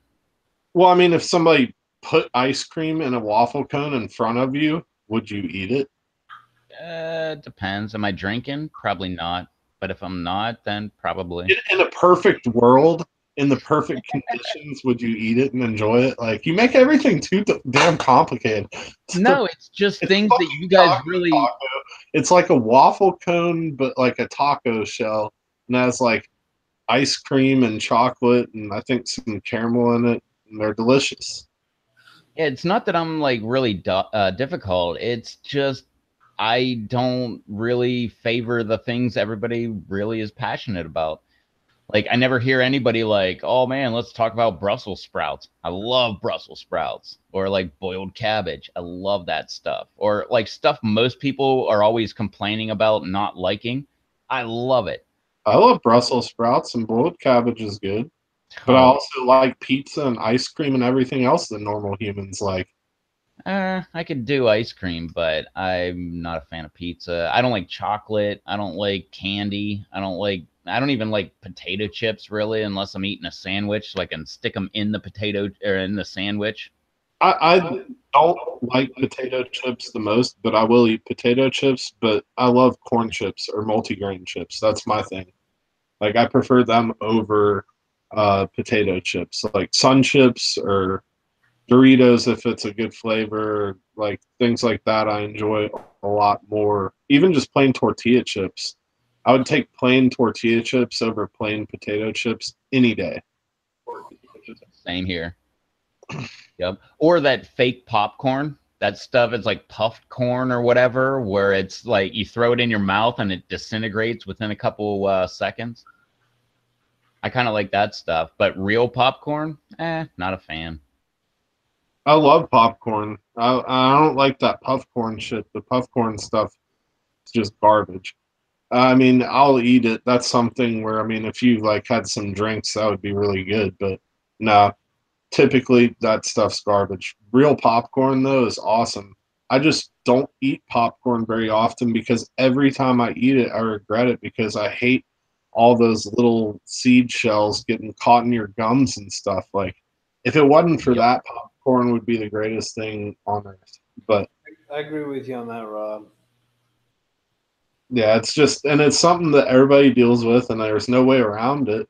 [SPEAKER 2] Well, I mean, if somebody put ice cream in a waffle cone in front of you, would you eat it?
[SPEAKER 3] Depends. Am I drinking? Probably not. But if I'm not, then probably.
[SPEAKER 2] In a perfect world, in the perfect conditions, would you eat it and enjoy it? Like, you make everything too damn complicated.
[SPEAKER 3] No, it's just things that you guys really...
[SPEAKER 2] Taco. It's like a waffle cone, but like a taco shell. And that's like ice cream and chocolate, and I think some caramel in it, and they're delicious.
[SPEAKER 3] It's not that I'm like really difficult. It's just I don't really favor the things everybody really is passionate about. Like, I never hear anybody like, oh man, let's talk about Brussels sprouts. I love Brussels sprouts. Or like boiled cabbage. I love that stuff. Or like stuff most people are always complaining about not liking. I love it.
[SPEAKER 2] I love Brussels sprouts and boiled cabbage is good. But I
[SPEAKER 3] Oh,
[SPEAKER 2] also like pizza and ice cream and everything else that normal humans like.
[SPEAKER 3] I could do ice cream, but I'm not a fan of pizza. I don't like chocolate. I don't like candy. I don't even like potato chips really, unless I'm eating a sandwich, so I can stick them in the potato or in the sandwich.
[SPEAKER 2] I don't like potato chips the most, but I will eat potato chips. But I love corn chips or multigrain chips. That's my thing. Like I prefer them over potato chips, like Sun Chips or Doritos if it's a good flavor. Like things like that, I enjoy a lot more. Even just plain tortilla chips. I would take plain tortilla chips over plain potato chips any day.
[SPEAKER 3] Same here. Yep. Or that fake popcorn. That stuff is like puffed corn or whatever, where it's like you throw it in your mouth and it disintegrates within a couple seconds. I kind of like that stuff, but real popcorn, not a fan.
[SPEAKER 2] I love popcorn. I don't like that puff corn shit. The puff corn stuff is just garbage. I mean, I'll eat it. That's something where I mean, if you like had some drinks, that would be really good. But no, typically that stuff's garbage. Real popcorn though is awesome. I just don't eat popcorn very often because every time I eat it, I regret it because I hate all those little seed shells getting caught in your gums and stuff. Like, if it wasn't for
[SPEAKER 3] Yep.
[SPEAKER 2] that, popcorn would be the greatest thing on earth. But
[SPEAKER 1] I agree with you on that, Rob.
[SPEAKER 2] yeah, it's just, and it's something that everybody deals with, and there's no way around it.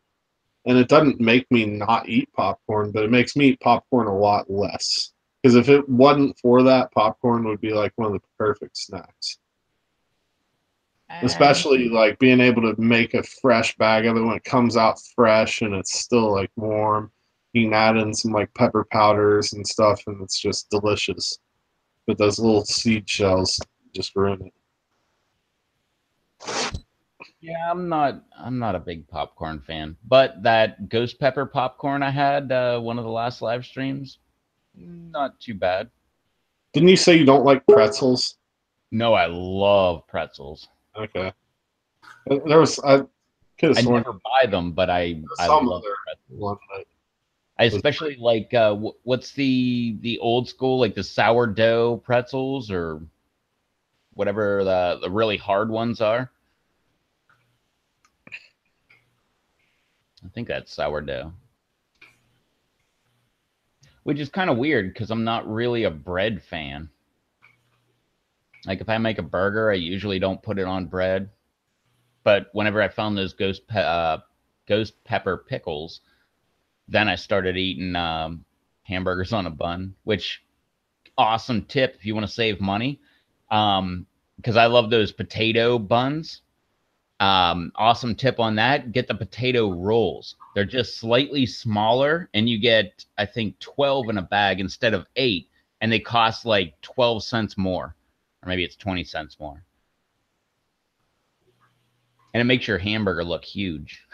[SPEAKER 2] And it doesn't make me not eat popcorn, but it makes me eat popcorn a lot less. Because if it wasn't for that, popcorn would be like one of the perfect snacks.
[SPEAKER 3] Uh,
[SPEAKER 2] Especially like being able to make a fresh bag of it when it comes out fresh and it's still like warm. You can add in some like pepper powders and stuff, and it's just delicious. But those little seed shells just ruin it.
[SPEAKER 3] yeah, I'm not a big popcorn fan, but that ghost pepper popcorn I had one of the last live streams, not too bad.
[SPEAKER 2] Didn't you say you don't like pretzels?
[SPEAKER 3] No, I love pretzels.
[SPEAKER 2] Okay. There was I could have
[SPEAKER 3] I
[SPEAKER 2] sworn
[SPEAKER 3] never buy them, but I
[SPEAKER 2] some
[SPEAKER 3] love
[SPEAKER 2] other
[SPEAKER 3] pretzels.
[SPEAKER 2] one that
[SPEAKER 3] I
[SPEAKER 2] was
[SPEAKER 3] especially like what's the old school like the sourdough pretzels or whatever the really hard ones are. I think that's sourdough, which is kind of weird because I'm not really a bread fan. Like if I make a burger, I usually don't put it on bread. But whenever I found those ghost pepper pickles, then I started eating hamburgers on a bun. Which awesome tip if you want to save money, because I love those potato buns. Awesome tip on that: get the potato rolls. They're just slightly smaller, and you get I think 12 in a bag instead of 8, and they cost like 12 cents more, or maybe it's 20 cents more. And it makes your hamburger look huge.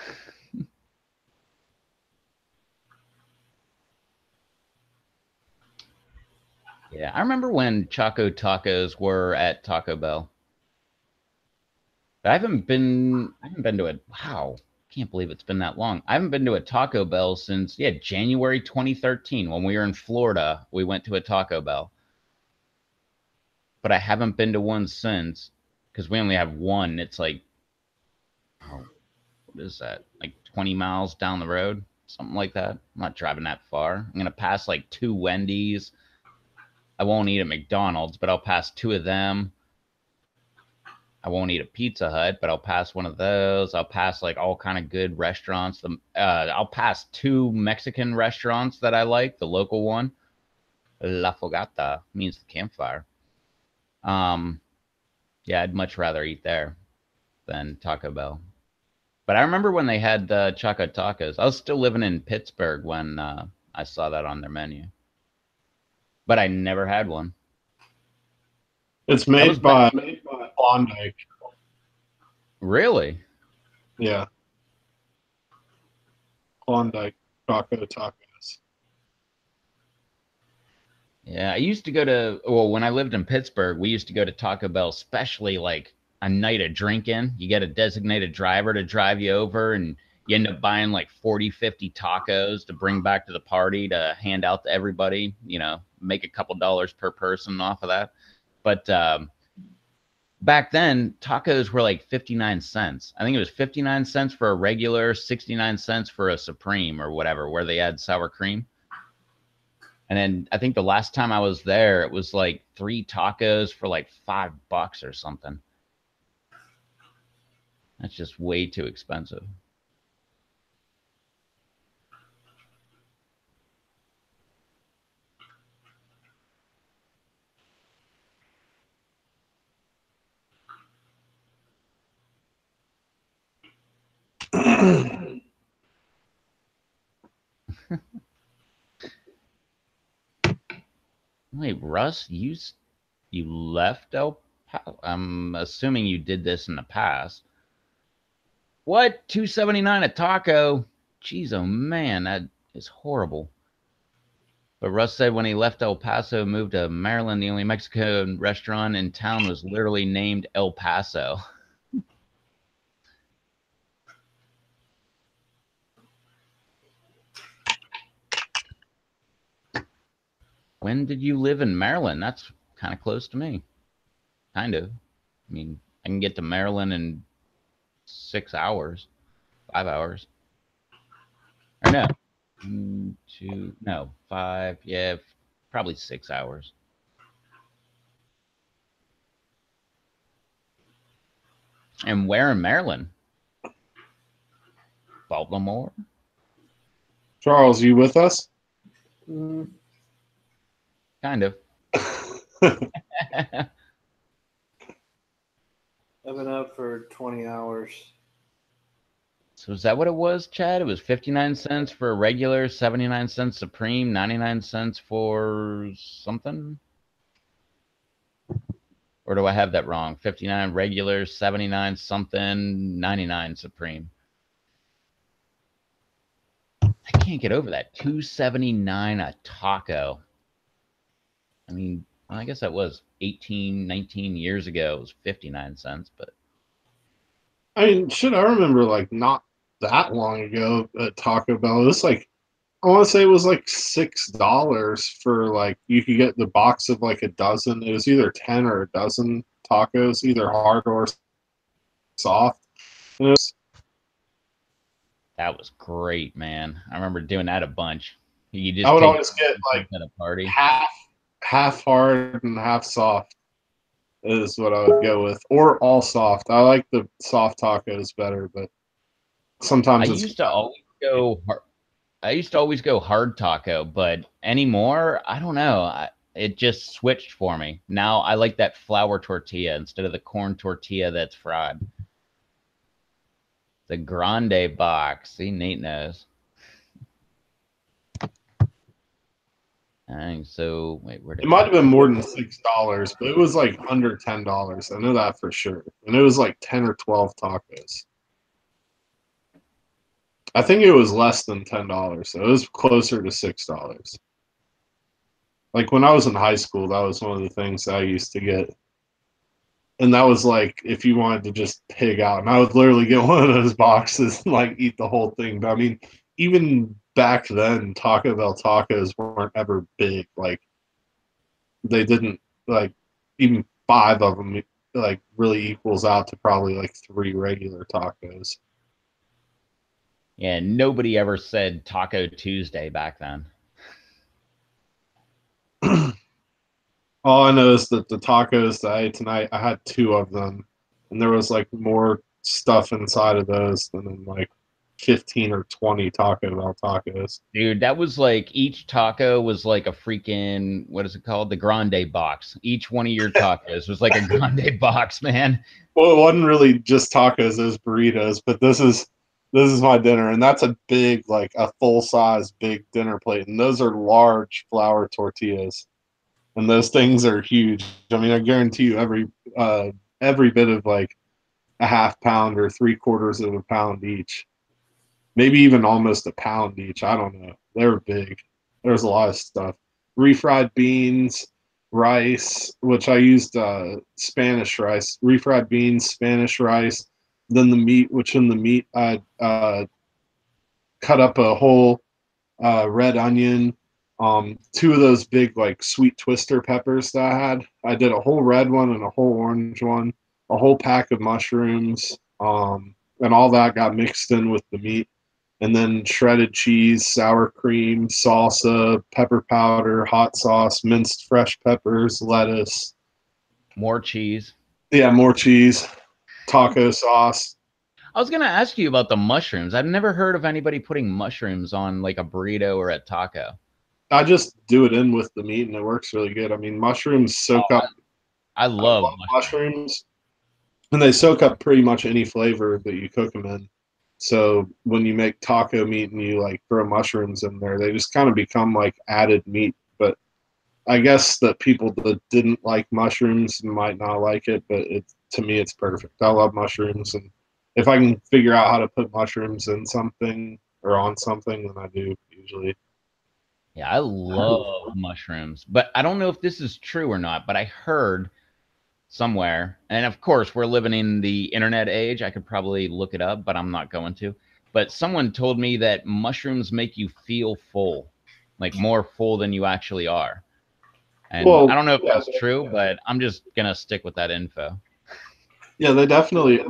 [SPEAKER 3] Yeah, I remember when Choco Tacos were at Taco Bell. But I haven't been to it. Wow, can't believe it's been that long. I haven't been to a Taco Bell since January 2013 when we were in Florida. We went to a Taco Bell, but I haven't been to one since because we only have one. It's like, oh, what is that? Like 20 miles down the road, something like that. I'm not driving that far. I'm gonna pass like two Wendy's. I won't eat at McDonald's, but I'll pass two of them. I won't eat a Pizza Hut, but I'll pass one of those. I'll pass like all kind of good restaurants. I'll pass two Mexican restaurants that I like. The local one, La Fogata, means the campfire. Um, yeah, I'd much rather eat there than Taco Bell. But I remember when they had Choco Tacos. I was still living in Pittsburgh when I saw that on their menu, but I never had one.
[SPEAKER 2] it's
[SPEAKER 3] That was
[SPEAKER 2] made
[SPEAKER 3] back.
[SPEAKER 2] by Klondike.
[SPEAKER 3] Really?
[SPEAKER 2] Yeah, Klondike Choco Tacos.
[SPEAKER 3] Yeah, I used to go to, well, when I lived in Pittsburgh, we used to go to Taco Bell, especially like a night of drinking. You get a designated driver to drive you over, and you end up buying like 40, 50 tacos to bring back to the party to hand out to everybody, you know, make a couple dollars per person off of that. But back then, tacos were like 59 cents. I think it was 59 cents for a regular, 69 cents for a Supreme or whatever, where they add sour cream. And then I think the last time I was there, it was like 3 tacos for like $5 or something. That's just way too expensive. Wait, Russ, you left El Paso? I'm assuming you did this in the past. What? $2.79 a taco? Jeez, oh man, that is horrible. But Russ said when he left El Paso, moved to Maryland, the only Mexican restaurant in town was literally named El Paso. When did you live in Maryland? That's kind of close to me. Kind of. I mean, I can get to Maryland in 6 hours, 5 hours. Or no, 2, no, 5. Yeah, probably 6 hours. And where in Maryland? Baltimore?
[SPEAKER 2] Charles, you with us?
[SPEAKER 3] Kind of.
[SPEAKER 1] I've been up for 20 hours.
[SPEAKER 3] So is that what it was, Chad? It was 59 cents for a regular, 79 cents Supreme, 99 cents for something? Or do I have that wrong? 59 regular, 79 something, 99 Supreme. I can't get over that. $2.79 a taco. I mean, I guess that was 18, 19 years ago. It was 59 cents, but
[SPEAKER 2] I mean, shit, I remember like not that long ago at Taco Bell. It was like, I want to say it was like $6 for like, you could get the box of like a dozen. It was either 10 or a dozen tacos, either hard or soft. And it was,
[SPEAKER 3] that was great, man. I remember doing that a bunch. You
[SPEAKER 2] I
[SPEAKER 3] just
[SPEAKER 2] would
[SPEAKER 3] take
[SPEAKER 2] always get like
[SPEAKER 3] at a party.
[SPEAKER 2] half hard and half soft is what I would go with, or all soft. I like the soft tacos better, but
[SPEAKER 3] I
[SPEAKER 2] sometimes it's
[SPEAKER 3] used to always go I used to always go hard taco, but anymore, I don't know. It just switched for me. Now I like that flour tortilla instead of the corn tortilla that's fried. The grande box. See, Nate knows. So wait, where did
[SPEAKER 2] it might have been more than $6, but it was like under $10. I know that for sure, and it was like 10 or 12 tacos. I think it was less than $10, so it was closer to $6. Like when I was in high school, that was one of the things I used to get. And that was like if you wanted to just pig out. And I would literally get one of those boxes and like eat the whole thing. But I mean, even back then, Taco Bell tacos weren't ever big. Like they didn't like even 5 of them like really equals out to probably like 3 regular tacos.
[SPEAKER 3] Yeah, nobody ever said Taco Tuesday back then.
[SPEAKER 2] All I know is that the tacos that I ate tonight, I had 2 of them, and there was like more stuff inside of those than in like 15 or 20 Taco Bell tacos.
[SPEAKER 3] Dude, that was like each taco was like a freaking, what is it called? The grande box. Each one of your tacos was like a grande box, man.
[SPEAKER 2] Well, it wasn't really just tacos; it was burritos. But this is my dinner, and that's a big, like a full size big dinner plate, and those are large flour tortillas. And those things are huge. I mean, I guarantee you every bit of like a half pound or 3/4 of a pound each, maybe even almost a pound each. I don't know. They were big. There was a lot of stuff. Refried beans, rice, which I used Spanish rice, refried beans, Spanish rice. Then the meat, which in the meat I cut up a whole red onion, two of those big like sweet twister peppers that I had. I did a whole red one and a whole orange one, a whole pack of mushrooms, and all that got mixed in with the meat. And then shredded cheese, sour cream, salsa, pepper powder, hot sauce, minced fresh peppers, lettuce.
[SPEAKER 3] More cheese.
[SPEAKER 2] Yeah, more cheese, taco sauce.
[SPEAKER 3] I was gonna ask you about the mushrooms. I've never heard of anybody putting mushrooms on like a burrito or a taco.
[SPEAKER 2] I just do it in with the meat and it works really good. I mean, mushrooms soak
[SPEAKER 3] Oh,
[SPEAKER 2] up.
[SPEAKER 3] I
[SPEAKER 2] I
[SPEAKER 3] love
[SPEAKER 2] love mushrooms, and they soak up pretty much any flavor that you cook them in. So when you make taco meat and you like throw mushrooms in there, they just kind of become like added meat. But I guess that people that didn't like mushrooms might not like it, but to me it's perfect. I love mushrooms, and if I can figure out how to put mushrooms in something or on something, then I do usually.
[SPEAKER 3] Yeah, I love mushrooms, but I don't know if this is true or not, but I heard somewhere, and of course, we're living in the internet age. I could probably look it up, but I'm not going to. But someone told me that mushrooms make you feel full, like more full than you actually are. And I
[SPEAKER 2] Well,
[SPEAKER 3] don't know if
[SPEAKER 2] yeah,
[SPEAKER 3] that's true, but I'm just gonna stick with that info.
[SPEAKER 2] yeah, they're filling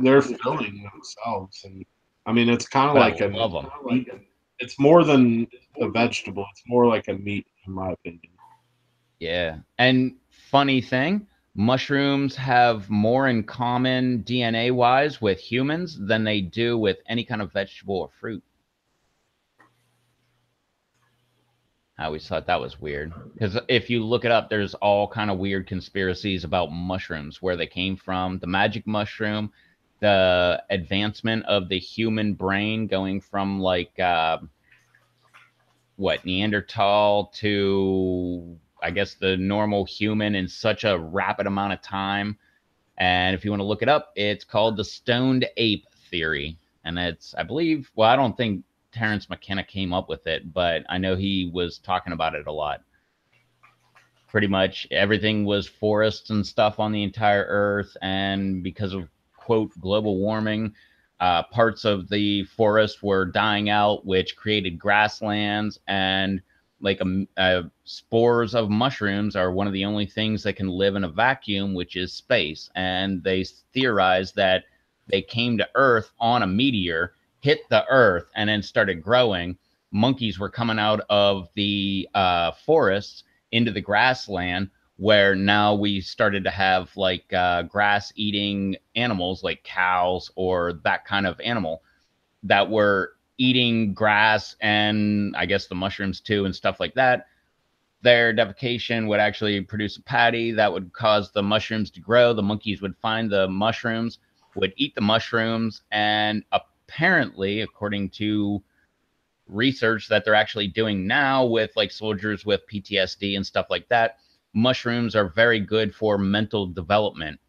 [SPEAKER 2] themselves, and I mean it's kind of
[SPEAKER 3] But I
[SPEAKER 2] like a
[SPEAKER 3] love them.
[SPEAKER 2] meat. It's more than a vegetable. It's more like a meat, in my opinion.
[SPEAKER 3] Yeah. And funny thing, mushrooms have more in common DNA wise with humans than they do with any kind of vegetable or fruit. I always thought that was weird because if you look it up, there's all kind of weird conspiracies about mushrooms, where they came from, the magic mushroom, the advancement of the human brain going from like what, Neanderthal to I guess the normal human in such a rapid amount of time. And if you want to look it up, it's called the stoned ape theory. And it's, I believe, well, I don't think Terrence McKenna came up with it, but I know he was talking about it a lot. Pretty much everything was forests and stuff on the entire earth. And because of, quote, global warming, parts of the forest were dying out, which created grasslands. And like spores of mushrooms are one of the only things that can live in a vacuum, which is space. And they theorized that they came to Earth on a meteor, hit the Earth, and then started growing. Monkeys were coming out of the forests into the grassland, where now we started to have like grass eating animals like cows or that kind of animal that were eating grass and I guess the mushrooms too and stuff like that. Their defecation would actually produce a patty that would cause the mushrooms to grow. The monkeys would find the mushrooms, would eat the mushrooms, and apparently, according to research that they're actually doing now with like soldiers with PTSD and stuff like that, mushrooms are very good for mental development,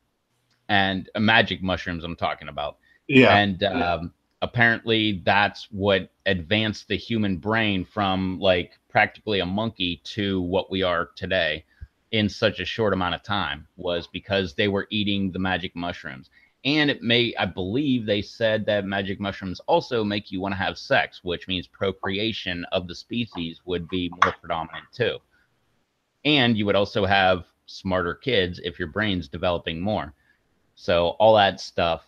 [SPEAKER 3] and magic mushrooms I'm talking about.
[SPEAKER 2] Yeah,
[SPEAKER 3] And apparently that's what advanced the human brain from like practically a monkey to what we are today in such a short amount of time, was because they were eating the magic mushrooms. And it may, I believe they said that magic mushrooms also make you want to have sex, which means procreation of the species would be more predominant too. And you would also have smarter kids if your brain's developing more. So all that stuff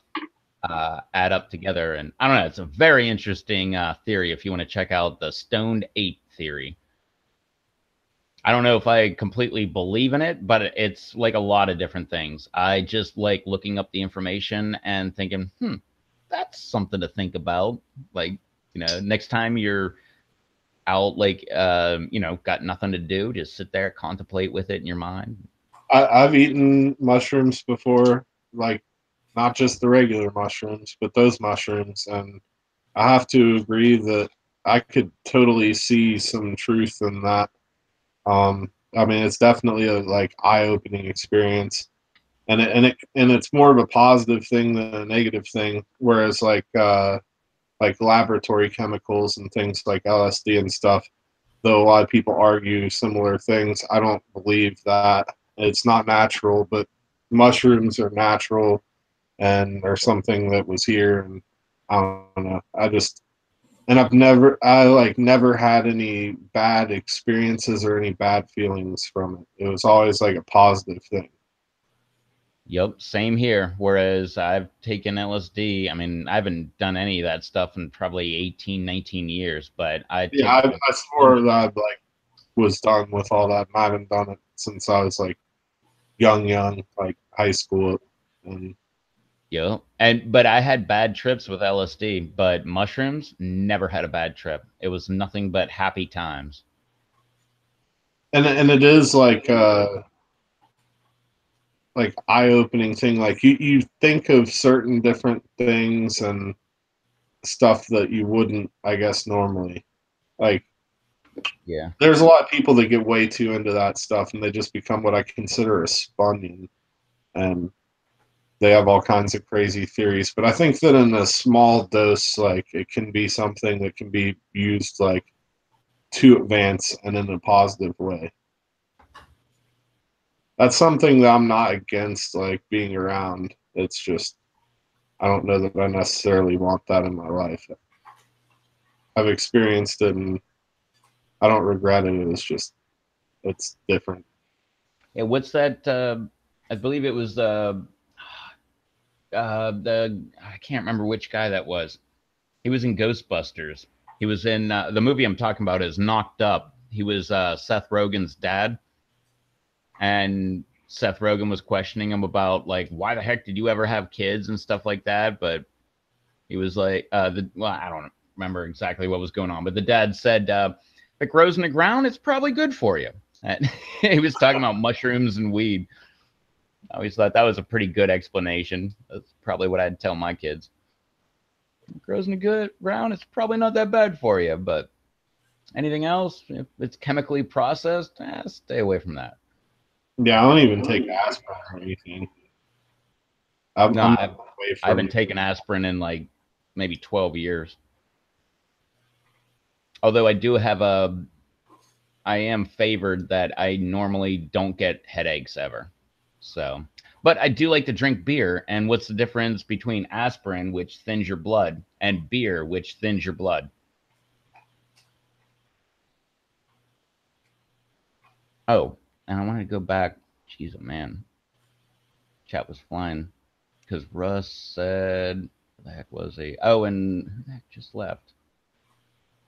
[SPEAKER 3] add up together. And I don't know, it's a very interesting theory if you want to check out the stoned ape theory. I don't know if I completely believe in it, but it's like a lot of different things. I just like looking up the information and thinking, that's something to think about. Like, next time you're out, like, got nothing to do, just sit there, contemplate with it in your mind.
[SPEAKER 2] I've eaten mushrooms before, like not just the regular mushrooms, but those mushrooms, and I have to agree that I could totally see some truth in that. I mean, it's definitely a like eye-opening experience, and it's more of a positive thing than a negative thing. Whereas like laboratory chemicals and things like LSD and stuff, though a lot of people argue similar things, I don't believe that. It's not natural, but mushrooms are natural and are something that was here. And I don't know. I never had any bad experiences or any bad feelings from it. It was always like a positive thing.
[SPEAKER 3] Yep, same here. Whereas I've taken LSD. I mean, I haven't done any of that stuff in probably 18, 19 years, but I
[SPEAKER 2] Yeah,
[SPEAKER 3] take
[SPEAKER 2] I swore that I like was done with all that. And I haven't done it since I was like young, like high school. And
[SPEAKER 3] Yep. But I had bad trips with LSD, but mushrooms never had a bad trip. It was nothing but happy times.
[SPEAKER 2] it is like eye-opening thing. Like you think of certain different things and stuff that you wouldn't, I guess, normally. Like
[SPEAKER 3] Yeah.
[SPEAKER 2] there's a lot of people that get way too into that stuff and they just become what I consider a spunion. And they have all kinds of crazy theories. But I think that in a small dose, like it can be something that can be used like to advance and in a positive way. That's something that I'm not against, like being around. It's just I don't know that I necessarily want that in my life. I've experienced it and I don't regret it. It's different.
[SPEAKER 3] Yeah, what's that? I believe it was the I can't remember which guy that was. He was in Ghostbusters. He was in the movie I'm talking about is Knocked Up. He was Seth Rogen's dad, and Seth Rogen was questioning him about like why the heck did you ever have kids and stuff like that. But he was like, I don't remember exactly what was going on, but the dad said, if it grows in the ground, it's probably good for you. And he was talking about mushrooms and weed. I always thought that was a pretty good explanation. That's probably what I'd tell my kids. If it grows in the good ground, it's probably not that bad for you. But anything else, if it's chemically processed, stay away from that.
[SPEAKER 2] Yeah, I don't even take aspirin or anything.
[SPEAKER 3] No,
[SPEAKER 2] I'm away
[SPEAKER 3] I
[SPEAKER 2] from
[SPEAKER 3] haven't
[SPEAKER 2] it.
[SPEAKER 3] taken aspirin in like maybe 12 years. Although I am favored that I normally don't get headaches ever. So, but I do like to drink beer. And what's the difference between aspirin, which thins your blood, and beer, which thins your blood? Oh, and I want to go back. Jeez, oh man, chat was flying because Russ said, "What the heck was he?" Oh, and who the heck just left?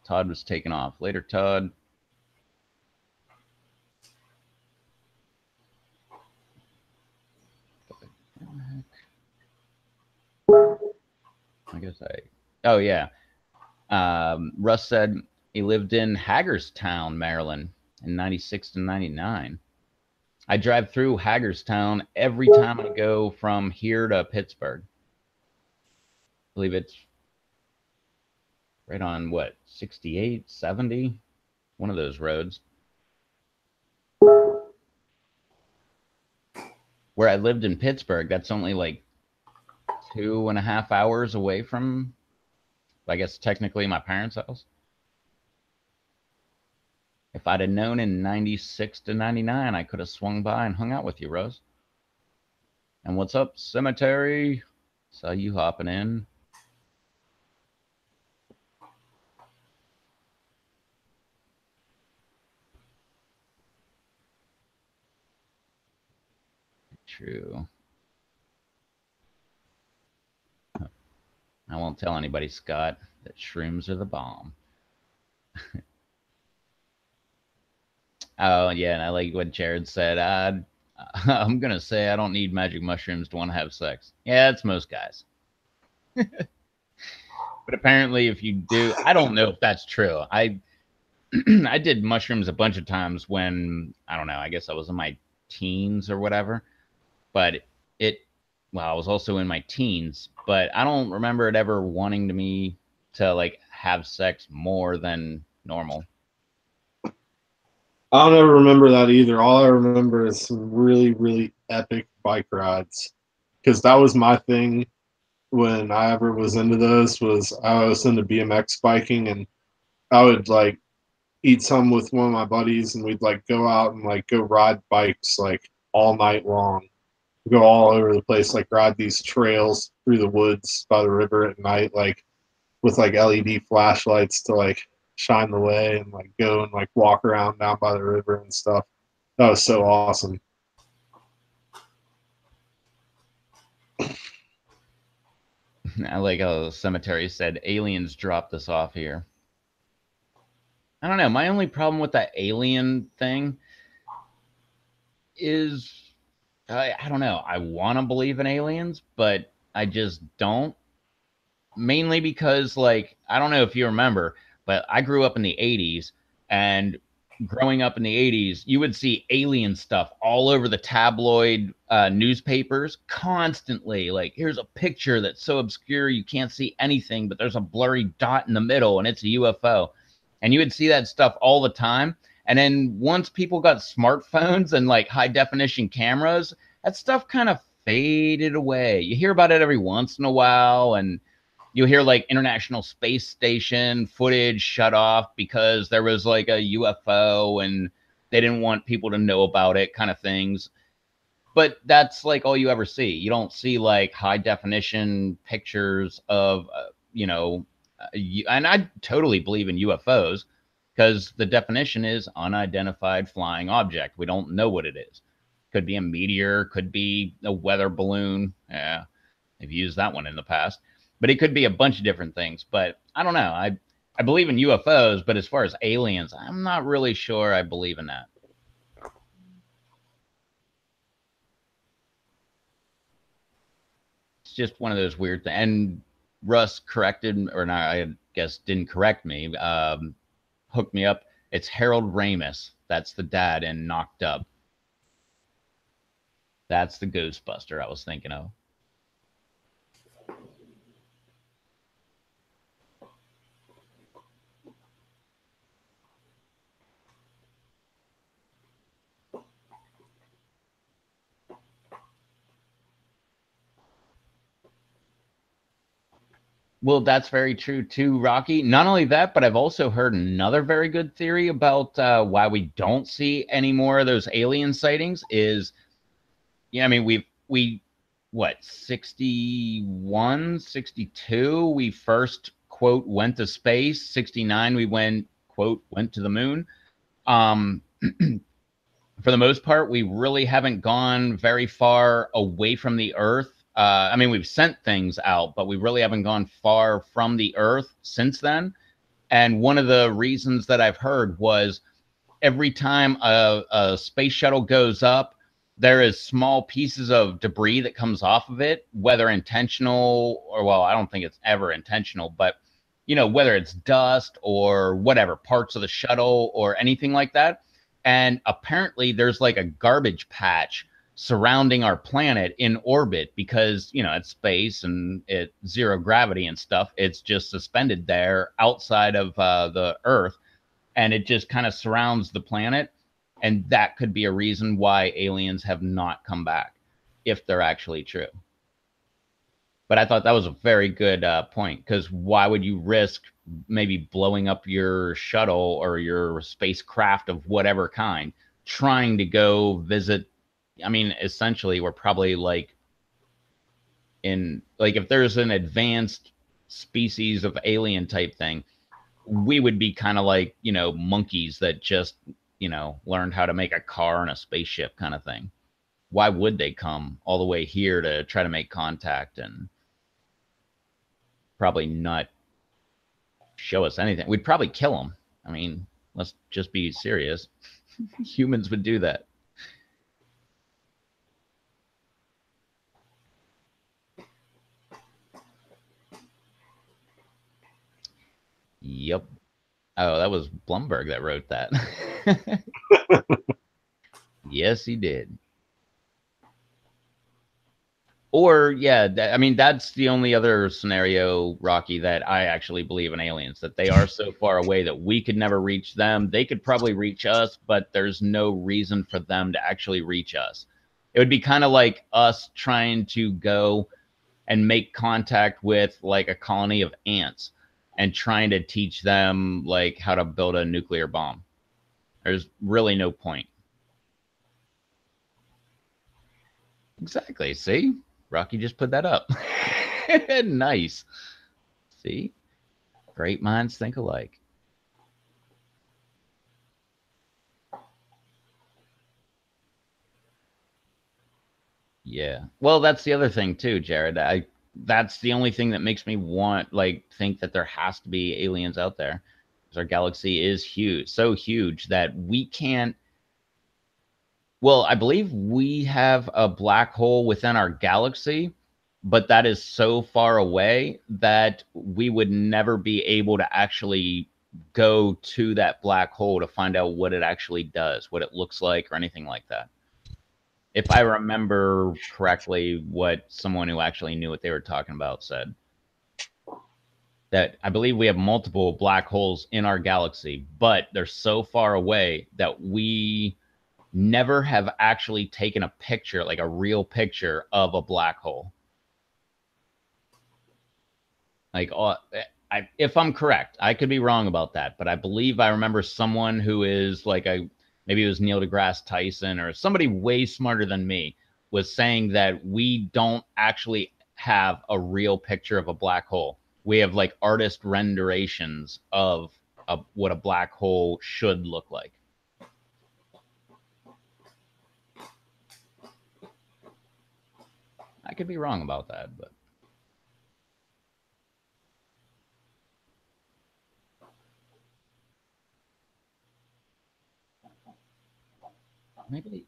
[SPEAKER 3] Todd was taken off. Later, Todd. I guess I. Oh yeah. Russ said he lived in Hagerstown, Maryland, in '96 to '99. I drive through Hagerstown every time I go from here to Pittsburgh. I believe it's right on what 68, 70, one of those roads. Where I lived in Pittsburgh, that's only like 2.5 hours away from, I guess, technically my parents' house. If I'd have known in '96 to '99, I could have swung by and hung out with you, Rose. And what's up, Cemetery? Saw you hopping in. True. I won't tell anybody, Scott, that shrooms are the bomb. Oh, yeah, and I like what Jared said. I'm going to say I don't need magic mushrooms to want to have sex. Yeah, it's most guys. But apparently, if you do, I don't know if that's true. I did mushrooms a bunch of times when, I don't know, I guess I was in my teens or whatever. But it, well, I was also in my teens, but I don't remember it ever wanting to me to like have sex more than normal.
[SPEAKER 2] I don't ever remember that either. All I remember is some really epic bike rides because that was my thing when I ever was into those. Was I was into BMX biking and I would eat some with one of my buddies and we'd go out and go ride bikes all night long. We go all over the place, like ride these trails through the woods by the river at night, like with like LED flashlights to like shine the way and like go and like walk around down by the river and stuff. That was so awesome.
[SPEAKER 3] I like how Cemetery said aliens dropped us off here. I don't know. My only problem with that alien thing is I don't know. I want to believe in aliens, but I just don't. Mainly because, like, I don't know if you remember, but I grew up in the 80s, and growing up in the 80s, you would see alien stuff all over the tabloid newspapers constantly. Like, here's a picture that's so obscure you can't see anything, but there's a blurry dot in the middle, and it's a UFO. And you would see that stuff all the time. And then once people got smartphones and like high definition cameras, that stuff kind of faded away. You hear about it every once in a while, and you'll hear like International Space Station footage shut off because there was like a UFO and they didn't want people to know about it, kind of things. But that's like all you ever see. You don't see like high definition pictures of, and I totally believe in UFOs because the definition is unidentified flying object. We don't know what it is. Could be a meteor, could be a weather balloon. Yeah, I've used that one in the past. But it could be a bunch of different things. But I don't know. I believe in UFOs, but as far as aliens, I'm not really sure I believe in that. It's just one of those weird things. And Russ corrected, or not, I guess didn't correct me, hooked me up. It's Harold Ramis. That's the dad in Knocked Up. That's the Ghostbuster I was thinking of. Well, that's very true too, Rocky. Not only that, but I've also heard another very good theory about why we don't see any more of those alien sightings is, yeah, I mean, what, 61, 62, we first, quote, went to space. 69, we went, quote, went to the moon. For the most part, we really haven't gone very far away from the Earth. I mean, we've sent things out, but we really haven't gone far from the Earth since then. And one of the reasons that I've heard was every time a space shuttle goes up, there is small pieces of debris that comes off of it, whether intentional or, well, I don't think it's ever intentional, but whether it's dust or whatever, parts of the shuttle or anything like that. And apparently there's like a garbage patch surrounding our planet in orbit because, it's space and it's zero gravity and stuff. It's just suspended there outside of the Earth, and it just kind of surrounds the planet. And that could be a reason why aliens have not come back, if they're actually true. But I thought that was a very good point, because why would you risk maybe blowing up your shuttle or your spacecraft of whatever kind trying to go visit? I mean, essentially, we're probably like if there's an advanced species of alien type thing, we would be kind of like, monkeys that just, learned how to make a car and a spaceship kind of thing. Why would they come all the way here to try to make contact and probably not show us anything? We'd probably kill them. I mean, let's just be serious. Humans would do that. Yep. Oh, that was Blumberg that wrote that. Yes, he did. Or, yeah, I mean, that's the only other scenario, Rocky, that I actually believe in aliens, that they are so far away that we could never reach them. They could probably reach us, but there's no reason for them to actually reach us. It would be kind of like us trying to go and make contact with like a colony of ants and trying to teach them like how to build a nuclear bomb. There's really no point. Exactly. See? Rocky just put that up. Nice. See? Great minds think alike. Yeah. Well, that's the other thing too, Jared. That's the only thing that makes me think that there has to be aliens out there. Because our galaxy is huge, so huge that we can't. Well, I believe we have a black hole within our galaxy, but that is so far away that we would never be able to actually go to that black hole to find out what it actually does, what it looks like, or anything like that. If I remember correctly, what someone who actually knew what they were talking about said. That I believe we have multiple black holes in our galaxy, but they're so far away that we never have actually taken a picture, like a real picture of a black hole. Like, if I'm correct, I could be wrong about that, but I believe I remember someone who is like maybe it was Neil deGrasse Tyson or somebody way smarter than me was saying that we don't actually have a real picture of a black hole. We have like artist renditions of what a black hole should look like. I could be wrong about that, but maybe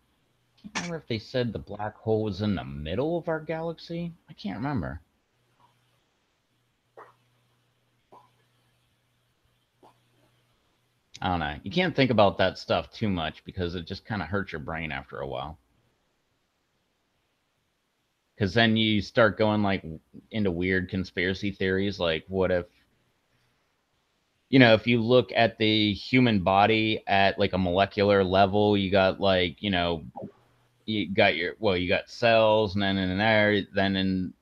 [SPEAKER 3] I can't remember if they said the black hole was in the middle of our galaxy. I can't remember. I don't know. You can't think about that stuff too much because it just kind of hurts your brain after a while. Because then you start going like into weird conspiracy theories, like what if, if you look at the human body at like a molecular level, you got like, you got cells, and then in there,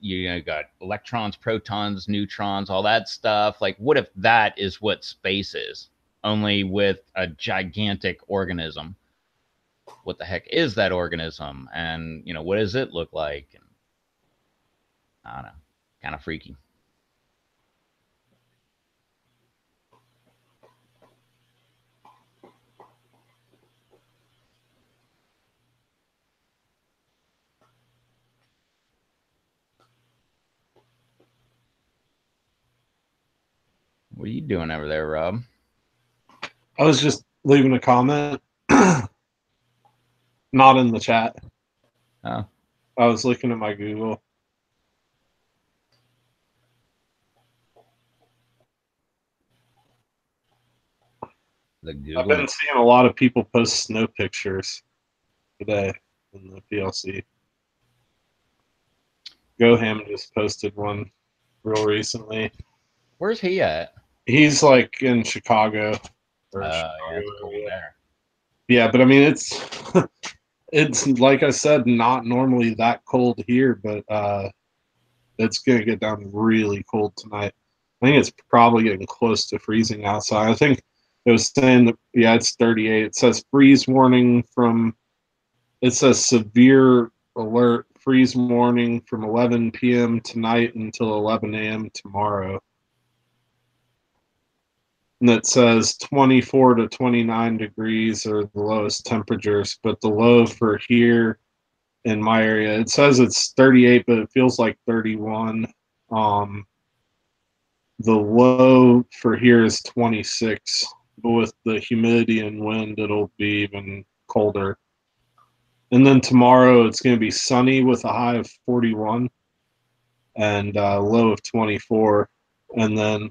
[SPEAKER 3] you got electrons, protons, neutrons, all that stuff. Like, what if that is what space is, only with a gigantic organism? What the heck is that organism, and what does it look like? And I don't know, kind of freaky. What are you doing over there, Rob?
[SPEAKER 2] I was just leaving a comment. Not in the chat.
[SPEAKER 3] Oh.
[SPEAKER 2] I was looking at my Google.
[SPEAKER 3] The Google.
[SPEAKER 2] I've been seeing a lot of people post snow pictures today in the PLC. Goham just posted one real recently.
[SPEAKER 3] Where's he at?
[SPEAKER 2] He's like in Chicago.
[SPEAKER 3] Yeah, it's cold there.
[SPEAKER 2] Yeah, but I mean it's like I said, not normally that cold here, but it's gonna get down really cold tonight. I think it's probably getting close to freezing outside. I think it was saying that, yeah, it's 38. It says freeze warning it says severe alert freeze warning from 11 p.m. tonight until 11 a.m. tomorrow. And it says 24 to 29 degrees are the lowest temperatures, but the low for here in my area, it says it's 38, but it feels like 31. The low for here is 26, but with the humidity and wind, it'll be even colder. And then tomorrow, it's going to be sunny with a high of 41 and low of 24. And then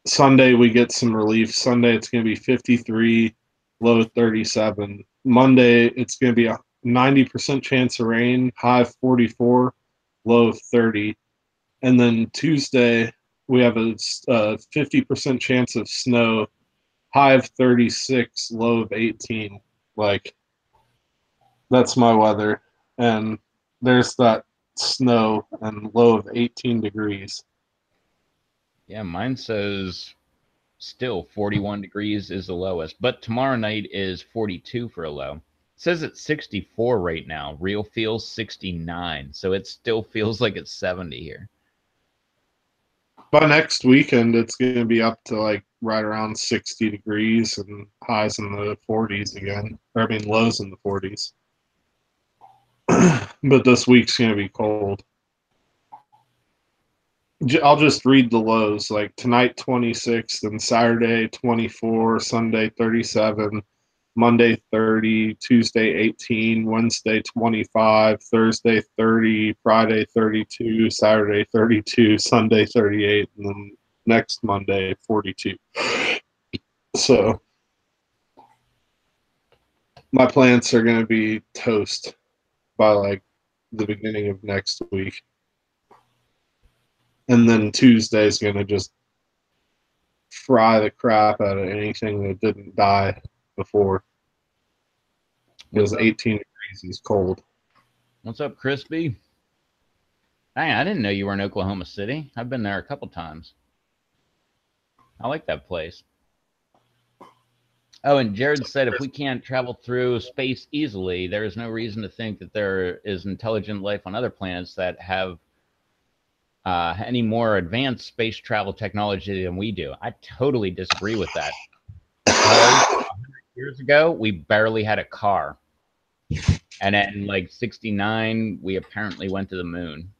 [SPEAKER 2] Sunday, we get some relief. Sunday, it's going to be 53, low 37. Monday, it's going to be a 90% chance of rain, high of 44, low of 30. And then Tuesday, we have a 50% chance of snow, high of 36, low of 18. Like, that's my weather. And there's that snow and low of 18 degrees.
[SPEAKER 3] Yeah, mine says still 41 degrees is the lowest, but tomorrow night is 42 for a low. says it's 64 right now. Real feels 69, so it still feels like it's 70 here.
[SPEAKER 2] By next weekend, it's going to be up to like right around 60 degrees and highs in the 40s again. Or, I mean, lows in the 40s. But this week's going to be cold. I'll just read the lows. Like tonight, 26, then Saturday, 24, Sunday, 37, Monday, 30, Tuesday, 18, Wednesday, 25, Thursday, 30, Friday, 32, Saturday, 32, Sunday, 38, and then next Monday, 42. So my plants are going to be toast by like the beginning of next week. And then Tuesday is going to just fry the crap out of anything that didn't die before. Because 18 degrees is cold.
[SPEAKER 3] What's up, Crispy? Dang, I didn't know you were in Oklahoma City. I've been there a couple times. I like that place. Oh, and Jared said if we can't travel through space easily, there is no reason to think that there is intelligent life on other planets that have any more advanced space travel technology than we do. I totally disagree with that. Because 100 years ago, we barely had a car. And then, like 69, we apparently went to the moon.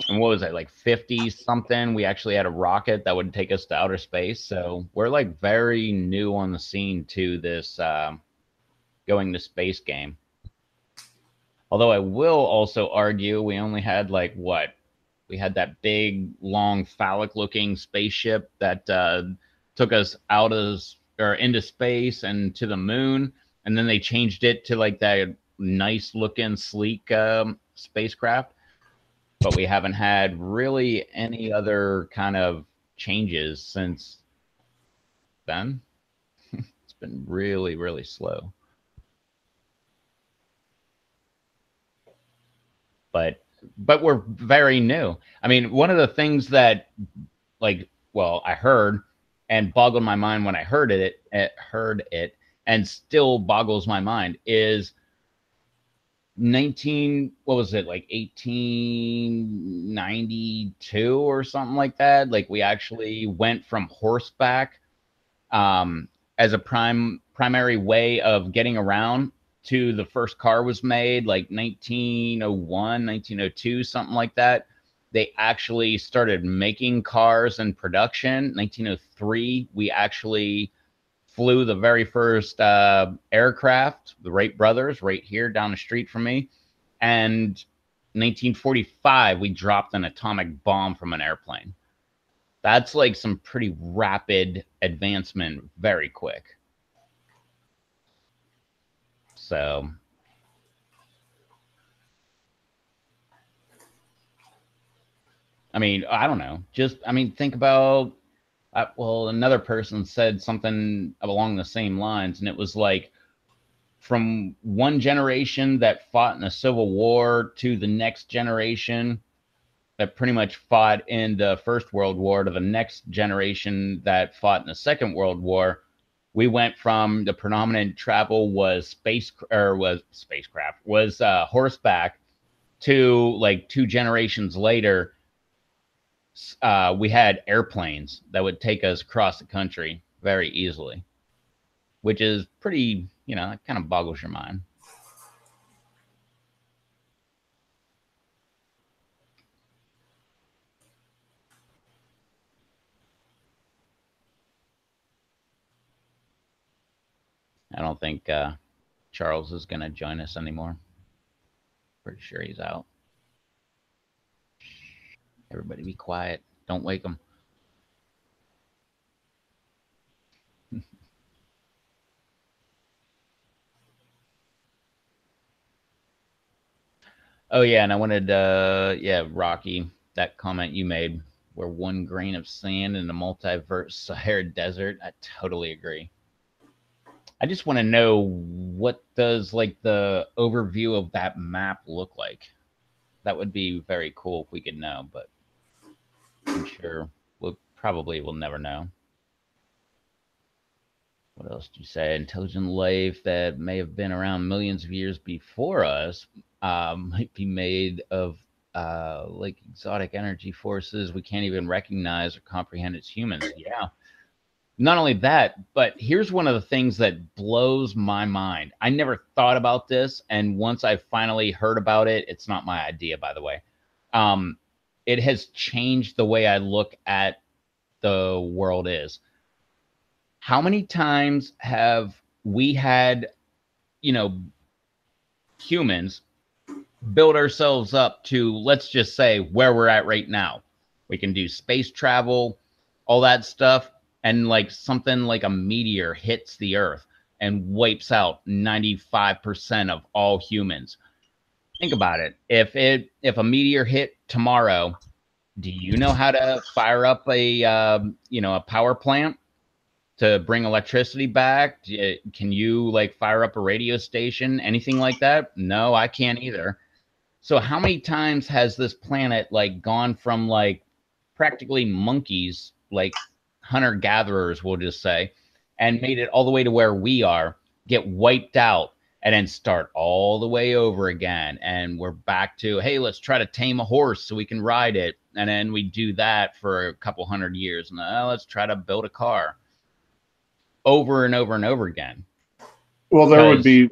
[SPEAKER 3] And what was it, like 50 something? We actually had a rocket that would take us to outer space. So we're like very new on the scene to this going to space game. Although I will also argue we only had like what? We had that big, long, phallic-looking spaceship that took us out of or into space and to the moon, and then they changed it to like that nice-looking, sleek spacecraft. But we haven't had really any other kind of changes since then. It's been really, really slow. But we're very new. I mean, one of the things that like, well, I heard and boggled my mind when I heard it, and still boggles my mind is what was it, like 1892 or something like that. Like we actually went from horseback as a primary way of getting around to the first car was made like 1901, 1902, something like that. They actually started making cars in production. 1903, we actually flew the very first aircraft, the Wright brothers, right here down the street from me. And 1945, we dropped an atomic bomb from an airplane. That's like some pretty rapid advancement very quick. So I mean, I don't know. Just, I mean, think about, well, another person said something along the same lines, and it was like from one generation that fought in the Civil War to the next generation that pretty much fought in the First World War to the next generation that fought in the Second World War. We went from the predominant travel was spacecraft, was horseback, to like 2 generations later we had airplanes that would take us across the country very easily, which is pretty, you know, it kind of boggles your mind. I don't think Charles is going to join us anymore. Pretty sure he's out. Everybody be quiet. Don't wake him. Oh, yeah, and I wanted, yeah, Rocky, that comment you made, we're one grain of sand in a multiverse Sahara desert. I totally agree. I just want to know, what does like the overview of that map look like? That would be very cool if we could know, but I'm sure we'll probably will never know. what else do you say? Intelligent life that may have been around millions of years before us might be made of like exotic energy forces we can't even recognize or comprehend as humans. Yeah. Not only that, but here's one of the things that blows my mind. I never thought about this, and once I finally heard about it, it's not my idea, by the way. Um, it has changed the way I look at the world is. How many times have we had, you know, humans build ourselves up to, let's just say, where we're at right now? We can do space travel, all that stuff, and like something like a meteor hits the Earth and wipes out 95% of all humans. Think about it. If a meteor hit tomorrow, do you know how to fire up a a power plant to bring electricity back? Can you like fire up a radio station, anything like that? No, I can't either. So how many times has this planet like gone from like practically monkeys, like hunter gatherers, we'll just say, and made it all the way to where we are, get wiped out, and then start all the way over again? And we're back to, hey, let's try to tame a horse so we can ride it. And then we do that for a couple hundred years. And let's try to build a car over and over and over again.
[SPEAKER 2] Well, there would be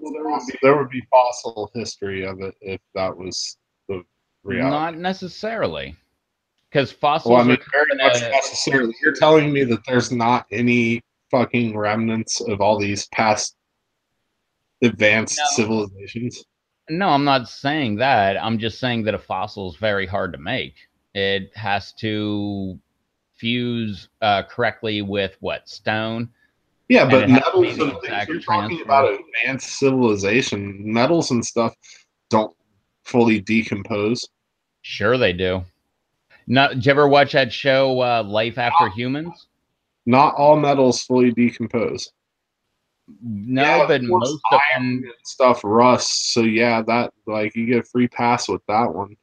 [SPEAKER 2] fossil history of it if that was the reality.
[SPEAKER 3] Not necessarily, because fossils.
[SPEAKER 2] Well, I mean, very much necessarily. You're telling me that there's not any fucking remnants of all these past advanced civilizations?
[SPEAKER 3] No, I'm not saying that. I'm just saying that a fossil is very hard to make. It has to fuse correctly with what, stone?
[SPEAKER 2] Yeah, but
[SPEAKER 3] metals
[SPEAKER 2] and things, you're talking about advanced civilization. Metals and stuff don't fully decompose.
[SPEAKER 3] Sure they do. Did you ever watch that show, Life After Humans?
[SPEAKER 2] Not all metals fully decompose.
[SPEAKER 3] No, but most of them
[SPEAKER 2] stuff rusts. So yeah, that like you get a free pass with that one.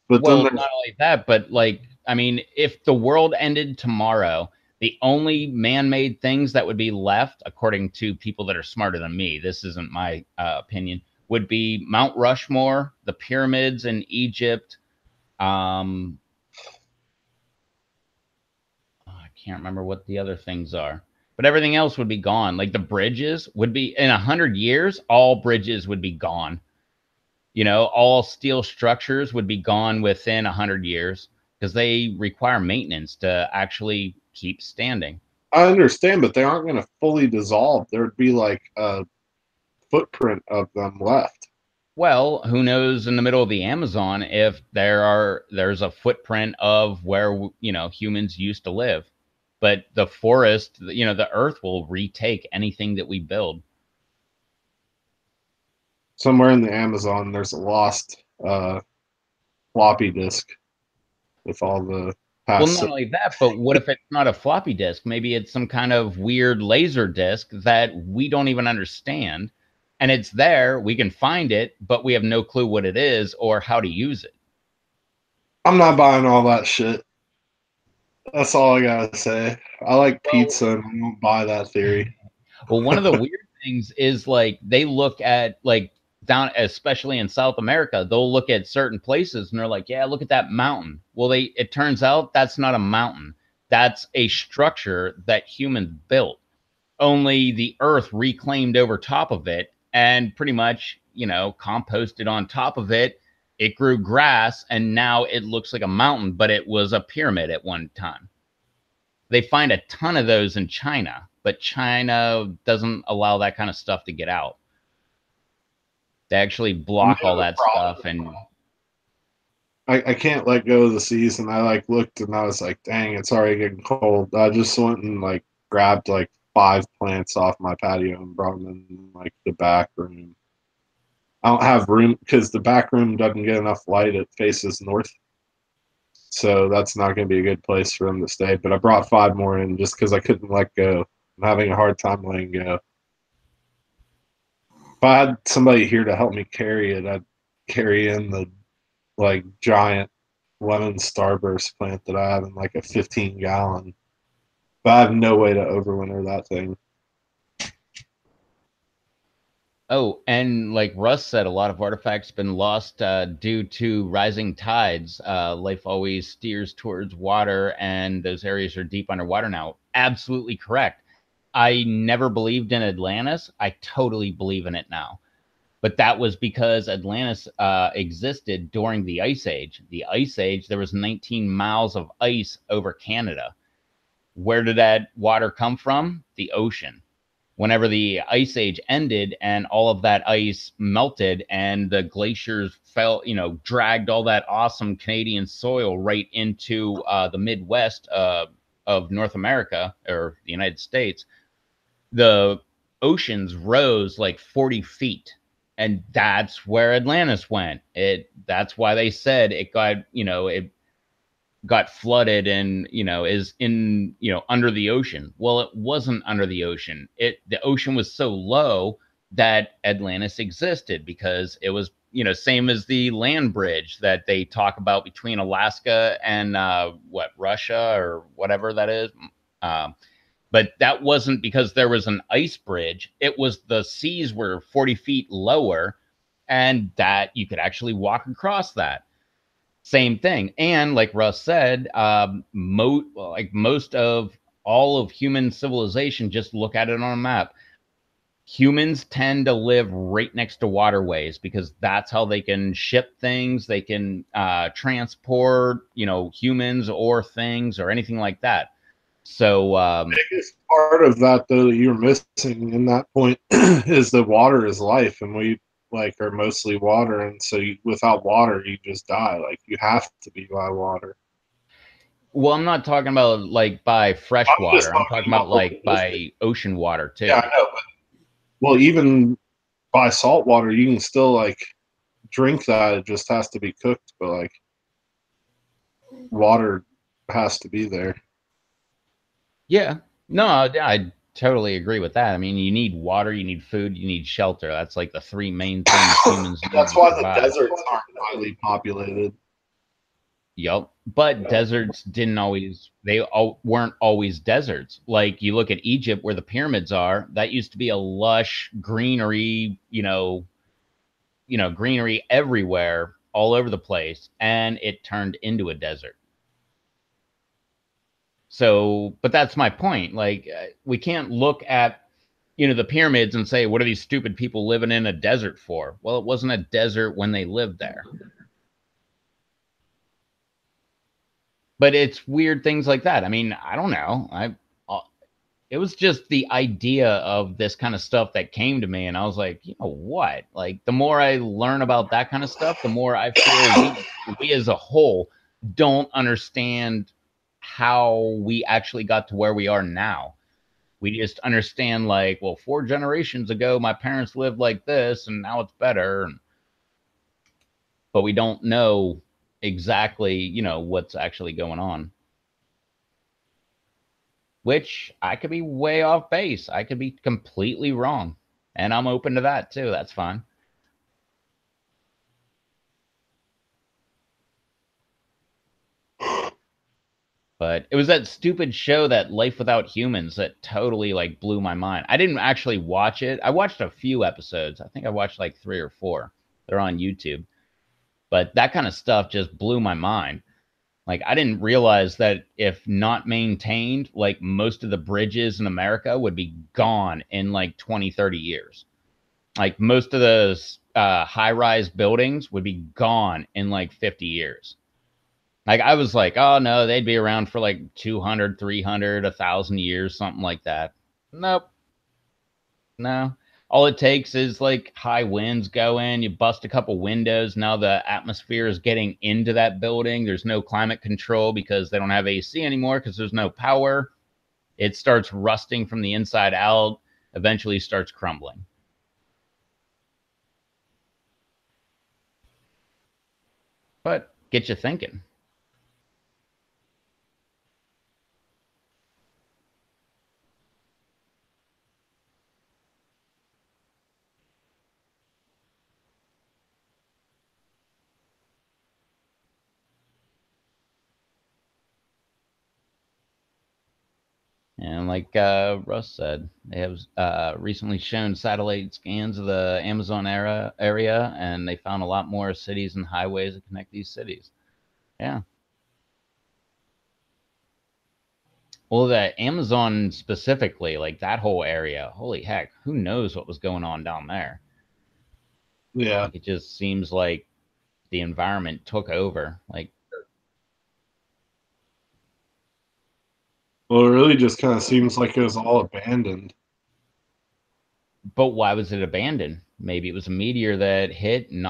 [SPEAKER 2] But
[SPEAKER 3] well, not only that, but like I mean, if the world ended tomorrow, the only man-made things that would be left, according to people that are smarter than me, this isn't my opinion, would be Mount Rushmore, the pyramids in Egypt. I can't remember what the other things are, but everything else would be gone. Like the bridges would be in 100 years, all bridges would be gone. You know, all steel structures would be gone within 100 years because they require maintenance to actually keep standing.
[SPEAKER 2] I understand, but they aren't going to fully dissolve. There would be like a footprint of them left.
[SPEAKER 3] Well, who knows in the middle of the Amazon if there's a footprint of where, you know, humans used to live. But the forest, you know, the earth will retake anything that we build.
[SPEAKER 2] Somewhere in the Amazon, there's a lost floppy disk with all the past.
[SPEAKER 3] Well, not only that, but what if it's not a floppy disk? Maybe it's some kind of weird laser disk that we don't even understand. And it's there, we can find it, but we have no clue what it is or how to use it.
[SPEAKER 2] I'm not buying all that shit. That's all I gotta say. I like pizza and I don't buy that theory.
[SPEAKER 3] Well, one of the weird things is like they look at like down, especially in South America, they'll look at certain places and they're like, yeah, look at that mountain. Well, it turns out that's not a mountain. That's a structure that humans built. Only the earth reclaimed over top of it and pretty much, you know, composted on top of it. It grew grass and now it looks like a mountain, but it was a pyramid at one time. They find a ton of those in China, but China doesn't allow that kind of stuff to get out. They actually block all that stuff. And
[SPEAKER 2] I can't let go of the season. I like looked and I was like, dang, it's already getting cold. I just went and like grabbed like 5 plants off my patio and brought them in like the back room. I don't have room because the back room doesn't get enough light. It faces north. So that's not going to be a good place for them to stay. But I brought 5 more in just because I couldn't let go. I'm having a hard time letting go. If I had somebody here to help me carry it, I'd carry in the like giant lemon starburst plant that I have in like a 15-gallon. But I have no way to overwinter that thing.
[SPEAKER 3] Oh, and like Russ said, a lot of artifacts been lost due to rising tides. Life always steers towards water, and those areas are deep underwater now. Absolutely correct. I never believed in Atlantis. I totally believe in it now. But that was because Atlantis existed during the Ice Age. The Ice Age, there was 19 miles of ice over Canada. Where did that water come from? The ocean. Whenever the ice age ended and all of that ice melted and the glaciers fell, dragged all that awesome Canadian soil right into the Midwest of North America or the United States, the oceans rose like 40 feet. And that's where Atlantis went. That's why they said it got, it got flooded and is in under the ocean. Well, it wasn't under the ocean. The ocean was so low that Atlantis existed because it was same as the land bridge that they talk about between Alaska and Russia or whatever that is. But that wasn't because there was an ice bridge. It was the seas were 40 feet lower, and that you could actually walk across that. Same thing. And like Russ said, like most of all of human civilization, just look at it on a map. Humans tend to live right next to waterways because that's how they can ship things. They can transport, humans or things or anything like that. So
[SPEAKER 2] biggest part of that though that you're missing in that point is that water is life, and we like are mostly water, and so without water you just die. Like you have to be by water.
[SPEAKER 3] well, I'm not talking about like by fresh
[SPEAKER 2] I'm just
[SPEAKER 3] water. I'm talking
[SPEAKER 2] talking
[SPEAKER 3] about
[SPEAKER 2] about
[SPEAKER 3] like by ocean water
[SPEAKER 2] yeah,
[SPEAKER 3] too.
[SPEAKER 2] I know. But, well, even by salt water, you can still like drink that. It just has to be cooked, but like water has to be there.
[SPEAKER 3] Yeah. No, I totally agree with that. I mean, you need water, you need food, you need shelter. That's like the three main things humans need
[SPEAKER 2] That's
[SPEAKER 3] to
[SPEAKER 2] why the
[SPEAKER 3] survive.
[SPEAKER 2] deserts aren't highly populated.
[SPEAKER 3] Yep. But deserts didn't always, they weren't always deserts. Like you look at Egypt where the pyramids are, that used to be a lush greenery, greenery everywhere, all over the place, and it turned into a desert. So, but that's my point. Like, we can't look at the pyramids and say, what are these stupid people living in a desert for? Well, it wasn't a desert when they lived there. But it's weird things like that. I mean, I don't know. Uh, it was just the idea of this kind of stuff that came to me, and I was like, you know what? Like, the more I learn about that kind of stuff, the more I feel we as a whole don't understand how we actually got to where we are now. We just understand like, well, 4 generations ago my parents lived like this and now it's better, but we don't know exactly what's actually going on, which I could be way off base. I could be completely wrong, and I'm open to that too. That's fine. But it was that stupid show, that Life Without Humans, that totally like blew my mind. I didn't actually watch it. I watched a few episodes. I think I watched like 3 or 4. They're on YouTube. But that kind of stuff just blew my mind. Like, I didn't realize that if not maintained, like most of the bridges in America would be gone in like 20, 30 years. Like most of the high rise buildings would be gone in like 50 years. Like, I was like, oh no, they'd be around for like 200, 300, 1,000 years, something like that. Nope. No. All it takes is like high winds go in, you bust a couple windows. Now the atmosphere is getting into that building. There's no climate control because they don't have AC anymore because there's no power. It starts rusting from the inside out, eventually starts crumbling. But get you thinking. And like Russ said, they have recently shown satellite scans of the Amazon area, and they found a lot more cities and highways that connect these cities. Yeah. Well, the Amazon specifically, like that whole area, holy heck, who knows what was going on down there?
[SPEAKER 2] Yeah.
[SPEAKER 3] Like, it just seems like the environment took over. Like,
[SPEAKER 2] Well, it really just kind of seems like it was all abandoned.
[SPEAKER 3] but why was it abandoned? Maybe it was a meteor that hit and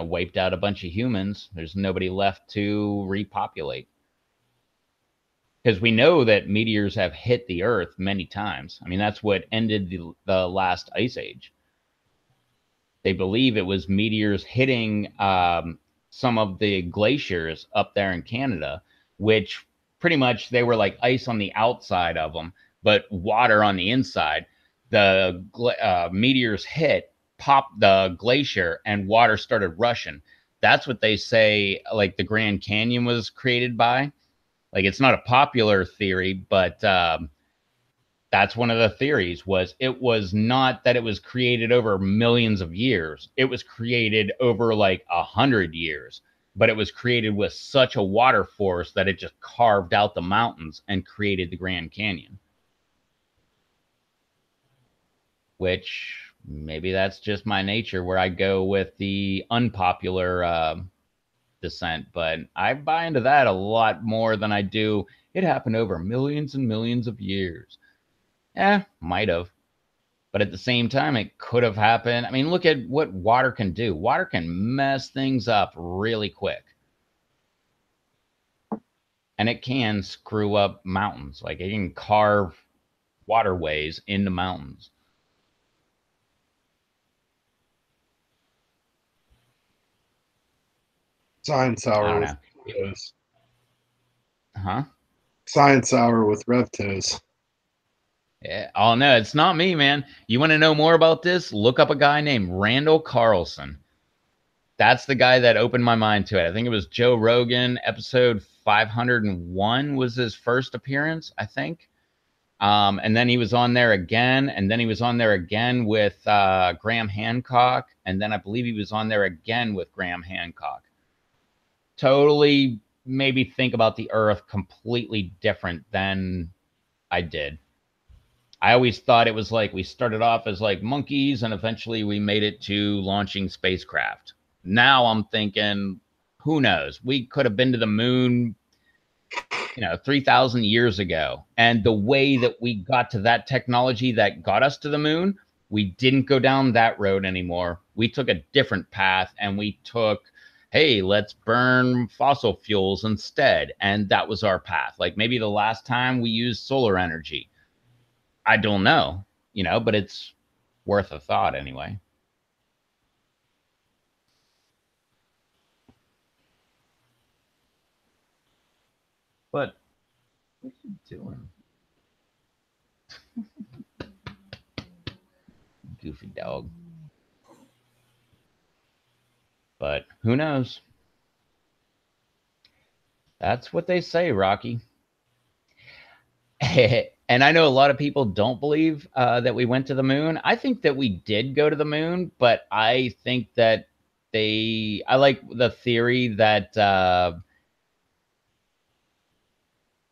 [SPEAKER 3] wiped out a bunch of humans. There's nobody left to repopulate. Because we know that meteors have hit the Earth many times. I mean, that's what ended the last ice age. They believe it was meteors hitting some of the glaciers up there in Canada, which pretty much they were like ice on the outside of them, but water on the inside. The meteors hit, popped the glacier, and water started rushing. That's what they say, like the Grand Canyon was created by. Like, it's not a popular theory, but that's one of the theories. Was it was not that it was created over millions of years. It was created over like 100 years, but it was created with such a water force that it just carved out the mountains and created the Grand Canyon. Which maybe that's just my nature, where I go with the unpopular descent, but I buy into that a lot more than I do it happened over millions and millions of years. Might have. But at the same time, it could have happened. I mean, look at what water can do. Water can mess things up really quick. And it can screw up mountains. Like, it can carve waterways into mountains.
[SPEAKER 2] Science
[SPEAKER 3] I
[SPEAKER 2] hour
[SPEAKER 3] don't
[SPEAKER 2] with
[SPEAKER 3] know.
[SPEAKER 2] Revtos.
[SPEAKER 3] Huh?
[SPEAKER 2] Science hour with Revtos.
[SPEAKER 3] Yeah. Oh, no, it's not me, man. You want to know more about this? Look up a guy named Randall Carlson. That's the guy that opened my mind to it. I think it was Joe Rogan, episode 501 was his first appearance, I think. And then he was on there again, and then he was on there again with Graham Hancock, and then I believe he was on there again with Graham Hancock. Totally maybe think about the Earth completely different than I did. I always thought it was like we started off as like monkeys, and eventually we made it to launching spacecraft. Now I'm thinking, who knows? We could have been to the moon 3,000 years ago. And the way that we got to that technology that got us to the moon, we didn't go down that road anymore. We took a different path, and we took, hey, let's burn fossil fuels instead. And that was our path. Like, maybe the last time we used solar energy. I don't know, but it's worth a thought anyway. But what are you doing? Goofy dog. But who knows? That's what they say, Rocky. And I know a lot of people don't believe that we went to the moon. I think that we did go to the moon, but I think that I like the theory that the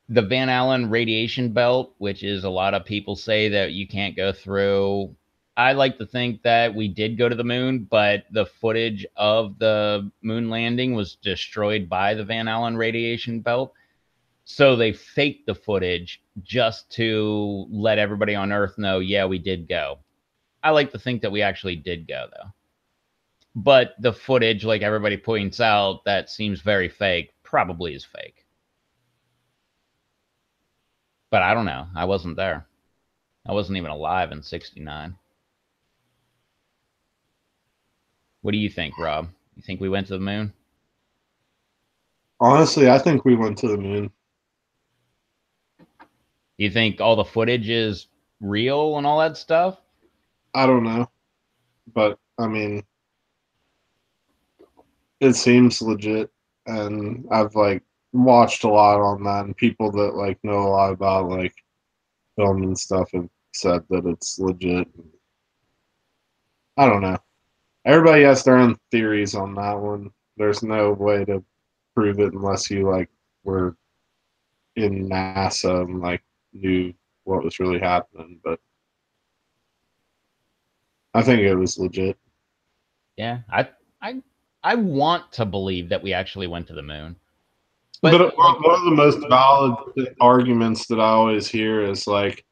[SPEAKER 3] Van Allen radiation belt, which is a lot of people say that you can't go through. I like to think that we did go to the moon, but the footage of the moon landing was destroyed by the Van Allen radiation belt. So they faked the footage just to let everybody on Earth know, yeah, we did go. I like to think that we actually did go, though. But the footage, like everybody points out, that seems very fake, probably is fake. But I don't know. I wasn't there. I wasn't even alive in 69. What do you think, Rob? You think we went to the moon?
[SPEAKER 2] Honestly, I think we went to the moon.
[SPEAKER 3] Do you think all the footage is real and all that stuff?
[SPEAKER 2] I don't know. But, I mean, it seems legit. And I've, like, watched a lot on that. And people that, like, know a lot about, like, film and stuff have said that it's legit. I don't know. Everybody has their own theories on that one. There's no way to prove it unless you like were in NASA and like knew what was really happening. But I think it was legit.
[SPEAKER 3] Yeah, I I want to believe that we actually went to the moon.
[SPEAKER 2] But
[SPEAKER 3] Like,
[SPEAKER 2] one of the most valid arguments that I always hear is like,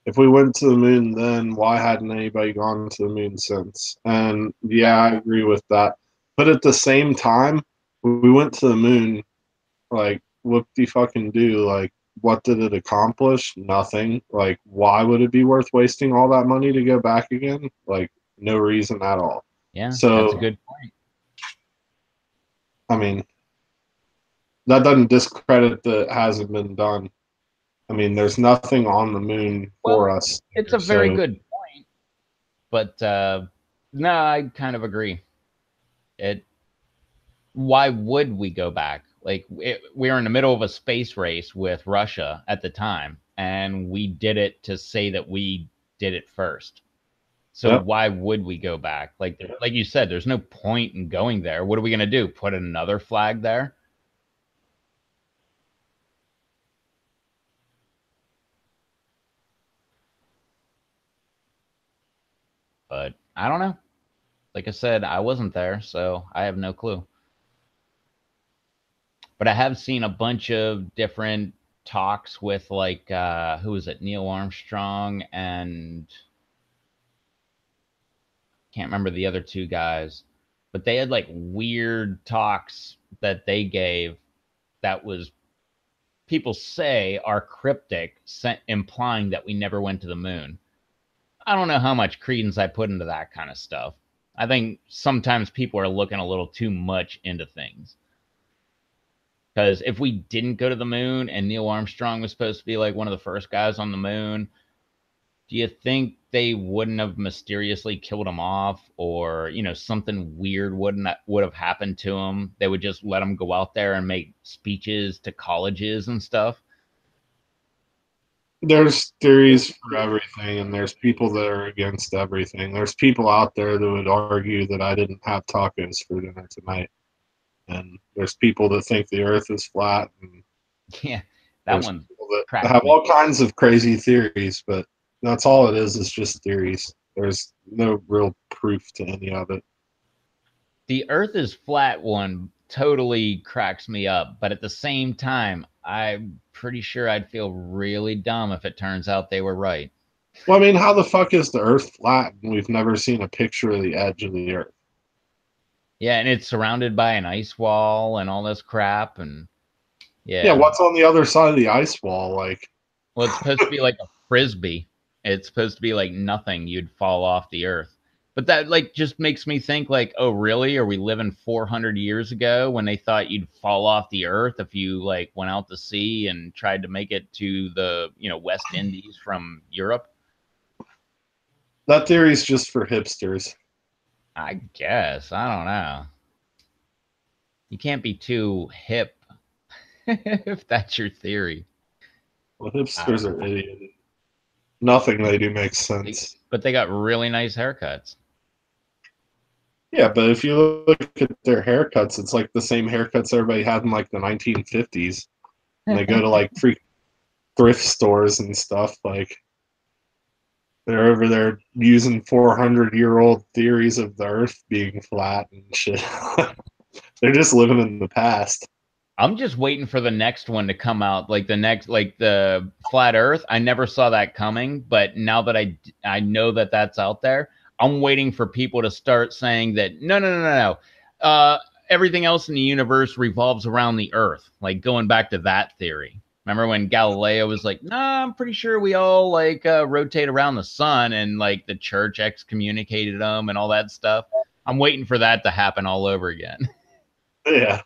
[SPEAKER 2] if we went to the moon then, why hadn't anybody gone to the moon since? And yeah, I agree with that. But at the same time, we went to the moon, like, what do you fucking do? Like, what did it accomplish? Nothing. Like, why would it be worth wasting all that money to go back again? Like, no reason at all.
[SPEAKER 3] yeah, that's a
[SPEAKER 2] So,
[SPEAKER 3] good point.
[SPEAKER 2] I mean, that doesn't discredit that it hasn't been done. I mean, there's nothing on the moon for
[SPEAKER 3] Well,
[SPEAKER 2] us.
[SPEAKER 3] it's a very
[SPEAKER 2] So,
[SPEAKER 3] good point, but no, I kind of agree. It. Why would we go back? Like we were in the middle of a space race with Russia at the time, and we did it to say that we did it first. So
[SPEAKER 2] yep.
[SPEAKER 3] why would we go back? Like you said, there's no point in going there. What are we gonna do? Put another flag there? But I don't know. Like I said, I wasn't there, so I have no clue. But I have seen a bunch of different talks with like who was it? Neil Armstrong and can't remember the other two guys, but they had like weird talks that they gave that was people say are cryptic, implying that we never went to the moon. I don't know how much credence I put into that kind of stuff. I think sometimes people are looking a little too much into things. Because if we didn't go to the moon and Neil Armstrong was supposed to be like one of the first guys on the moon, do you think they wouldn't have mysteriously killed him off, or something weird would have happened to him? They would just let him go out there and make speeches to colleges and stuff.
[SPEAKER 2] There's theories for everything, and there's people that are against everything. There's people out there that would argue that I didn't have tacos for dinner tonight, and there's people that think the Earth is flat, and
[SPEAKER 3] Yeah, that
[SPEAKER 2] there's
[SPEAKER 3] one
[SPEAKER 2] people that
[SPEAKER 3] cracked
[SPEAKER 2] have
[SPEAKER 3] me.
[SPEAKER 2] all kinds of crazy theories. But that's all it is just theories. There's no real proof to any of it.
[SPEAKER 3] The Earth is flat one totally cracks me up, but at the same time, I'm pretty sure I'd feel really dumb if it turns out they were right.
[SPEAKER 2] Well, I mean, how the fuck is the Earth flat and we've never seen a picture of the edge of the Earth?
[SPEAKER 3] Yeah, and it's surrounded by an ice wall and all this crap, and
[SPEAKER 2] Yeah,
[SPEAKER 3] yeah.
[SPEAKER 2] what's on the other side of the ice wall? Like,
[SPEAKER 3] Well, it's supposed to be like a frisbee. It's supposed to be like nothing. You'd fall off the earth. But that like just makes me think like, oh, really? Are we living 400 years ago when they thought you'd fall off the earth if you like went out to sea and tried to make it to the, West Indies from Europe?
[SPEAKER 2] that theory's just for hipsters.
[SPEAKER 3] I guess. I don't know. You can't be too hip if that's your theory.
[SPEAKER 2] Well,
[SPEAKER 3] I don't
[SPEAKER 2] hipsters
[SPEAKER 3] know.
[SPEAKER 2] are idiots. Nothing they do makes sense.
[SPEAKER 3] But they got really nice haircuts.
[SPEAKER 2] Yeah, but if you look at their haircuts, it's like the same haircuts everybody had in like the 1950s. And they go to like free thrift stores and stuff. Like they're over there using 400-year-old theories of the Earth being flat and shit. They're just living in the past.
[SPEAKER 3] I'm just waiting for the next one to come out, like the flat Earth. I never saw that coming, but now that I know that that's out there, I'm waiting for people to start saying that no, no, no, no, no. Everything else in the universe revolves around the Earth. Like going back to that theory. Remember when Galileo was like, "Nah, I'm pretty sure we all like rotate around the sun," and like the church excommunicated them and all that stuff. I'm waiting for that to happen all over again.
[SPEAKER 2] Yeah.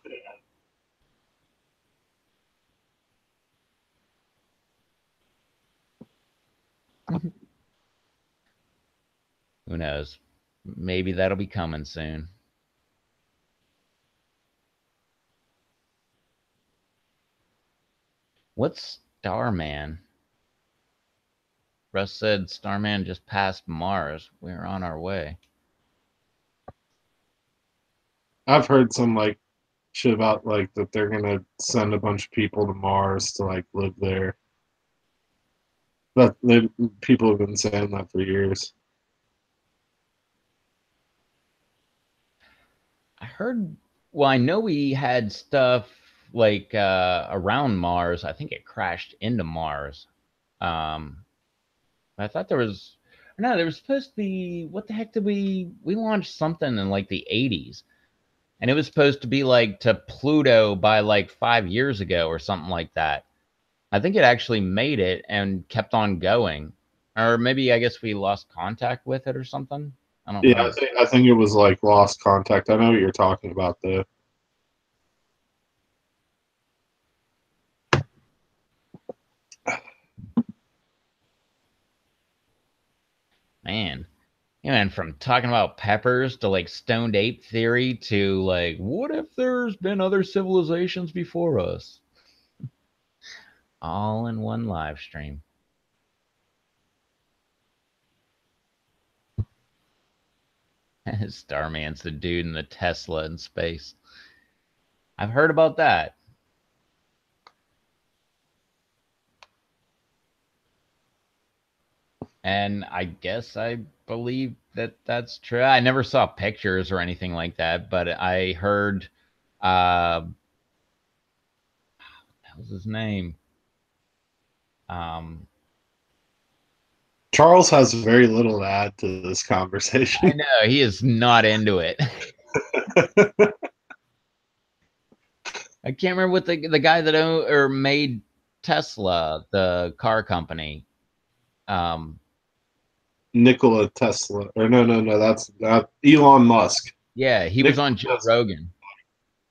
[SPEAKER 3] Who knows? Maybe that'll be coming soon. What's Starman? Russ said Starman just passed Mars. We're on our way.
[SPEAKER 2] I've heard some like shit about like that they're gonna send a bunch of people to Mars to like live there. But people have been saying that for years.
[SPEAKER 3] I heard. Well, I know we had stuff like around Mars. I think it crashed into Mars. I thought there was. No, there was supposed to be. What the heck did we launched something in like the 80s, and it was supposed to be like to Pluto by like 5 years ago or something like that. I think it actually made it and kept on going, or maybe I guess we lost contact with it or something. I don't
[SPEAKER 2] Yeah,
[SPEAKER 3] know.
[SPEAKER 2] I think it was like lost contact. I know what you're talking about though.
[SPEAKER 3] Man, yeah, man, from talking about peppers to like stoned ape theory to like, what if there's been other civilizations before us? All in one live stream. Starman's the dude in the Tesla in space. I've heard about that. And I guess I believe that that's true. I never saw pictures or anything like that, but I heard, what was his name? Um,
[SPEAKER 2] Charles has very little to add to this
[SPEAKER 3] I
[SPEAKER 2] conversation.
[SPEAKER 3] know he is not into it. I can't remember what the guy that owned or made Tesla, the car company. Um,
[SPEAKER 2] Nikola Tesla, or no, that's Elon Musk.
[SPEAKER 3] yeah, he was
[SPEAKER 2] Nikola
[SPEAKER 3] on Joe
[SPEAKER 2] Tesla,
[SPEAKER 3] Rogan.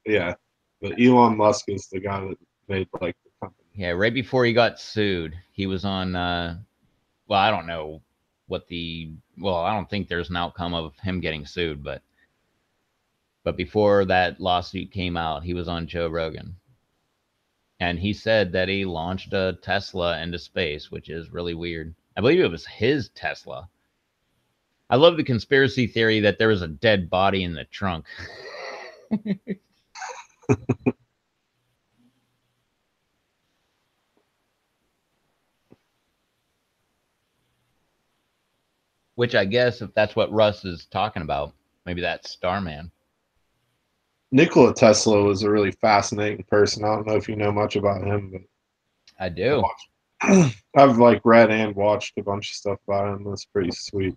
[SPEAKER 2] yeah, but Elon Musk is the guy that made like the company.
[SPEAKER 3] Yeah, right before he got sued, he was on. Well, I don't know what the. Well, I don't think there's an outcome of him getting sued, but before that lawsuit came out, he was on Joe Rogan, and he said that he launched a Tesla into space, which is really weird. I believe it was his Tesla. I love the conspiracy theory that there was a dead body in the trunk. Which I guess if that's what Russ is talking about, maybe that's Starman.
[SPEAKER 2] Nikola Tesla was a really fascinating person. I don't know if you know much about him, but
[SPEAKER 3] I do.
[SPEAKER 2] I've like read and watched a bunch of stuff about him. That's pretty sweet.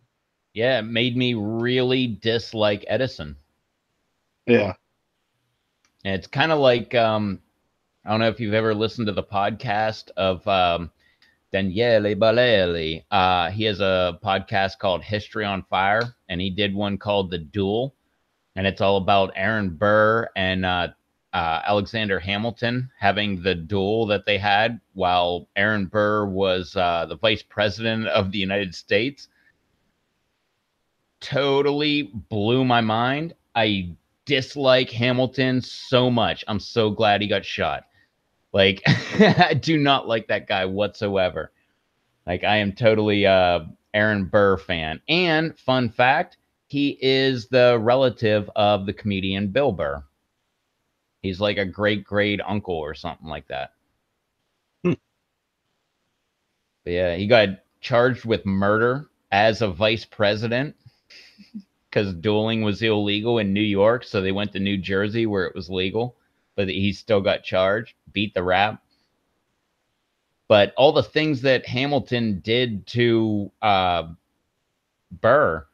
[SPEAKER 3] Yeah, it made me really dislike Edison.
[SPEAKER 2] Yeah.
[SPEAKER 3] And it's kind of like I don't know if you've ever listened to the podcast of Daniele Balelli. He has a podcast called History on Fire, and he did one called The Duel, and it's all about Aaron Burr and Alexander Hamilton having the duel that they had while Aaron Burr was the vice president of the United States. Totally blew my mind. I dislike Hamilton so much. I'm so glad he got shot. Like, I do not like that guy whatsoever. Like, I am totally Aaron Burr fan. And fun fact, he is the relative of the comedian Bill Burr. He's like a great uncle or something like that.
[SPEAKER 2] Hmm.
[SPEAKER 3] But yeah, he got charged with murder as a vice president because dueling was illegal in New York. So they went to New Jersey where it was legal, but he still got charged, beat the rap. But all the things that Hamilton did to Burr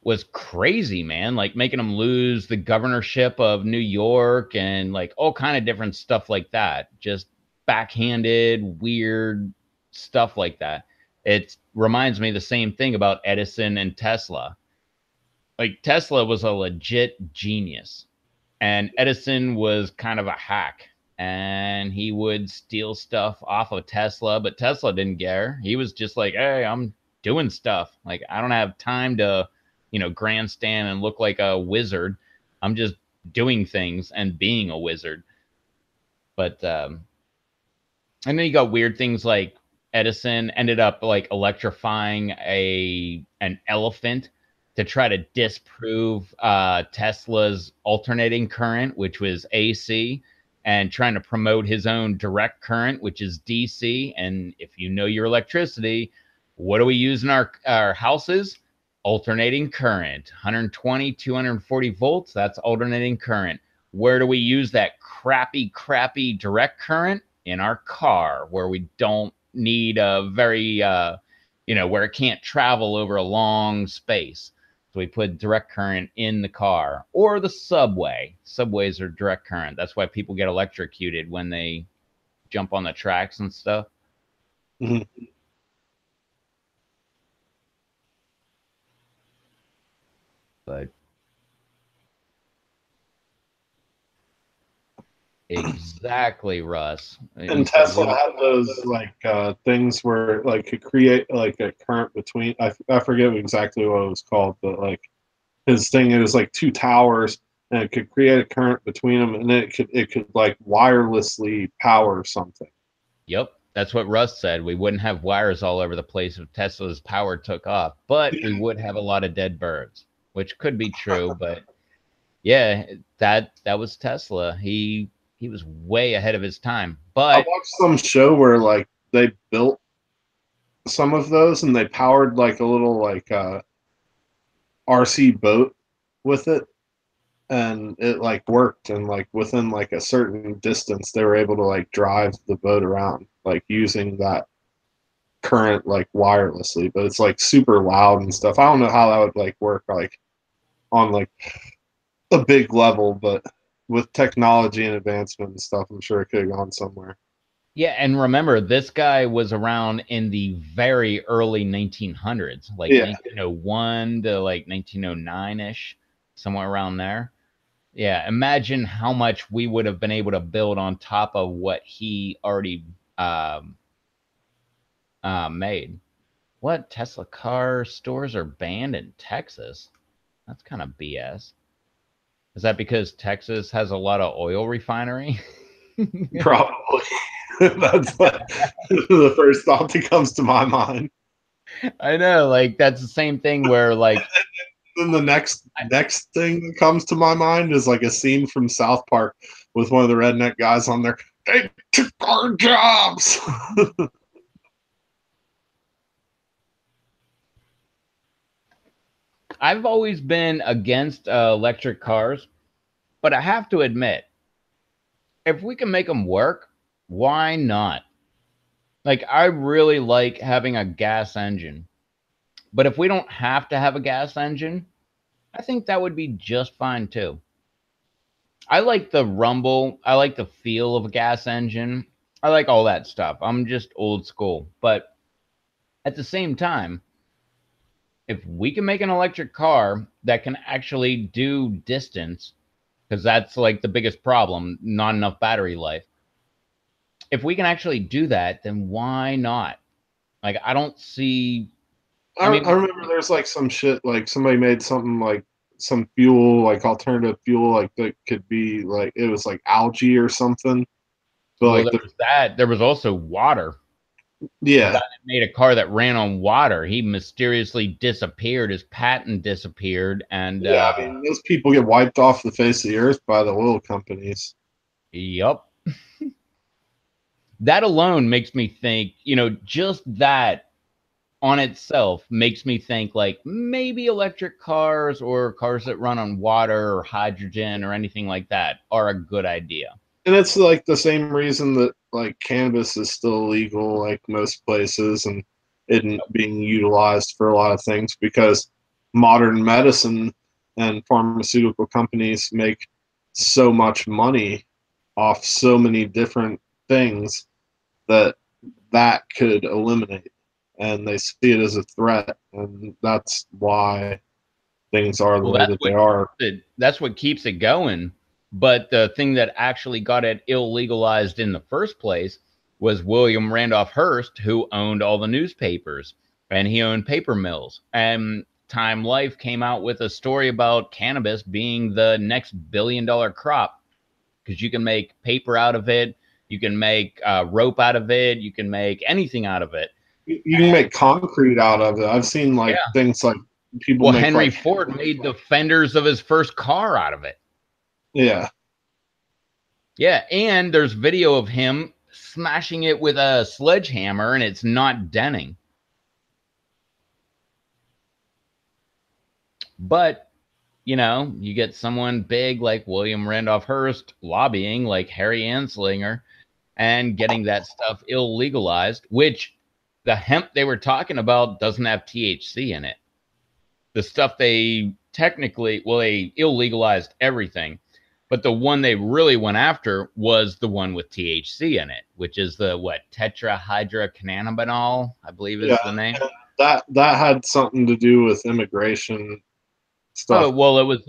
[SPEAKER 3] was crazy, man. Like making him lose the governorship of New York and like all kind of different stuff like that. Just backhanded, weird stuff like that. It reminds me the same thing about Edison and Tesla. Like Tesla was a legit genius, and Edison was kind of a hack. And he would steal stuff off of Tesla, but Tesla didn't care. He was just like, "Hey, I'm doing stuff. Like I don't have time to, grandstand and look like a wizard. I'm just doing things and being a wizard." But and then you got weird things like Edison ended up like electrifying an elephant to try to disprove Tesla's alternating current, which was AC, and trying to promote his own direct current, which is DC. And if you know your electricity, what do we use in our houses? Alternating current, 120, 240 volts. That's alternating current. Where do we use that crappy direct current? In our car, where we don't need a very, where it can't travel over a long space. So we put direct current in the car, or the subway. Subways are direct current. That's why people get electrocuted when they jump on the tracks and stuff.
[SPEAKER 2] Mm-hmm.
[SPEAKER 3] But exactly, Russ.
[SPEAKER 2] And Tesla had those like things where like could create like a current between. I forget exactly what it was called, but like his thing, it was like two towers, and it could create a current between them, and it could like wirelessly power something.
[SPEAKER 3] Yep, that's what Russ said. We wouldn't have wires all over the place if Tesla's power took off, but we would have a lot of dead birds, which could be true. But yeah, that was Tesla. He was way ahead of his time.
[SPEAKER 2] I
[SPEAKER 3] But
[SPEAKER 2] watched some show where like they built some of those and they powered like a little like RC boat with it, and it like worked, and like within like a certain distance they were able to like drive the boat around like using that current like wirelessly, but it's like super loud and stuff. I don't know how that would like work like on like a big level, but with technology and advancement and stuff, I'm sure it could have gone somewhere.
[SPEAKER 3] yeah, and remember, this guy was around in the very early 1900s, like
[SPEAKER 2] Yeah.
[SPEAKER 3] 1901 to like 1909-ish, somewhere around there. Yeah, imagine how much we would have been able to build on top of what he already made. What? Tesla car stores are banned in Texas? That's kind of BS. Is that because Texas has a lot of oil refinery?
[SPEAKER 2] Probably. That's the first thought that comes to my mind.
[SPEAKER 3] I know, like that's the same thing where like
[SPEAKER 2] Then the next thing that comes to my mind is like a scene from South Park with one of the redneck guys on there. They took our jobs.
[SPEAKER 3] I've always been against electric cars, but I have to admit, if we can make them work, why not? Like I really like having a gas engine, but if we don't have to have a gas engine, I think that would be just fine too. I like the rumble. I like the feel of a gas engine. I like all that stuff. I'm just old school. But at the same time, if we can make an electric car that can actually do distance, because that's like the biggest problem, not enough battery life. If we can actually do that, then why not? Like, I don't see.
[SPEAKER 2] I remember there's like some shit, like somebody made something like some fuel, like alternative fuel, like that could be like it was like algae or something. But
[SPEAKER 3] Well,
[SPEAKER 2] like
[SPEAKER 3] there was that. There was also water. The guy
[SPEAKER 2] yeah,
[SPEAKER 3] that made a car that ran on water, he mysteriously disappeared. His patent disappeared, and
[SPEAKER 2] yeah. I mean, those people get wiped off the face of the earth by the oil companies.
[SPEAKER 3] yup. That alone makes me think. Just that on itself makes me think like maybe electric cars or cars that run on water or hydrogen or anything like that are a good idea.
[SPEAKER 2] And it's like the same reason that like cannabis is still illegal, like most places, and isn't being utilized for a lot of things because modern medicine and pharmaceutical companies make so much money off so many different things that that could eliminate, and they see it as a threat, and that's why things are the
[SPEAKER 3] Well,
[SPEAKER 2] way that they are.
[SPEAKER 3] that's what keeps it going. But the thing that actually got it illegalized in the first place was William Randolph Hearst, who owned all the newspapers and he owned paper mills. And Time Life came out with a story about cannabis being the next $1 billion crop because you can make paper out of it. You can make rope out of it. You can make anything out of it.
[SPEAKER 2] You can make concrete out of it. I've seen like things like people make
[SPEAKER 3] Henry
[SPEAKER 2] like
[SPEAKER 3] Ford made the fenders of his first car out of it.
[SPEAKER 2] Yeah.
[SPEAKER 3] Yeah, and there's video of him smashing it with a sledgehammer and it's not denting. But, you know, you get someone big like William Randolph Hearst lobbying like Harry Anslinger and getting that stuff illegalized, which the hemp they were talking about doesn't have THC in it. The stuff they technically, well, they illegalized everything, but the one they really went after was the one with THC in it, which is the tetrahydrocannabinol, I believe is the name.
[SPEAKER 2] That had something to do with immigration stuff.
[SPEAKER 3] Oh, well, it was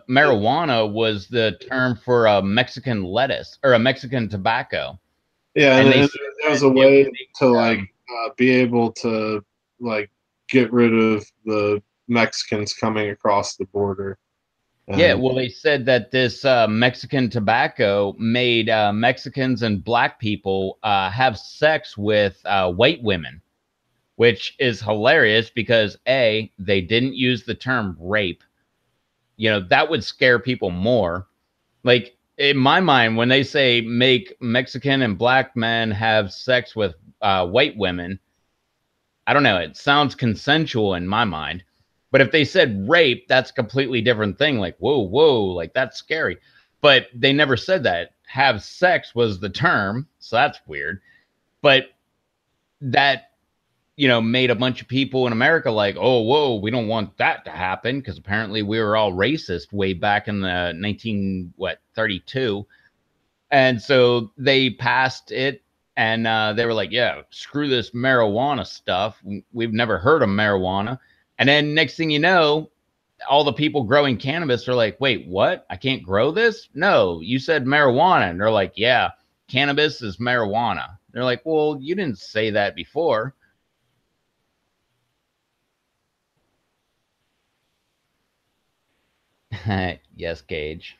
[SPEAKER 3] marijuana was the term for a Mexican lettuce or a Mexican tobacco.
[SPEAKER 2] Yeah, and it was a way to like be able to like get rid of the Mexicans coming across the border.
[SPEAKER 3] Yeah, well, they said that this Mexican tobacco made Mexicans and black people have sex with white women, which is hilarious because A, they didn't use the term rape. You know, that would scare people more. Like, in my mind, when they say make Mexican and black men have sex with white women, I don't know, it sounds consensual in my mind. But if they said rape, that's a completely different thing. Like, whoa, like that's scary. But they never said that. Have sex was the term, so that's weird. But that, you know, made a bunch of people in America like, oh, whoa, we don't want that to happen because apparently we were all racist way back in the 32. And so they passed it. And they were like, yeah, screw this marijuana stuff. We've never heard of marijuana. And then next thing you know, all the people growing cannabis are like, wait, what? I can't grow this? No, you said marijuana. And they're like, yeah, cannabis is marijuana. They're like, well, you didn't say that before. Yes, Gage.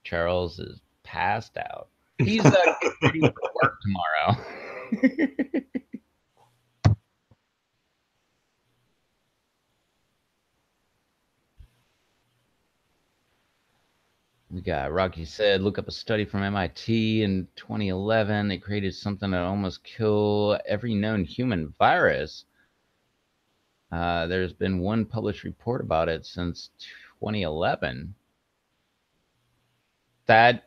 [SPEAKER 3] Charles is passed out. He's ready for work tomorrow. We got Rocky said, look up a study from MIT in 2011. They created something that almost killed every known human virus. There's been one published report about it since 2011. That'll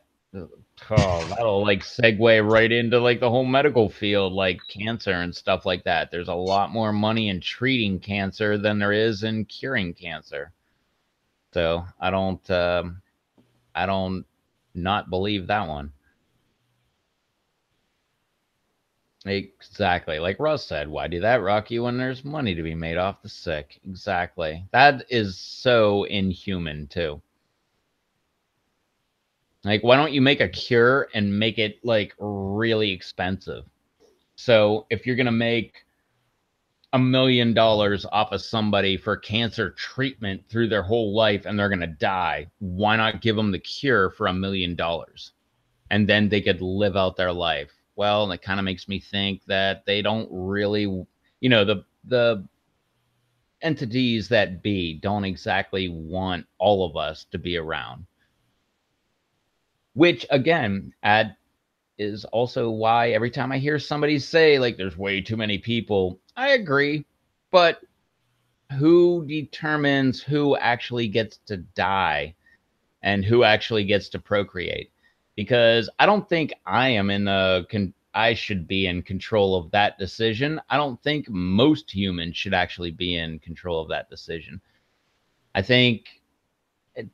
[SPEAKER 3] like segue right into like the whole medical field, like cancer and stuff like that. There's a lot more money in treating cancer than there is in curing cancer. So I don't not believe that one. Exactly. Like Russ said, why do that, Rocky, when there's money to be made off the sick? Exactly. That is so inhuman too. Like, why don't you make a cure and make it like really expensive? So if you're gonna make $1 million off of somebody for cancer treatment through their whole life and they're gonna die, why not give them the cure for $1 million? And then they could live out their life. Well, it kind of makes me think that they don't really, you know, the entities that be don't exactly want all of us to be around. Which again, is also why every time I hear somebody say like there's way too many people, I agree, but who determines who actually gets to die and who actually gets to procreate? Because I don't think I am I should be in control of that decision. I don't think most humans should actually be in control of that decision. I think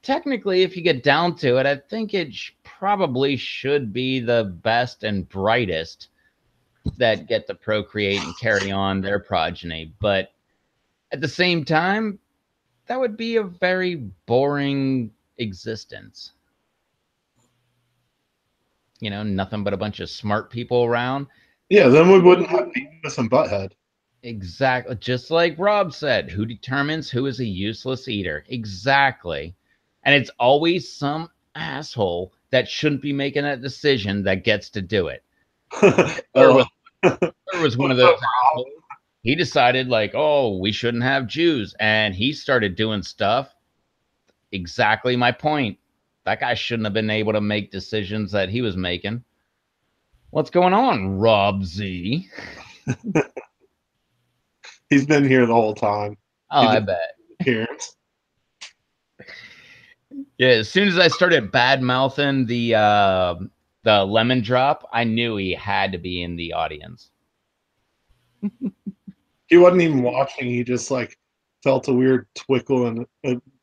[SPEAKER 3] technically, if you get down to it, I think it probably should be the best and brightest that get to procreate and carry on their progeny. But at the same time, that would be a very boring existence. You know, nothing but a bunch of smart people around.
[SPEAKER 2] Yeah, then we wouldn't have Beavis and Butthead.
[SPEAKER 3] Exactly. Just like Rob said, who determines who is a useless eater? Exactly. And it's always some asshole that shouldn't be making that decision that gets to do it. Or was one of those assholes. He decided like, oh, we shouldn't have Jews, and he started doing stuff. Exactly my point. That guy shouldn't have been able to make decisions that he was making. What's going on, Rob Z?
[SPEAKER 2] He's been here the whole time.
[SPEAKER 3] Oh, I bet.
[SPEAKER 2] Appearance.
[SPEAKER 3] Yeah, as soon as I started bad mouthing the lemon drop, I knew he had to be in the audience.
[SPEAKER 2] He wasn't even watching. He just like felt a weird twinkle in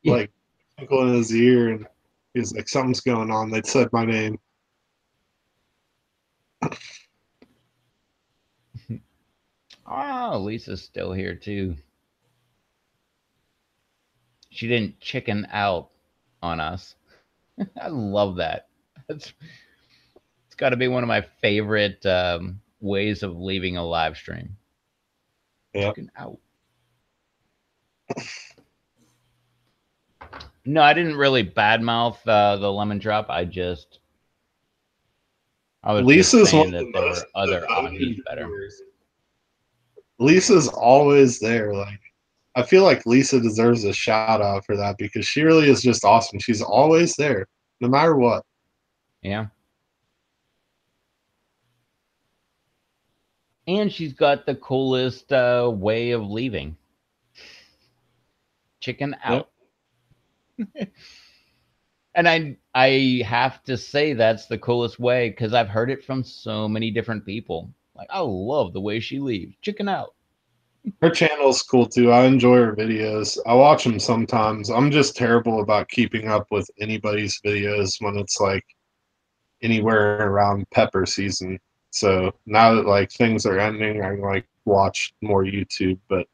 [SPEAKER 2] like twinkle in his ear, and he was like, "Something's going on." They said my name.
[SPEAKER 3] Oh, Lisa's still here too. She didn't chicken out on us. I love that. It's got to be one of my favorite ways of leaving a live stream.
[SPEAKER 2] Yeah.
[SPEAKER 3] Chicken out. No, I didn't really badmouth the lemon drop. I was
[SPEAKER 2] Lisa's
[SPEAKER 3] just saying
[SPEAKER 2] one of
[SPEAKER 3] that
[SPEAKER 2] the
[SPEAKER 3] there
[SPEAKER 2] most
[SPEAKER 3] were other
[SPEAKER 2] devoted
[SPEAKER 3] Amis better.
[SPEAKER 2] viewers. Lisa's always there. Like, I feel like Lisa deserves a shout out for that because she really is just awesome. She's always there, no matter what.
[SPEAKER 3] Yeah. And she's got the coolest way of leaving. Chicken out. Yep. And I have to say that's the coolest way because I've heard it from so many different people. Like, I love the way she leaves. Chicken out.
[SPEAKER 2] Her channel's cool too. I enjoy her videos. I watch them sometimes. I'm just terrible about keeping up with anybody's videos when it's like anywhere around pepper season. So now that like things are ending, I like watch more YouTube. But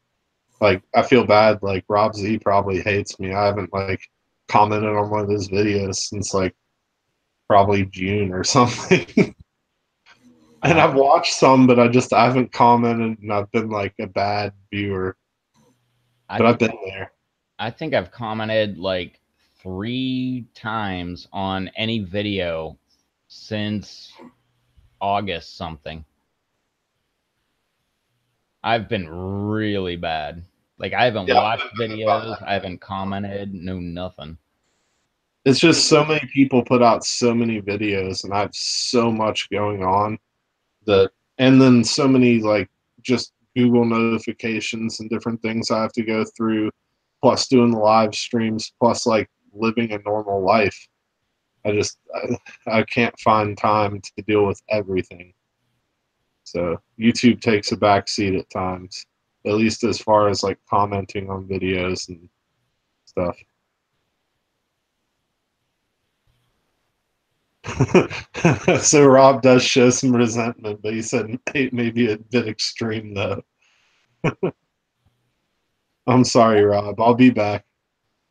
[SPEAKER 2] like I feel bad. Like Rob Z probably hates me. I haven't like commented on one of his videos since like probably June or something. And I've watched some, but I haven't commented, and I've been like a bad viewer. But I've been there.
[SPEAKER 3] I think I've commented like 3 times on any video since August something. I've been really bad. Like I haven't watched videos, I haven't commented, no nothing.
[SPEAKER 2] It's just so many people put out so many videos, and I have so much going on that, and then so many like just Google notifications and different things I have to go through, plus doing the live streams, plus like living a normal life. I can't find time to deal with everything. So YouTube takes a back seat at times, at least as far as like commenting on videos and stuff. So Rob does show some resentment, but he said maybe a bit extreme though. I'm sorry, Rob. I'll be back.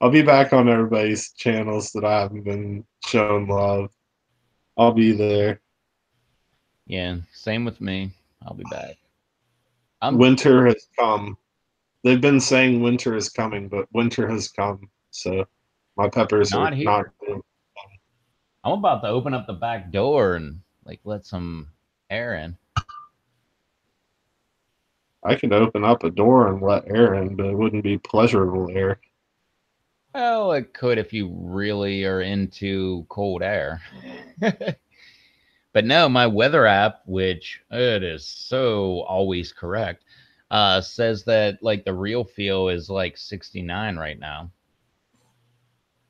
[SPEAKER 2] I'll be back on everybody's channels that I haven't been shown love. I'll be there.
[SPEAKER 3] Yeah, same with me. I'll be back.
[SPEAKER 2] Winter has come. They've been saying winter is coming, but winter has come. So my peppers are not.
[SPEAKER 3] I'm about to open up the back door and like let some air in.
[SPEAKER 2] I could open up a door and let air in, but it wouldn't be pleasurable air.
[SPEAKER 3] Well, it could if you really are into cold air. But no, my weather app, which it is so always correct, says that like the real feel is like 69 right now.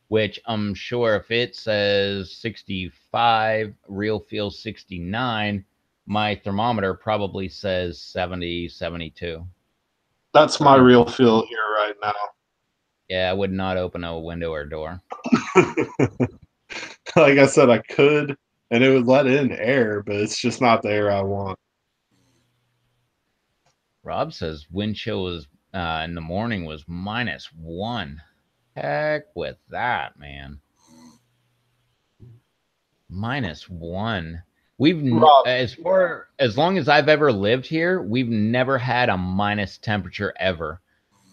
[SPEAKER 3] Which I'm sure if it says 65, real feel 69, my thermometer probably says 70, 72.
[SPEAKER 2] That's my real feel here right now.
[SPEAKER 3] Yeah, I would not open a window or door.
[SPEAKER 2] Like I said, I could, and it would let in air, but it's just not the air I want.
[SPEAKER 3] Rob says wind chill was in the morning was -1. Heck with that, man. -1. As long as I've ever lived here, we've never had a minus temperature ever.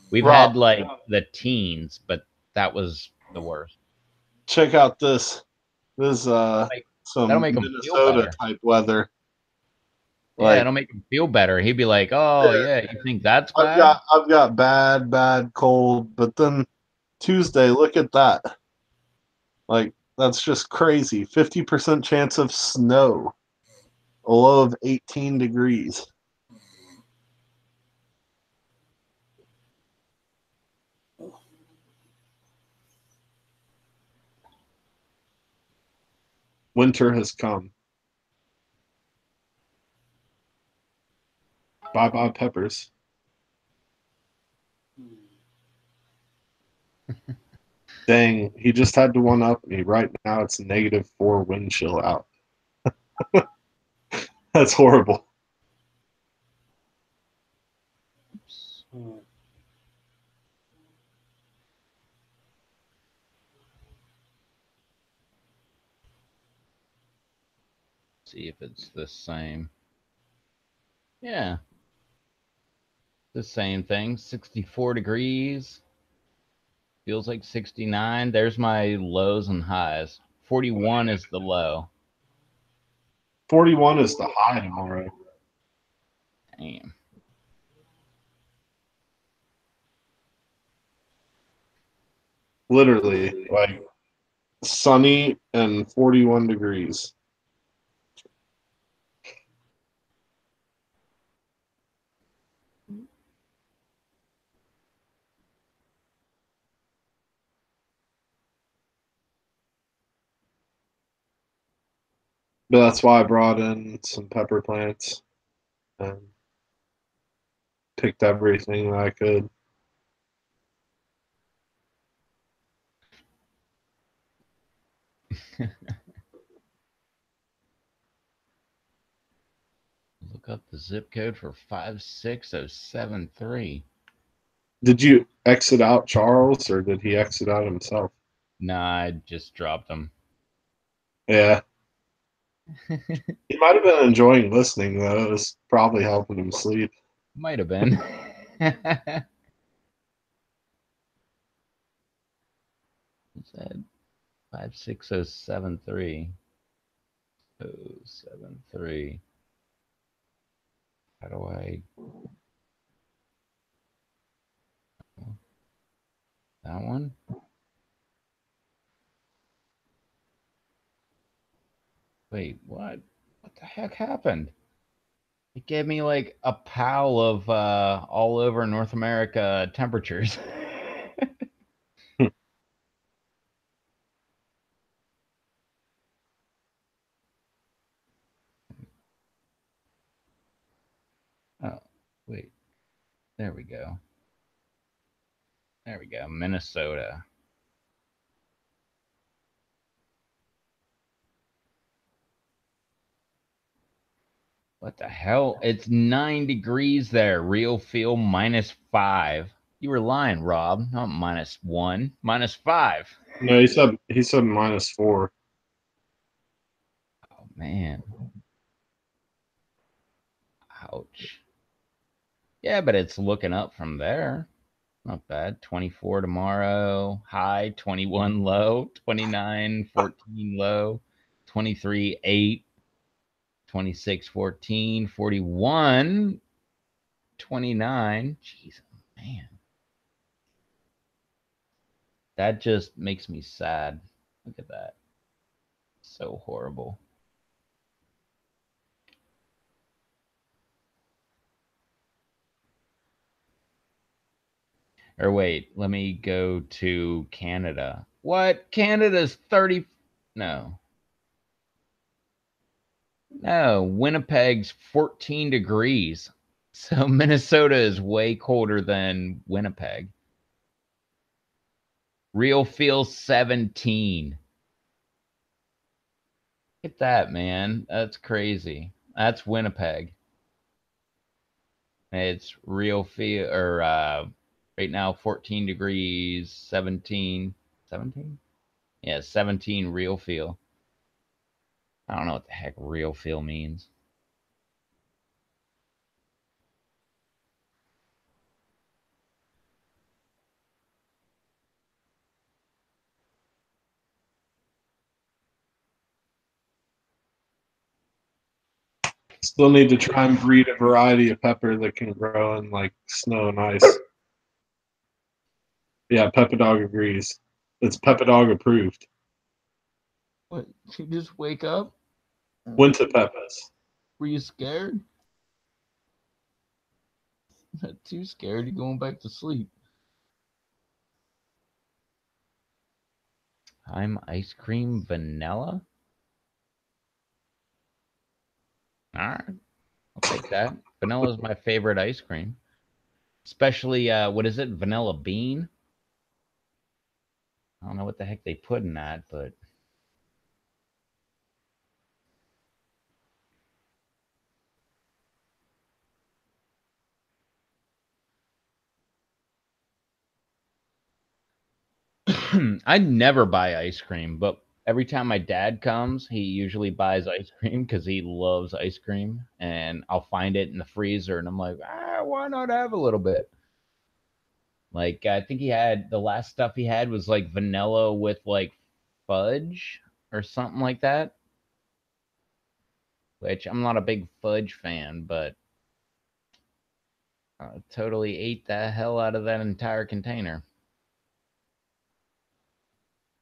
[SPEAKER 3] We've had like the teens, but that was the worst.
[SPEAKER 2] Check out this. This some Minnesota type weather.
[SPEAKER 3] Yeah,
[SPEAKER 2] Like,
[SPEAKER 3] it'll make him feel better. He'd be like, "Oh yeah, you think that's
[SPEAKER 2] I've
[SPEAKER 3] bad?"
[SPEAKER 2] got bad cold, but then Tuesday, look at that. Like, that's just crazy. 50% chance of snow. A low of 18 degrees. Winter has come. Bye bye peppers. Dang, he just had to one up me. Right now it's -4 wind chill out. That's horrible.
[SPEAKER 3] Oops. See if it's the same. Yeah, the same thing. 64 degrees. Feels like 69. There's my lows and highs. 41 is the low.
[SPEAKER 2] 41 is the high tomorrow.
[SPEAKER 3] Damn.
[SPEAKER 2] Literally, like sunny and 41 degrees. But that's why I brought in some pepper plants and picked everything that I could.
[SPEAKER 3] Look up the zip code for 56073.
[SPEAKER 2] Did you exit out Charles or did he exit out himself?
[SPEAKER 3] Nah, I just dropped them.
[SPEAKER 2] Yeah. He might have been enjoying listening though. It was probably helping him sleep.
[SPEAKER 3] Might have been. What's that? 56073. 073. How do I? That one? Wait, what? What the heck happened? It gave me like a pile of all over North America temperatures. Oh, wait. There we go. There we go. Minnesota. What the hell? It's 9 degrees there. Real feel -5. You were lying, Rob. Not -1. -5.
[SPEAKER 2] No, he said -4.
[SPEAKER 3] Oh man. Ouch. Yeah, but it's looking up from there. Not bad. 24 tomorrow. High 21 low. 29 14 low. 23 8. 26 14. 41 29. Jeez, man. That just makes me sad. Look at that. So horrible. Or wait, let me go to Canada. What? Canada's 30. No. No. Winnipeg's 14 degrees. So Minnesota is way colder than Winnipeg. Real feel 17. Look at that, man. That's crazy. That's Winnipeg. It's real feel, or right now 14 degrees, 17. 17? Yeah, 17 real feel. I don't know what the heck real feel means.
[SPEAKER 2] Still need to try and breed a variety of pepper that can grow in like snow and ice. Yeah, Peppa Dog agrees. It's Peppa Dog approved.
[SPEAKER 3] What? You just wake up?
[SPEAKER 2] Went to Peppa's.
[SPEAKER 3] Were you scared? Not too scared. You're going back to sleep. I'm ice cream vanilla. All right, I'll take that. Vanilla is my favorite ice cream, especially what is it? Vanilla bean. I don't know what the heck they put in that, but I never buy ice cream, but every time my dad comes, he usually buys ice cream because he loves ice cream, and I'll find it in the freezer, and I'm like, why not have a little bit? Like I think he had the last stuff he had was like vanilla with like fudge or something like that, which I'm not a big fudge fan, but I totally ate the hell out of that entire container.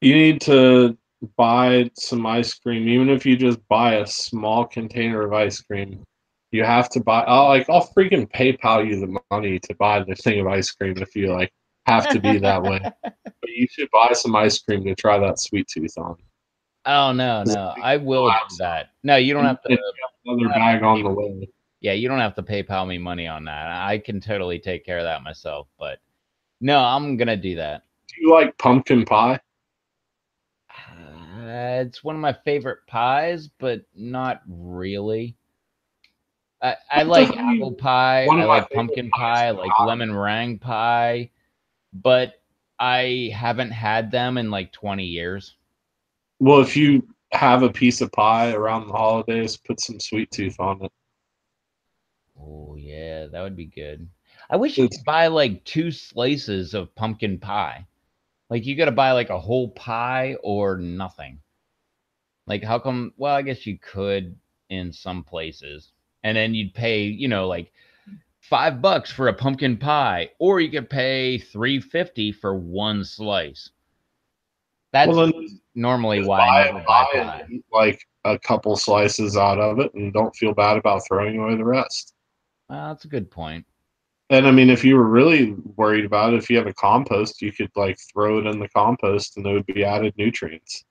[SPEAKER 2] You need to buy some ice cream, even if you just buy a small container of ice cream. You have to buy. I'll freaking PayPal you the money to buy the thing of ice cream if you like have to be that way. But you should buy some ice cream to try that sweet tooth on.
[SPEAKER 3] Oh no, I will do that. No, you don't have to.
[SPEAKER 2] And another bag on the way.
[SPEAKER 3] Yeah, you don't have to PayPal me money on that. I can totally take care of that myself. But no, I'm gonna do that.
[SPEAKER 2] Do you like pumpkin pie?
[SPEAKER 3] It's one of my favorite pies, but not really. I like apple pie.
[SPEAKER 2] One
[SPEAKER 3] I
[SPEAKER 2] of my
[SPEAKER 3] like
[SPEAKER 2] favorite
[SPEAKER 3] pumpkin
[SPEAKER 2] pies
[SPEAKER 3] pie. I
[SPEAKER 2] is
[SPEAKER 3] like lemon meringue pie. But I haven't had them in like 20 years.
[SPEAKER 2] well, if you have a piece of pie around the holidays, put some sweet tooth on it.
[SPEAKER 3] Oh yeah, that would be good. I wish you
[SPEAKER 2] It's
[SPEAKER 3] could buy like 2 slices of pumpkin pie. Like you got to buy like a whole pie or nothing. Like how come? Well, I guess you could in some places, and then you'd pay, like $5 for a pumpkin pie, or you could pay $3.50 for 1 slice.
[SPEAKER 2] well,
[SPEAKER 3] That's
[SPEAKER 2] then
[SPEAKER 3] normally
[SPEAKER 2] just
[SPEAKER 3] why I
[SPEAKER 2] buy a
[SPEAKER 3] never buy
[SPEAKER 2] pie
[SPEAKER 3] pie.
[SPEAKER 2] and eat like a couple slices out of it, and don't feel bad about throwing away the rest.
[SPEAKER 3] Well, that's a good point.
[SPEAKER 2] And I mean, if you were really worried about it, if you have a compost, you could like throw it in the compost, and there would be added nutrients.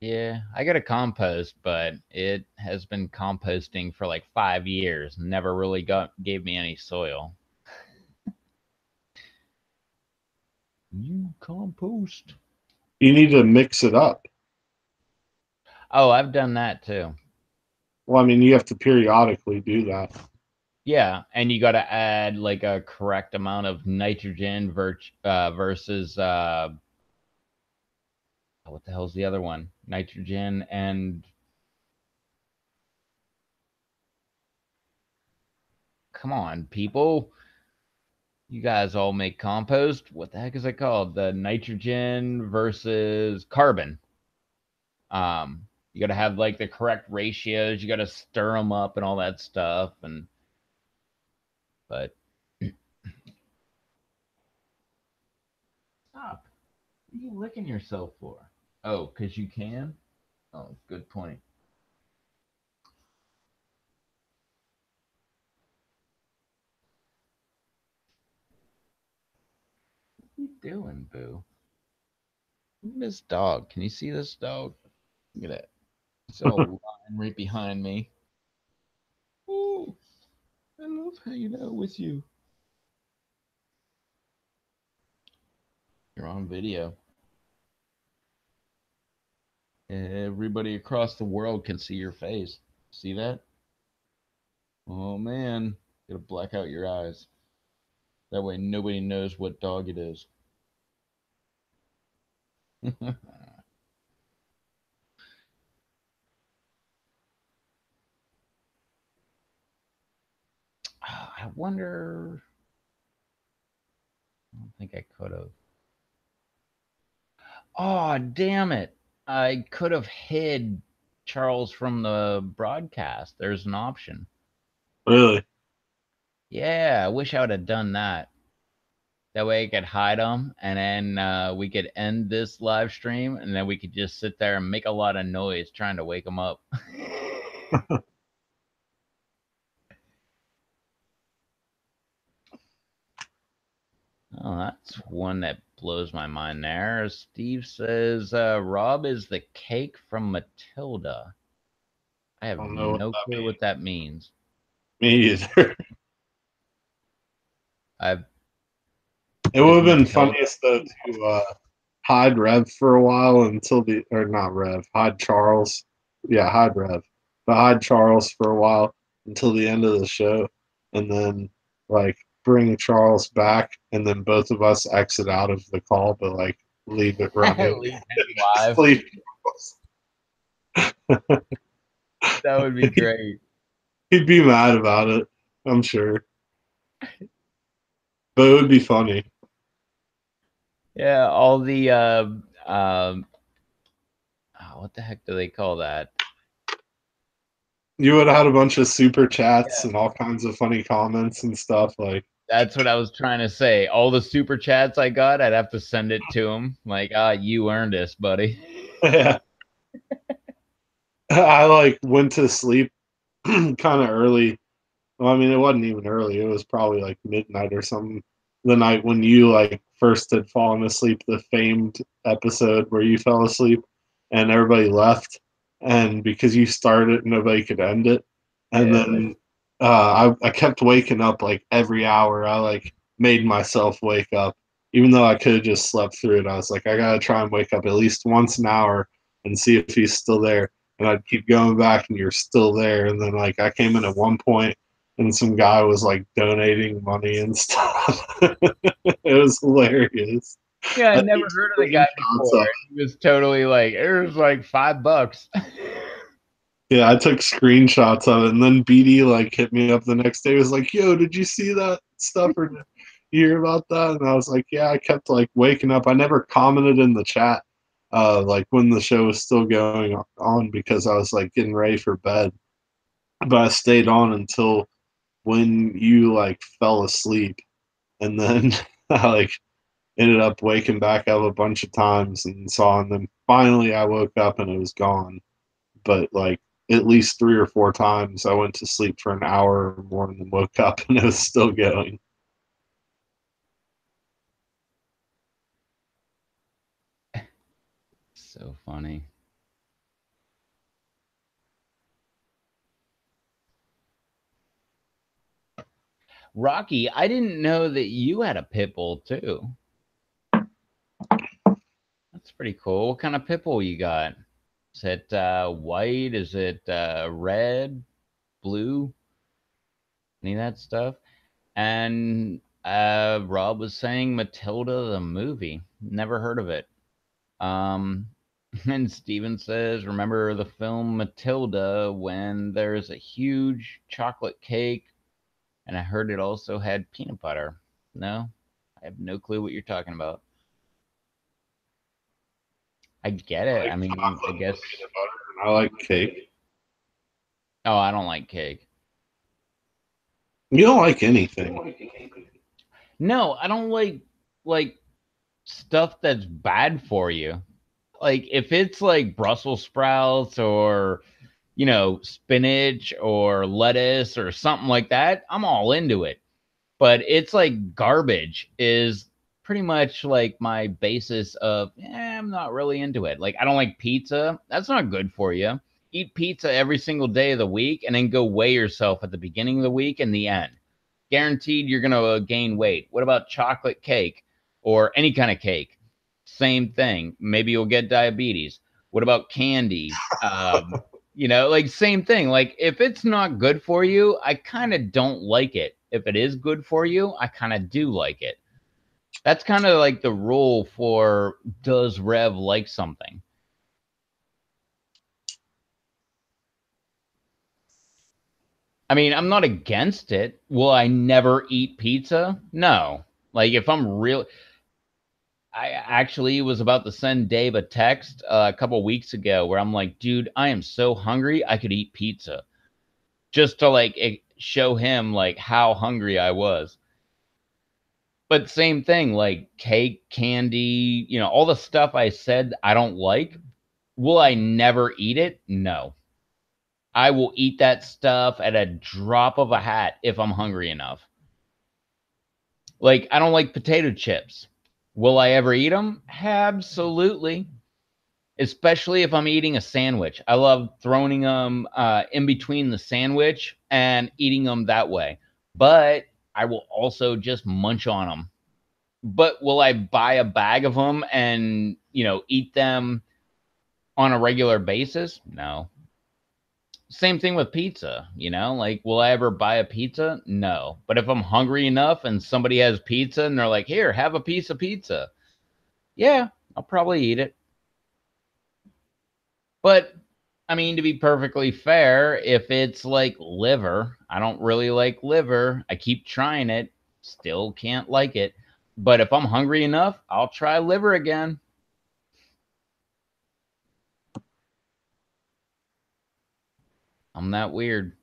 [SPEAKER 3] Yeah, I got a compost, but it has been composting for like 5 years. Never really gave me any soil. You compost.
[SPEAKER 2] You need to mix it up.
[SPEAKER 3] Oh, I've done that too.
[SPEAKER 2] Well, I mean, you have to periodically do that.
[SPEAKER 3] Yeah, and you got to add like a correct amount of nitrogen versus what the hell's the other one? Nitrogen and come on, people. You guys all make compost. What the heck is it called? The nitrogen versus carbon. You got to have like the correct ratios. You got to stir them up and all that stuff. But stop. What are you licking yourself for? Oh, because you can? Oh, good point. What are you doing, Boo? Look at this dog. Can you see this dog? Look at it. It's all lying right behind me. Oh, I love hanging out with you. You're on video. Everybody across the world can see your face. See that? Oh man, gotta black out your eyes. That way nobody knows what dog it is. I wonder. I don't think I could have. Oh, damn it. I could have hid Charles from the broadcast. There's an option.
[SPEAKER 2] Really?
[SPEAKER 3] Yeah, I wish I would have done that. That way I could hide them, and then we could end this live stream, and then we could just sit there and make a lot of noise trying to wake them up. Oh, that's one that blows my mind there. Steve says, Rob is the cake from Matilda. I have
[SPEAKER 2] don't know
[SPEAKER 3] no clue what that means.
[SPEAKER 2] Me either.
[SPEAKER 3] I've
[SPEAKER 2] It would have been
[SPEAKER 3] Matilda...
[SPEAKER 2] funniest though to hide Rev for a while until or not Rev, hide Charles. Yeah, hide Rev. But hide Charles for a while until the end of the show. And then like bring Charles back and then both of us exit out of the call but like leave it running.
[SPEAKER 3] Leave him live.
[SPEAKER 2] Leave.
[SPEAKER 3] That would be great.
[SPEAKER 2] He'd be mad about it, I'm sure. But it would be funny.
[SPEAKER 3] Yeah, all the what the heck do they call that?
[SPEAKER 2] You would have had a bunch of super chats and all kinds of funny comments and stuff. Like
[SPEAKER 3] that's what I was trying to say. All the super chats I got, I'd have to send it to him. Like, you earned this, buddy.
[SPEAKER 2] yeah. I like went to sleep kind of early. Well, I mean, it wasn't even early. It was probably like midnight or something. The night when you like first had fallen asleep, the famed episode where you fell asleep and everybody left, and because you started, nobody could end it. And then I kept waking up like every hour. I like made myself wake up, even though I could have just slept through it. I was like, I gotta try and wake up at least once an hour and see if he's still there. And I'd keep going back, and you're still there. And then like I came in at one point and some guy was like donating money and stuff. It was hilarious.
[SPEAKER 3] Yeah,
[SPEAKER 2] I
[SPEAKER 3] I'd never
[SPEAKER 2] took
[SPEAKER 3] heard of the guy
[SPEAKER 2] screenshots
[SPEAKER 3] before.
[SPEAKER 2] of
[SPEAKER 3] He was totally like, it was like $5.
[SPEAKER 2] Yeah, I took screenshots of it, and then BD like hit me up the next day. He was like, "Yo, did you see that stuff or did you hear about that?" And I was like, "Yeah." I kept like waking up. I never commented in the chat, like when the show was still going on because I was like getting ready for bed. But I stayed on until when you like fell asleep, and then I like ended up waking back up a bunch of times and saw, and then finally I woke up and it was gone. But like at least 3 or 4 times I went to sleep for an hour or more and then woke up and it was still going.
[SPEAKER 3] So funny. Rocky, I didn't know that you had a pit bull too. That's pretty cool. What kind of pit bull you got? Is it white? Is it red, blue? Any of that stuff? And Rob was saying Matilda the movie. Never heard of it. And Steven says, remember the film Matilda when there's a huge chocolate cake? And I heard it also had peanut butter. No, I have no clue what you're talking about. I get it.
[SPEAKER 2] I
[SPEAKER 3] I mean, I guess.
[SPEAKER 2] Peanut butter and I like cake.
[SPEAKER 3] Oh, I don't like cake.
[SPEAKER 2] You don't like anything.
[SPEAKER 3] No, I don't like stuff that's bad for you. Like if it's like Brussels sprouts or spinach or lettuce or something like that, I'm all into it. But it's like garbage is pretty much like my basis of I'm not really into it. Like I don't like pizza. That's not good for you. Eat pizza every single day of the week and then go weigh yourself at the beginning of the week and the end. Guaranteed you're going to gain weight. What about chocolate cake or any kind of cake? Same thing. Maybe you'll get diabetes. What about candy? Like same thing. Like if it's not good for you, I kind of don't like it. If it is good for you, I kind of do like it. That's kind of like the rule for does Rev like something? I mean, I'm not against it. Will I never eat pizza? No. Like if I'm real I actually was about to send Dave a text a couple weeks ago where I'm like, dude, I am so hungry I could eat pizza, just to like show him like how hungry I was. But same thing, like cake, candy, all the stuff I said I don't like. Will I never eat it? No. I will eat that stuff at a drop of a hat if I'm hungry enough. Like, I don't like potato chips. Will I ever eat them? Absolutely. Especially if I'm eating a sandwich. I love throwing them in between the sandwich and eating them that way. But I will also just munch on them. But will I buy a bag of them and, eat them on a regular basis? No. Same thing with pizza, like, will I ever buy a pizza? No. But if I'm hungry enough and somebody has pizza and they're like, here, have a piece of pizza. Yeah, I'll probably eat it. But I mean, to be perfectly fair, if it's like liver, I don't really like liver. I keep trying it, still can't like it. But if I'm hungry enough, I'll try liver again. I'm that weird.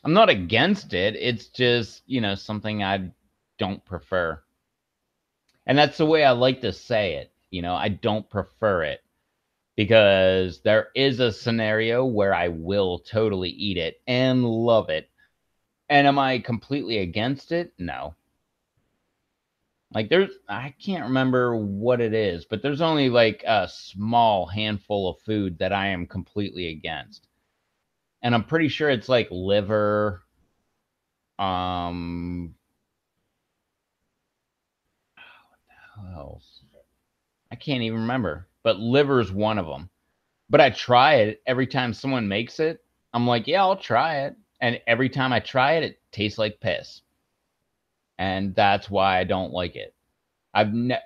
[SPEAKER 3] I'm not against it. It's just, something I don't prefer. And that's the way I like to say it. I don't prefer it because there is a scenario where I will totally eat it and love it. And am I completely against it? No. Like I can't remember what it is, but there's only like a small handful of food that I am completely against. And I'm pretty sure it's like liver, what else? I can't even remember, but liver's one of them. But I try it every time someone makes it. I'm like, yeah, I'll try it. And every time I try it, it tastes like piss. And that's why I don't like it.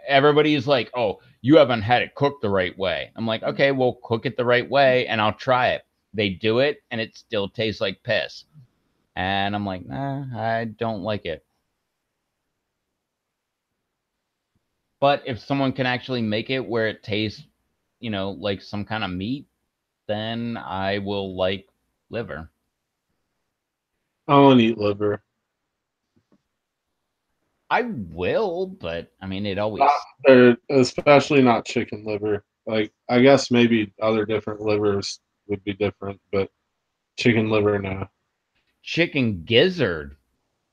[SPEAKER 3] Everybody's like, oh, you haven't had it cooked the right way. I'm like, okay, well, cook it the right way and I'll try it. They do it and it still tastes like piss. And I'm like, nah, I don't like it. But if someone can actually make it where it tastes, like some kind of meat, then I will like liver.
[SPEAKER 2] I won't eat liver.
[SPEAKER 3] I will, but I mean, it always.
[SPEAKER 2] Especially not chicken liver. Like, I guess maybe other different livers would be different, but chicken liver, no.
[SPEAKER 3] Chicken gizzard.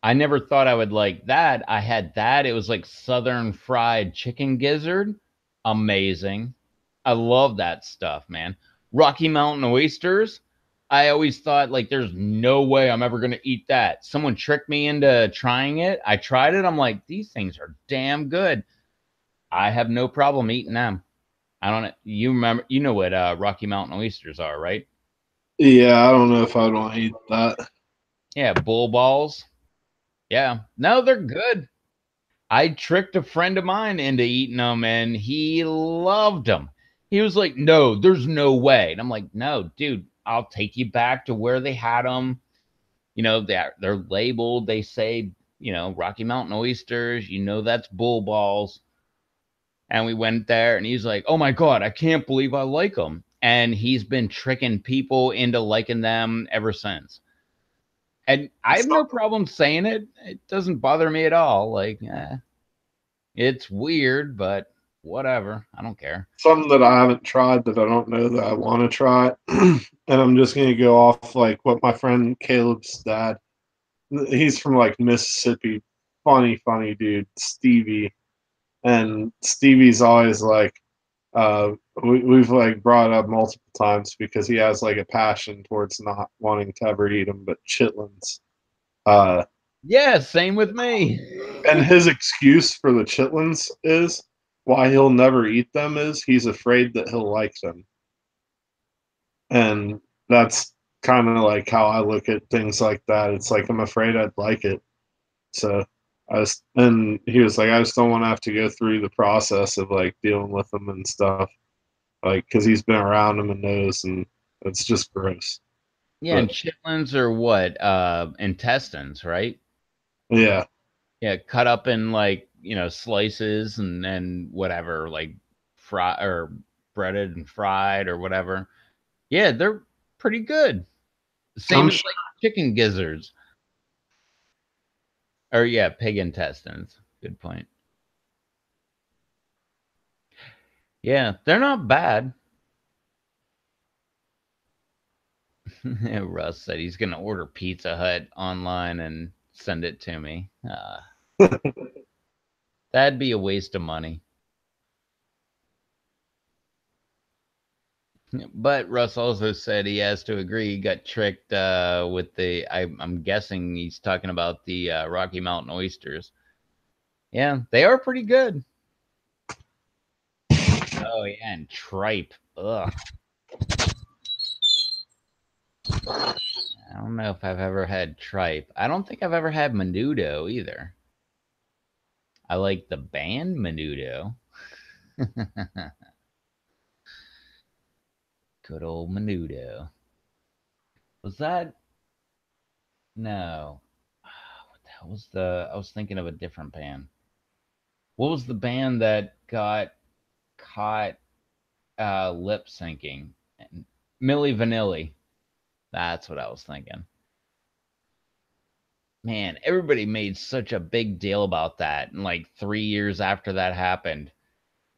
[SPEAKER 3] I never thought I would like that. I had that. It was like southern fried chicken gizzard. Amazing. I love that stuff, man. Rocky Mountain oysters. I always thought like there's no way I'm ever going to eat that. Someone tricked me into trying it. I tried it. I'm like, these things are damn good. I have no problem eating them. I don't know. You know what Rocky Mountain oysters are, right?
[SPEAKER 2] Yeah, I don't know if I'd want to eat that.
[SPEAKER 3] Yeah, bull balls. Yeah. No, they're good. I tricked a friend of mine into eating them and he loved them. He was like, no, there's no way. And I'm like, no, dude, I'll take you back to where they had them. They're labeled. They say, Rocky Mountain oysters, that's bull balls. And we went there and he's like, oh my God, I can't believe I like them. And he's been tricking people into liking them ever since. And I have no problem saying it. It doesn't bother me at all. Like, it's weird, but whatever. I don't care.
[SPEAKER 2] Something that I haven't tried that I don't know that I want to try. And I'm just going to go off like what my friend Caleb's dad, he's from like Mississippi. Funny dude, Stevie. And Stevie's always like, we've like brought it up multiple times because he has like a passion towards not wanting to ever eat them, but chitlins.
[SPEAKER 3] Yeah, same with me.
[SPEAKER 2] And his excuse for the chitlins is why he'll never eat them is he's afraid that he'll like them. And that's kind of like how I look at things like that. It's like I'm afraid I'd like it. So and he was like, I just don't want to have to go through the process of like dealing with them and stuff. Like, because he's been around them and knows, and it's just gross.
[SPEAKER 3] Yeah,
[SPEAKER 2] But
[SPEAKER 3] and chitlins are what? Intestines, right?
[SPEAKER 2] yeah.
[SPEAKER 3] Yeah, cut up in like slices and then whatever, like fry or breaded and fried or whatever. Yeah, they're pretty good. Same as like chicken gizzards. Or yeah, pig intestines. Good point. Yeah, they're not bad. Russ said he's gonna order Pizza Hut online and send it to me. That'd be a waste of money. But Russ also said he has to agree he got tricked with the. I'm guessing he's talking about the Rocky Mountain oysters. Yeah, they are pretty good. Oh yeah, and tripe. Ugh. I don't know if I've ever had tripe. I don't think I've ever had menudo either. I like the band Menudo. Good old Menudo. Was that? No. What the hell was the? I was thinking of a different band. What was the band that got caught lip syncing? Milli Vanilli. That's what I was thinking. Man, everybody made such a big deal about that. And like 3 years after that happened,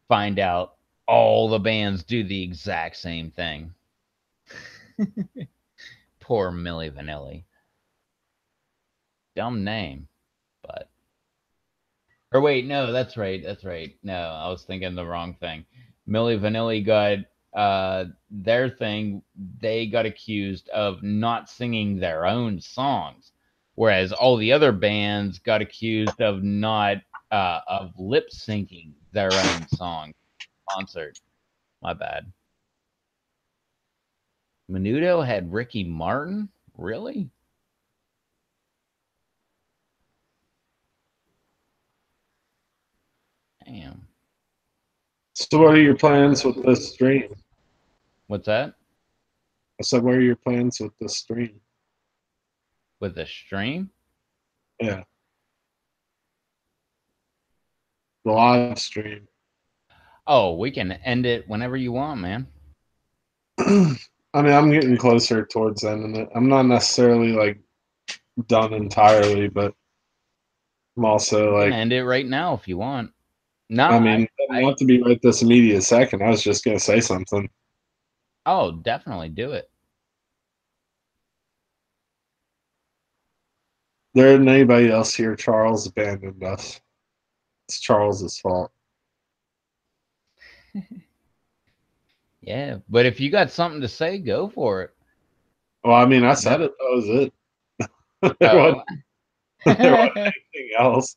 [SPEAKER 3] find out all the bands do the exact same thing. Poor Milli Vanilli. Dumb name, but. Or wait, no, that's right. That's right. No, I was thinking the wrong thing. Milli Vanilli got their thing. They got accused of not singing their own songs, whereas all the other bands got accused of not of lip syncing their own song concert. My bad. Menudo had Ricky Martin? Really? Damn.
[SPEAKER 2] So what are your plans with this stream?
[SPEAKER 3] What's that?
[SPEAKER 2] I said, what are your plans with this stream?
[SPEAKER 3] With the stream?
[SPEAKER 2] Yeah. The live stream.
[SPEAKER 3] Oh, we can end it whenever you want, man.
[SPEAKER 2] I mean, I'm getting closer towards ending it. I'm not necessarily like done entirely, but I'm also
[SPEAKER 3] You can
[SPEAKER 2] like,
[SPEAKER 3] end it right now if you want. No,
[SPEAKER 2] I mean, it doesn't have to be right this immediate second. I was just gonna say something.
[SPEAKER 3] Oh, definitely do it.
[SPEAKER 2] There isn't anybody else here. Charles abandoned us. It's Charles's fault.
[SPEAKER 3] Yeah, but if you got something to say, go for it.
[SPEAKER 2] Well, I mean, I said it. That was it.
[SPEAKER 3] Oh.
[SPEAKER 2] There wasn't anything else.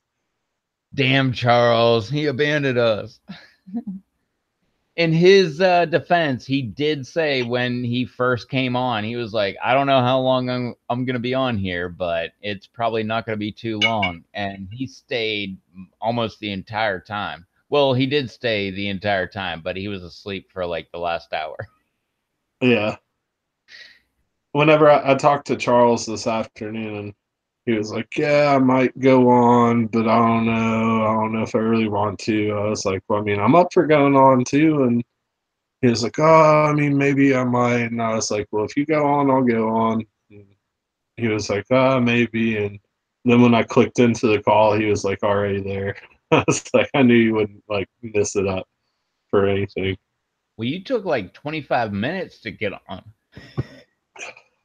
[SPEAKER 3] Damn, Charles, he abandoned us. In his defense, he did say when he first came on, he was like, I don't know how long I'm going to be on here, but it's probably not going to be too long. And he stayed almost the entire time. Well, he did stay the entire time, but he was asleep for like the last hour.
[SPEAKER 2] Yeah. Whenever I talked to Charles this afternoon, and he was like, yeah, I might go on, but I don't know. I don't know if I really want to. I was like, well, I mean, I'm up for going on too. And he was like, oh, I mean, maybe I might. And I was like, well, if you go on, I'll go on. And he was like, maybe. And then when I clicked into the call, he was like already there. I was like, I knew you wouldn't like miss it up for anything.
[SPEAKER 3] Well, you took like 25 minutes to get on.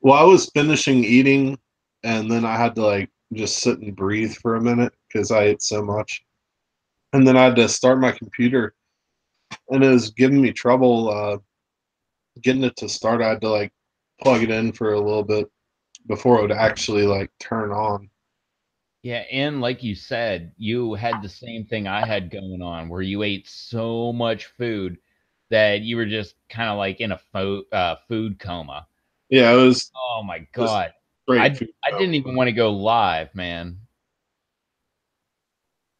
[SPEAKER 2] Well, I was finishing eating, and then I had to like just sit and breathe for a minute because I ate so much. And then I had to start my computer, and it was giving me trouble getting it to start. I had to like plug it in for a little bit before it would actually like turn on.
[SPEAKER 3] Yeah, and like you said, you had the same thing I had going on where you ate so much food that you were just kind of like in a food coma.
[SPEAKER 2] Yeah, it was
[SPEAKER 3] Oh my
[SPEAKER 2] just
[SPEAKER 3] God.
[SPEAKER 2] great
[SPEAKER 3] I
[SPEAKER 2] food.
[SPEAKER 3] I didn't even want to go live, man.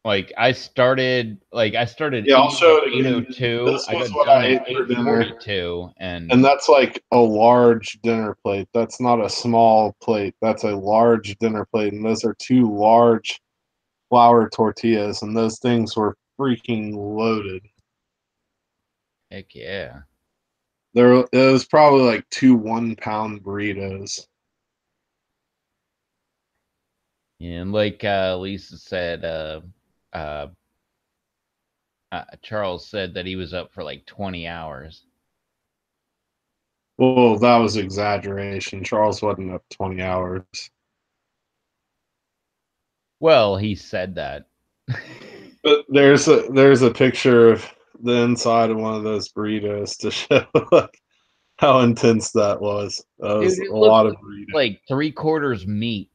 [SPEAKER 3] Like I started
[SPEAKER 2] Yeah, I'll
[SPEAKER 3] eating
[SPEAKER 2] show
[SPEAKER 3] at
[SPEAKER 2] it again.
[SPEAKER 3] 8:02.
[SPEAKER 2] This
[SPEAKER 3] I
[SPEAKER 2] was
[SPEAKER 3] got
[SPEAKER 2] what I
[SPEAKER 3] done at
[SPEAKER 2] ate for dinner.
[SPEAKER 3] 8:42
[SPEAKER 2] And that's like a large dinner plate. That's not a small plate. That's a large dinner plate. And those are two large flour tortillas, and those things were freaking loaded.
[SPEAKER 3] Heck yeah.
[SPEAKER 2] It was probably like 2 1-pound burritos.
[SPEAKER 3] And like Lisa said, uh, Charles said that he was up for like 20 hours.
[SPEAKER 2] Well, that was exaggeration. Charles wasn't up 20 hours.
[SPEAKER 3] Well, he said that.
[SPEAKER 2] But there's a picture of the inside of one of those burritos to show like how intense that was. That
[SPEAKER 3] Dude,
[SPEAKER 2] was a
[SPEAKER 3] it looked
[SPEAKER 2] lot of burritos.
[SPEAKER 3] like 3/4 meat.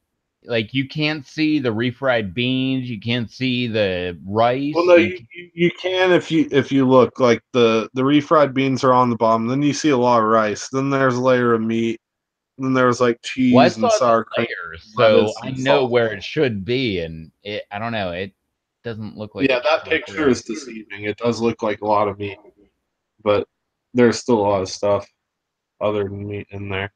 [SPEAKER 3] Like you can't see the refried beans, you can't see the rice.
[SPEAKER 2] Well, no, you can if you look like the refried beans are on the bottom. Then you see a lot of rice. Then there's a layer of meat. Then there's like
[SPEAKER 3] Well, I
[SPEAKER 2] cheese and
[SPEAKER 3] saw the
[SPEAKER 2] sour cream,
[SPEAKER 3] layers, so
[SPEAKER 2] lettuce
[SPEAKER 3] I
[SPEAKER 2] and
[SPEAKER 3] know
[SPEAKER 2] salt.
[SPEAKER 3] where it should be, and I don't know, it doesn't look like
[SPEAKER 2] Yeah,
[SPEAKER 3] it's
[SPEAKER 2] that
[SPEAKER 3] showing
[SPEAKER 2] picture
[SPEAKER 3] through.
[SPEAKER 2] is deceiving. It does look like a lot of meat, but there's still a lot of stuff other than meat in there.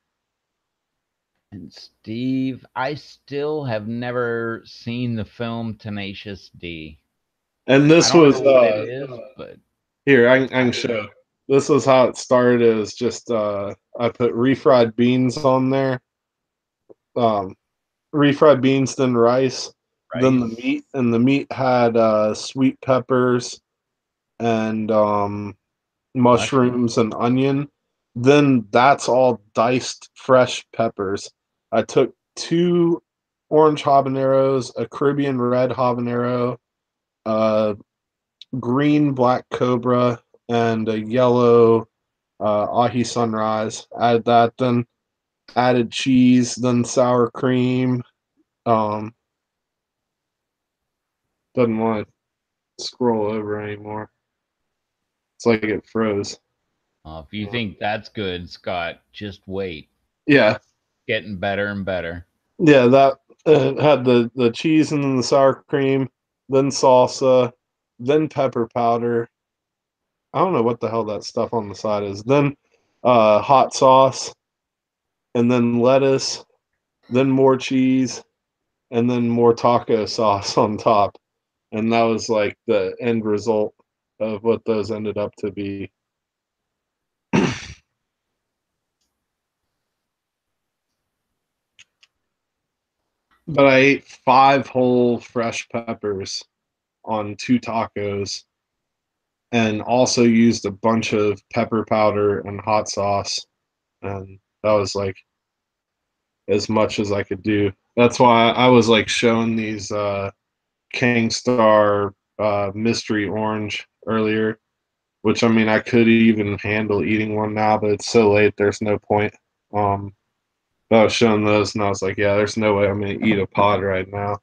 [SPEAKER 3] And Steve, I still have never seen the film Tenacious D.
[SPEAKER 2] And
[SPEAKER 3] I
[SPEAKER 2] this
[SPEAKER 3] don't
[SPEAKER 2] was
[SPEAKER 3] know what it is, but
[SPEAKER 2] here I can show. This was how it started. It was just I put refried beans on there, um, refried beans, then rice, then the
[SPEAKER 3] rice,
[SPEAKER 2] meat, and the meat had sweet peppers and
[SPEAKER 3] mushroom,
[SPEAKER 2] mushrooms and onion. Then that's all diced fresh peppers. I took 2 orange habaneros, a Caribbean red habanero, a green black cobra, and a yellow ahi sunrise. Added that, then added cheese, then sour cream. Um, doesn't want to scroll over anymore. It's like it froze.
[SPEAKER 3] If you think that's good, Scott, just wait.
[SPEAKER 2] Yeah,
[SPEAKER 3] Getting better and better.
[SPEAKER 2] yeah. That had the cheese and then the sour cream, then salsa, then pepper powder. I don't know what the hell that stuff on the side is. Then hot sauce, and then lettuce, then more cheese, and then more taco sauce on top. And that was like the end result of what those ended up to be. But I ate 5 whole fresh peppers on 2 tacos and also used a bunch of pepper powder and hot sauce. And that was like as much as I could do. That's why I was like showing these King Star mystery orange earlier, which I mean I could even handle eating one now, but it's so late. There's no point. But I was showing those, and I was like, yeah, there's no way I'm gonna eat a pod right now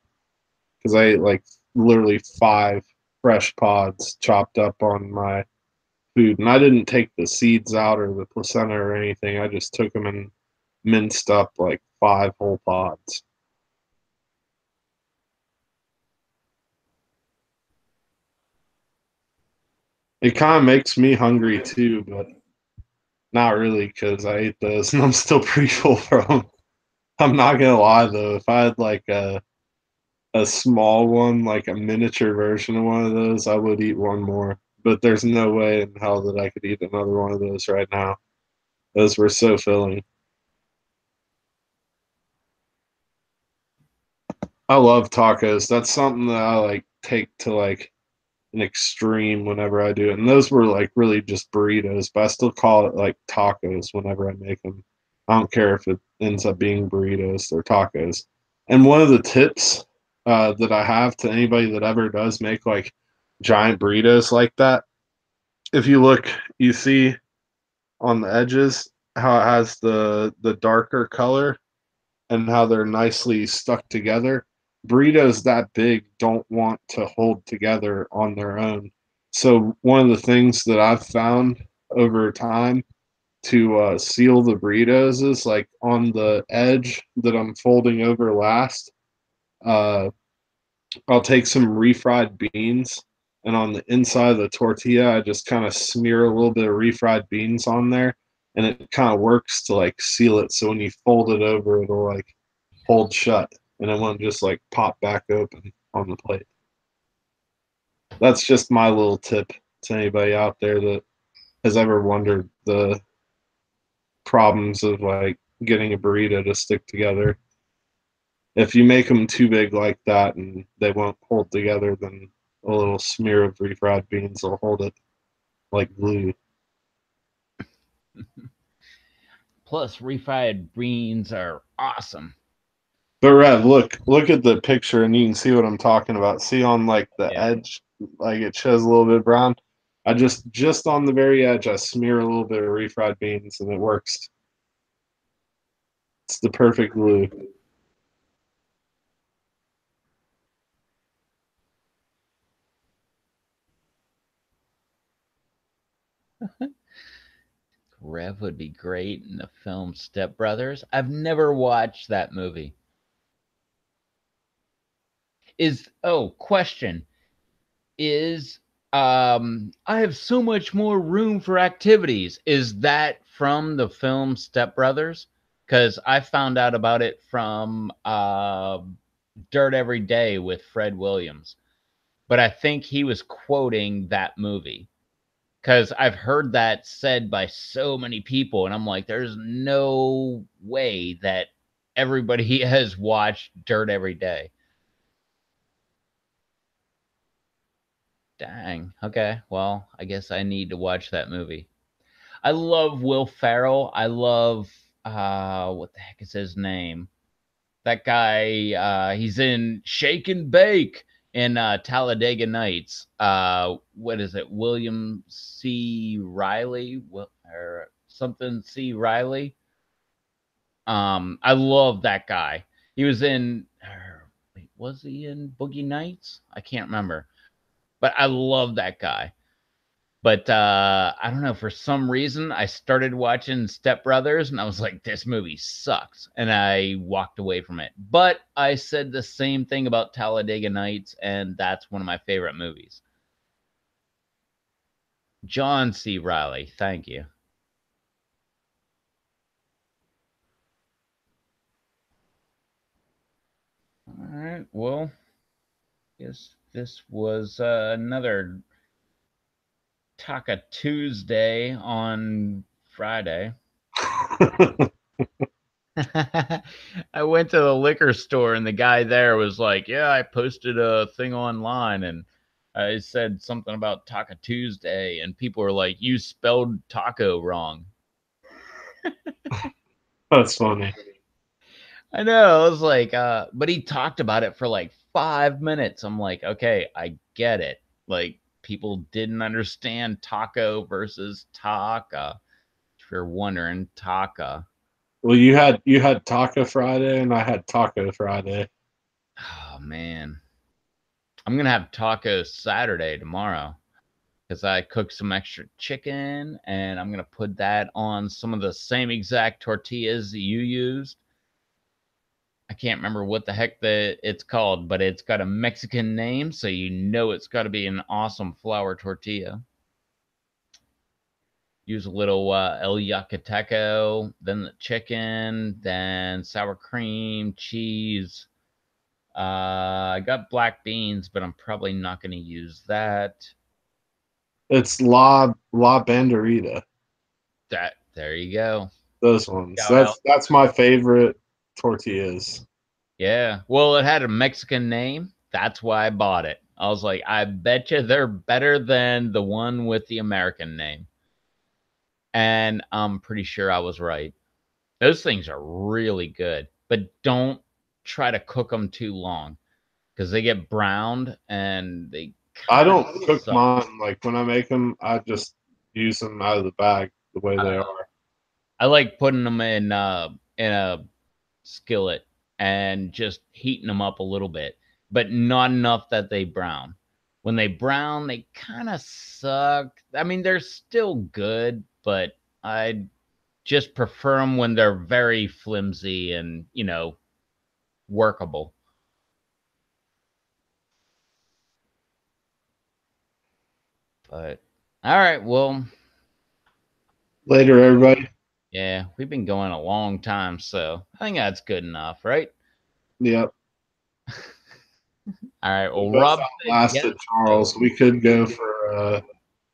[SPEAKER 2] because I ate like literally 5 fresh pods chopped up on my food, and I didn't take the seeds out or the placenta or anything. I just took them and minced up like 5 whole pods. It kind of makes me hungry too, but not really because I ate those and I'm still pretty full from them. I'm not gonna lie though, if I had like a small one, like a miniature version of one of those, I would eat one more. But there's no way in hell that I could eat another one of those right now. Those were so filling. I love tacos. That's something that I like take to like an extreme whenever I do it. And those were like really just burritos, but I still call it like tacos whenever I make them. I don't care if it ends up being burritos or tacos. And one of the tips that I have to anybody that ever does make like giant burritos like that, if you look, you see on the edges how it has the darker color and how they're nicely stuck together. Burritos that big don't want to hold together on their own. So one of the things that I've found over time to seal the burritos is like on the edge that I'm folding over last. Uh, I'll take some refried beans, and on the inside of the tortilla, I just kind of smear a little bit of refried beans on there, and it kind of works to like seal it. So when you fold it over, it'll like hold shut, and it won't just like pop back open. on the plate. That's just my little tip to anybody out there that has ever wondered the problems of like getting a burrito to stick together. If you make them too big like that and they won't hold together, then a little smear of refried beans will hold it like glue.
[SPEAKER 3] Plus, refried beans are awesome.
[SPEAKER 2] But Rev, look at the picture and you can see what I'm talking about. See on like the edge, like it shows a little bit brown. I just on the very edge, I smear a little bit of refried beans and it works. It's the perfect glue.
[SPEAKER 3] Rev would be great in the film Step Brothers. I've never watched that movie. Question. Is I have so much more room for activities. Is that from the film Step Brothers? Because I found out about it from Dirt Every Day with Fred Williams. But I think he was quoting that movie. Because I've heard that said by so many people, and I'm like, there's no way that everybody has watched Dirt Every Day. Dang. Okay. Well, I guess I need to watch that movie. I love Will Ferrell. I love what the heck is his name? That guy, he's in Shake and Bake in Talladega Nights. What is it? William C. Riley? Or something C. Riley. I love that guy. He was in wait, was he in Boogie Nights? I can't remember. But I love that guy. But I don't know, for some reason, I started watching Step Brothers and I was like, this movie sucks. And I walked away from it. But I said the same thing about Talladega Nights, and that's one of my favorite movies. John C. Riley, thank you. All right, well, guess this was another Taco Tuesday on Friday. I went to the liquor store and the guy there was like, yeah, I posted a thing online and I said something about Taco Tuesday and people were like, you spelled taco wrong.
[SPEAKER 2] That's funny.
[SPEAKER 3] I know. I was like, but he talked about it for like 5 minutes. I'm like, okay, I get it. Like, people didn't understand taco versus taca. If you're wondering, taca.
[SPEAKER 2] Well, you had Taco Friday and I had Taco Friday.
[SPEAKER 3] Oh man, I'm gonna have tacos Saturday tomorrow because I cooked some extra chicken and I'm gonna put that on some of the same exact tortillas that you used. I can't remember what the heck it's called, but it's got a Mexican name, so you know it's got to be an awesome flour tortilla. Use a little El Yucateco, then the chicken, then sour cream, cheese. I got black beans, but I'm probably not going to use that.
[SPEAKER 2] It's La Banderita.
[SPEAKER 3] There you go.
[SPEAKER 2] Those ones.
[SPEAKER 3] Shout out.
[SPEAKER 2] That's my favorite tortillas.
[SPEAKER 3] Yeah. Well, it had a Mexican name. That's why I bought it. I was like, I bet you they're better than the one with the American name. And I'm pretty sure I was right. Those things are really good, but don't try to cook them too long because they get browned and they
[SPEAKER 2] I
[SPEAKER 3] kind
[SPEAKER 2] don't
[SPEAKER 3] of
[SPEAKER 2] cook
[SPEAKER 3] suck.
[SPEAKER 2] mine. Like when I make them, I just use them out of the bag the way they are.
[SPEAKER 3] I like putting them in a skillet and just heating them up a little bit, but not enough that they brown. When they brown, they kind of suck. I mean, they're still good, but I just prefer them when they're very flimsy and, workable. But all right, well,
[SPEAKER 2] Later, everybody.
[SPEAKER 3] yeah, we've been going a long time, so I think that's good enough, right?
[SPEAKER 2] Yep.
[SPEAKER 3] All right.
[SPEAKER 2] We
[SPEAKER 3] Well,
[SPEAKER 2] both
[SPEAKER 3] Rob said yes.
[SPEAKER 2] outlasted Charles. We could go for a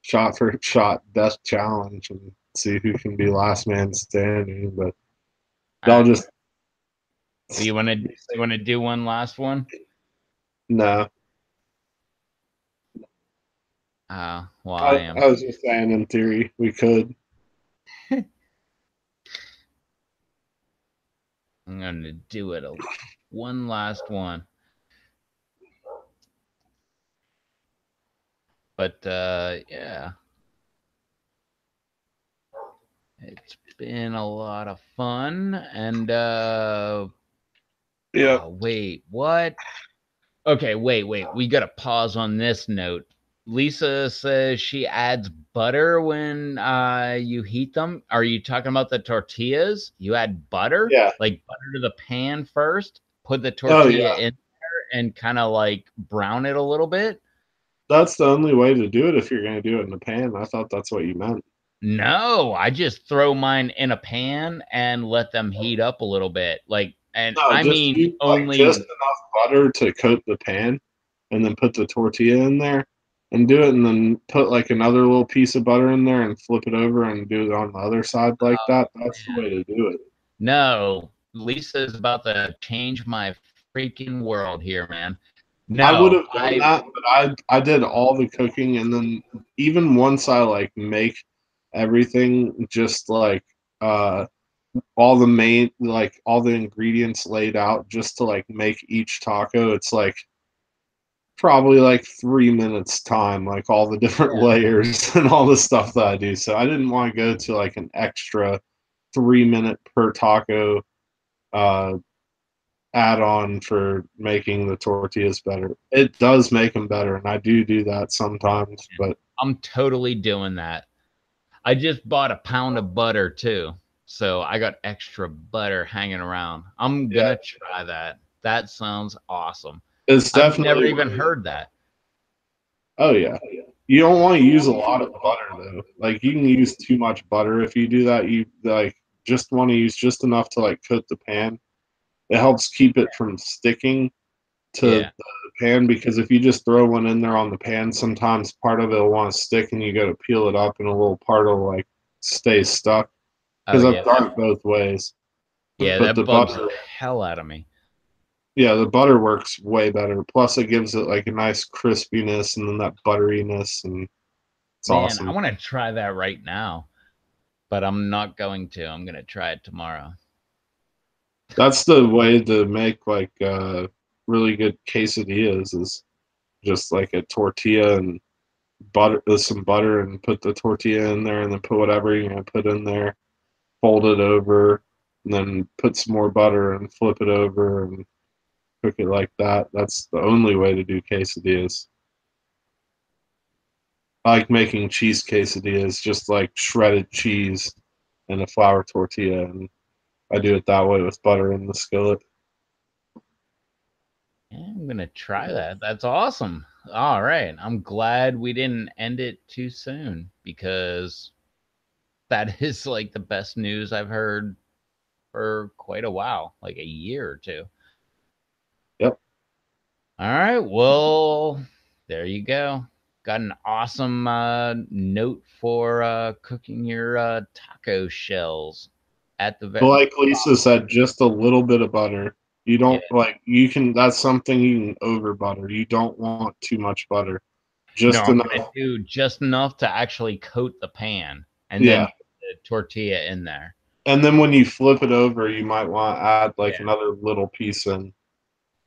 [SPEAKER 2] shot for shot death challenge and see who can be last man standing. But
[SPEAKER 3] All
[SPEAKER 2] I'll
[SPEAKER 3] right.
[SPEAKER 2] just
[SPEAKER 3] Do you want to do one last one?
[SPEAKER 2] no.
[SPEAKER 3] Well, I am.
[SPEAKER 2] I was just saying, in theory, we could.
[SPEAKER 3] I'm going to do it. One last one. But yeah, it's been a lot of fun. And
[SPEAKER 2] Yeah.
[SPEAKER 3] wait, what? Okay, wait. We got to pause on this note. Lisa says she adds butter when you heat them. Are you talking about the tortillas? You add butter?
[SPEAKER 2] Yeah.
[SPEAKER 3] Like butter to the pan first, put the
[SPEAKER 2] Oh
[SPEAKER 3] tortilla
[SPEAKER 2] yeah.
[SPEAKER 3] in there and kind of like brown it a little bit?
[SPEAKER 2] That's the only way to do it if you're going to do it in the pan. I thought that's what you meant.
[SPEAKER 3] No, I just throw mine in a pan and let them heat up a little bit. Like, and
[SPEAKER 2] No,
[SPEAKER 3] I
[SPEAKER 2] just
[SPEAKER 3] mean
[SPEAKER 2] use like just
[SPEAKER 3] only.
[SPEAKER 2] enough butter to coat the pan, and then put the tortilla in there, and do it, and then put like another little piece of butter in there, and flip it over, and do it on the other side like that. That's the way to do it.
[SPEAKER 3] No, Lisa is about to change my freaking world here, man.
[SPEAKER 2] I would
[SPEAKER 3] No,
[SPEAKER 2] have done that, but I did all the cooking, and then even once I like make everything just like uh all the main like all the ingredients laid out just to like make each taco, it's like probably like 3 minutes time, like all the different layers and all the stuff that I do. So I didn't want to go to like an extra 3 minute per taco uh add on for making the tortillas better. It does make them better, and I do that sometimes. But
[SPEAKER 3] I'm totally doing that. I just bought a pound of butter too. So I got extra butter hanging around. I'm
[SPEAKER 2] yeah,
[SPEAKER 3] gonna try that. That sounds awesome.
[SPEAKER 2] it's
[SPEAKER 3] I've never
[SPEAKER 2] definitely.
[SPEAKER 3] even heard that.
[SPEAKER 2] Oh yeah, you don't want to use a lot of butter though. Like you can use too much butter if you do that. You like just want to use just enough to like coat the pan. It helps keep it from sticking to
[SPEAKER 3] Yeah.
[SPEAKER 2] the pan, because if you just throw one in there on the pan, sometimes part of it will want to stick and you got to peel it up and a little part will like stay stuck.
[SPEAKER 3] Oh
[SPEAKER 2] Because
[SPEAKER 3] yeah.
[SPEAKER 2] I've done it both ways.
[SPEAKER 3] Yeah,
[SPEAKER 2] But the
[SPEAKER 3] that bugs
[SPEAKER 2] butter,
[SPEAKER 3] the hell out of me.
[SPEAKER 2] yeah, the butter works way better. Plus, it gives it like a nice crispiness and then that butteriness, and it's
[SPEAKER 3] Man, I
[SPEAKER 2] awesome.
[SPEAKER 3] want to try that right now, but I'm not going to. I'm going to try it tomorrow.
[SPEAKER 2] That's the way to make like really good quesadillas is just like a tortilla and butter with some butter and put the tortilla in there and then put whatever you're gonna put in there, fold it over, and then put some more butter and flip it over and cook it like that. That's the only way to do quesadillas. I like making cheese quesadillas, just like shredded cheese and a flour tortilla, and I do it that way with butter in the skillet.
[SPEAKER 3] Yeah, I'm going to try that. That's awesome. All right. I'm glad we didn't end it too soon because that is like the best news I've heard for quite a while, like a year or two.
[SPEAKER 2] Yep.
[SPEAKER 3] All right. Well, there you go. Got an awesome note for cooking your taco shells at the
[SPEAKER 2] But like Lisa said, just a little bit of butter. You
[SPEAKER 3] yeah.
[SPEAKER 2] don't like you can. That's something you can over butter. You don't want too much butter.
[SPEAKER 3] No,
[SPEAKER 2] Just
[SPEAKER 3] I'm gonna
[SPEAKER 2] enough.
[SPEAKER 3] do just enough to actually coat the pan and then
[SPEAKER 2] Yeah.
[SPEAKER 3] put the tortilla in there.
[SPEAKER 2] And then when you flip it over, you might want to add like
[SPEAKER 3] Yeah.
[SPEAKER 2] another little piece in.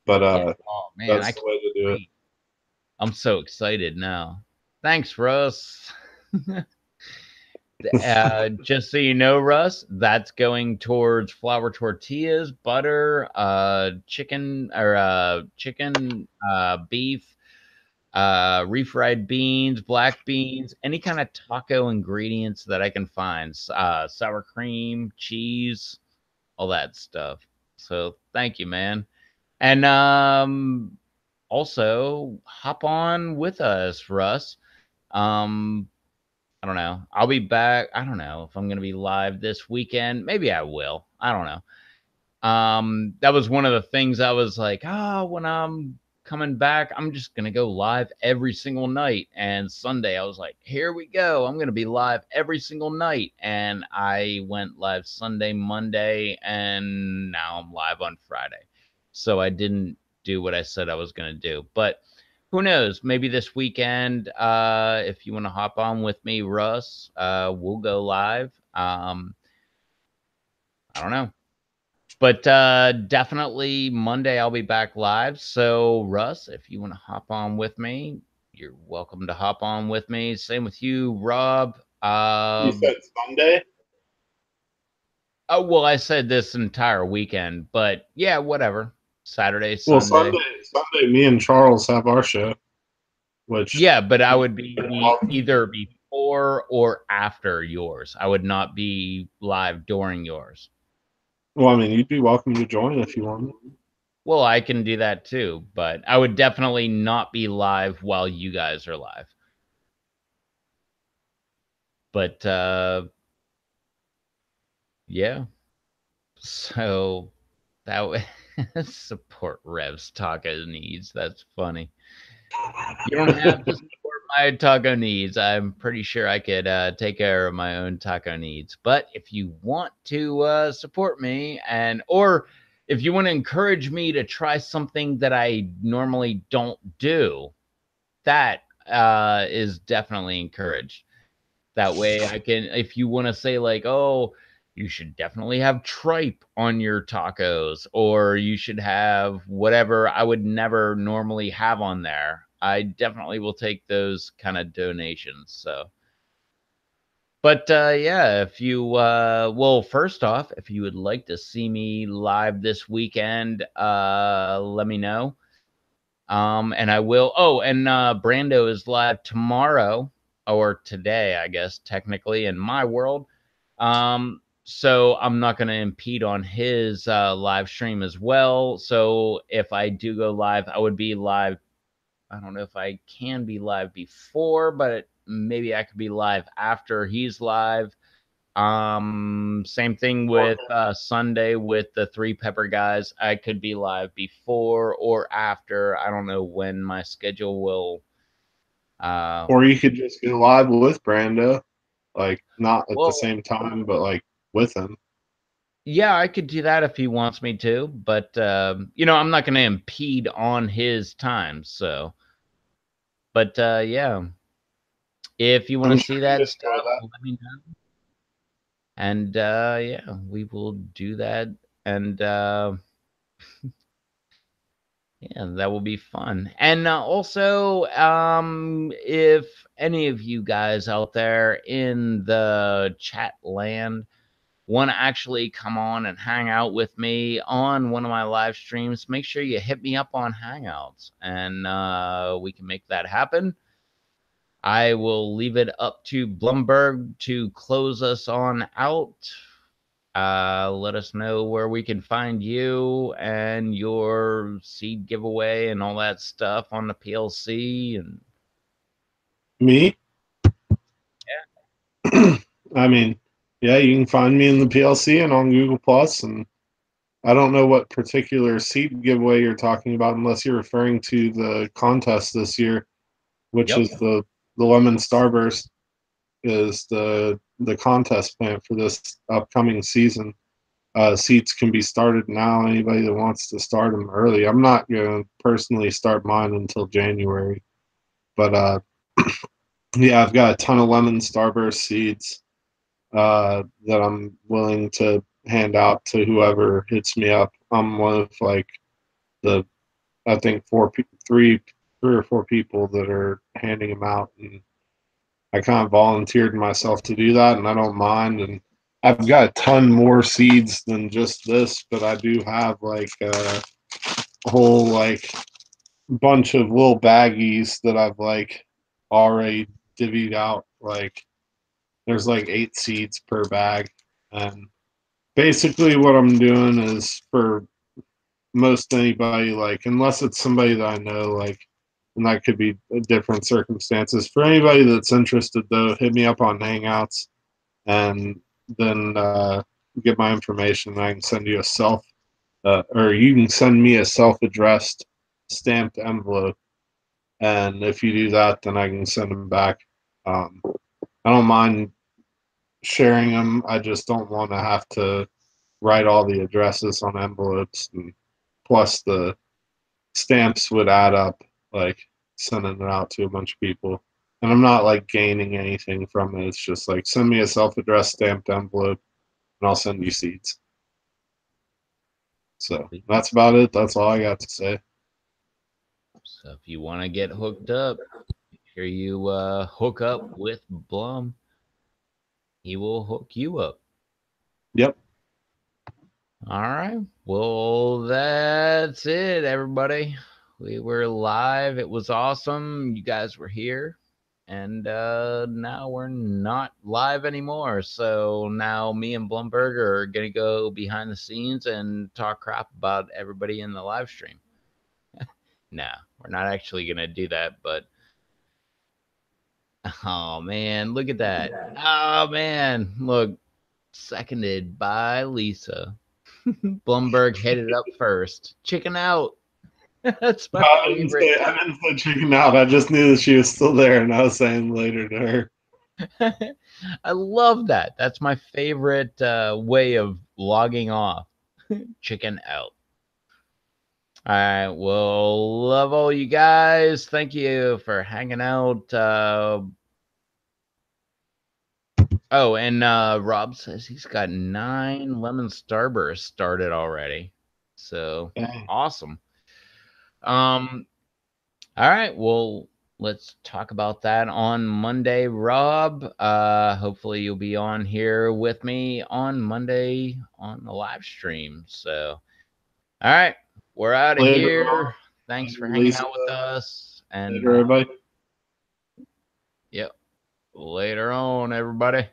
[SPEAKER 2] But
[SPEAKER 3] Yeah. Oh man, I
[SPEAKER 2] that's the
[SPEAKER 3] can't
[SPEAKER 2] way to do it.
[SPEAKER 3] wait. I'm so excited now. Thanks, Russ. Just so you know, Russ, that's going towards flour tortillas, butter, chicken, beef, refried beans, black beans, any kind of taco ingredients that I can find, sour cream, cheese, all that stuff. So thank you, man. And also hop on with us, Russ. Um, I don't know. I'll be back. I don't know if I'm going to be live this weekend. Maybe I will. I don't know. That was one of the things I was like, oh, when I'm coming back, I'm just going to go live every single night. And Sunday, I was like, here we go. I'm going to be live every single night. And I went live Sunday, Monday, and now I'm live on Friday. So I didn't do what I said I was going to do. But who knows? Maybe this weekend, if you want to hop on with me, Russ, we'll go live. I don't know. But definitely Monday I'll be back live. So Russ, if you want to hop on with me, you're welcome to hop on with me. Same with you, Rob.
[SPEAKER 2] You said Sunday?
[SPEAKER 3] Oh well, I said this entire weekend, but yeah, whatever. Saturday,
[SPEAKER 2] Well,
[SPEAKER 3] Sunday.
[SPEAKER 2] Sunday, me and Charles have our show. Which
[SPEAKER 3] Yeah, but I would be either before or after yours. I would not be live during yours.
[SPEAKER 2] Well, I mean, you'd be welcome to join if you want.
[SPEAKER 3] Well, I can do that too, but I would definitely not be live while you guys are live. But yeah. So that would support Rev's taco needs. That's funny. You don't have to support my taco needs. I'm pretty sure I could take care of my own taco needs. But if you want to support me, or if you want to encourage me to try something that I normally don't do, that is definitely encouraged. That way I can, if you want to say like, oh, you should definitely have tripe on your tacos, or you should have whatever I would never normally have on there. I definitely will take those kind of donations. So, but yeah, if you, well, first off, if you would like to see me live this weekend, let me know. And I will. Oh, and Brando is live tomorrow or today, I guess, technically in my world. So I'm not going to impede on his live stream as well. So if I do go live, I would be live. I don't know if I can be live before, but maybe I could be live after he's live. Same thing with Sunday with the Three Pepper guys. I could be live before or after. I don't know when my schedule will.
[SPEAKER 2] Or you could just go live with Brando, like not at the
[SPEAKER 3] Well,
[SPEAKER 2] same time, but like with him.
[SPEAKER 3] yeah, I could do that if he wants me to, but I'm not going to impede on his time. So, but yeah, if you want
[SPEAKER 2] I'm
[SPEAKER 3] to
[SPEAKER 2] sure
[SPEAKER 3] see
[SPEAKER 2] you
[SPEAKER 3] that
[SPEAKER 2] enjoy
[SPEAKER 3] stuff,
[SPEAKER 2] that.
[SPEAKER 3] let me know. And yeah, we will do that. And yeah, that will be fun. And also, if any of you guys out there in the chat land want to actually come on and hang out with me on one of my live streams, make sure you hit me up on Hangouts and we can make that happen. I will leave it up to Blumberg to close us on out. Let us know where we can find you and your seed giveaway and all that stuff on the PLC. And
[SPEAKER 2] Me? Yeah. I mean, yeah, you can find me in the PLC and on Google Plus, and I don't know what particular seed giveaway you're talking about, unless you're referring to the contest this year, which is the Lemon Starburst is the contest plan for this upcoming season. Seats can be started now. Anybody that wants to start them early. I'm not going to personally start mine until January, but yeah, I've got a ton of lemon starburst seeds that I'm willing to hand out to whoever hits me up. I'm one of like the I think three or four people that are handing them out, and I kind of volunteered myself to do that, and I don't mind. And I've got a ton more seeds than just this, but I do have like a whole like bunch of little baggies that I've like already divvied out. Like there's like 8 seeds per bag, and basically what I'm doing is for most anybody, like unless it's somebody that I know, like, and that could be different circumstances. For anybody that's interested, though, hit me up on Hangouts, and then get my information. And I can send you a or you can send me a self-addressed stamped envelope. And if you do that, then I can send them back. I don't mind sharing them. I just don't want to have to write all the addresses on envelopes, and plus the stamps would add up, like sending it out to a bunch of people. And I'm not like gaining anything from it. It's just like send me a self-addressed stamped envelope, and I'll send you seeds. So that's about it. That's all I got to say.
[SPEAKER 3] So if you want to get hooked up, here you hook up with Blum. He will hook you up.
[SPEAKER 2] Yep.
[SPEAKER 3] All right. Well, that's it, everybody. We were live. It was awesome. You guys were here. And now we're not live anymore. So now me and Blumberg are going to go behind the scenes and talk crap about everybody in the live stream. No, we're not actually going to do that. But, oh, man, look at that. Oh, man, look, seconded by Lisa. Blumberg headed up first. Chicken out. That's my favorite.
[SPEAKER 2] I didn't say chicken out. I just knew that she was still there, and I was saying later to her.
[SPEAKER 3] I love that. That's my favorite way of logging off. Chicken out. All right. Well, love all you guys. Thank you for hanging out. Oh, and Rob says he's got 9 lemon starbursts started already. So awesome. All right. Well, let's talk about that on Monday, Rob. Hopefully you'll be on here with me on Monday on the live stream. So, all right, we're out of here. Thanks for hanging out with us. And
[SPEAKER 2] later, everybody.
[SPEAKER 3] Yep. Later on, everybody.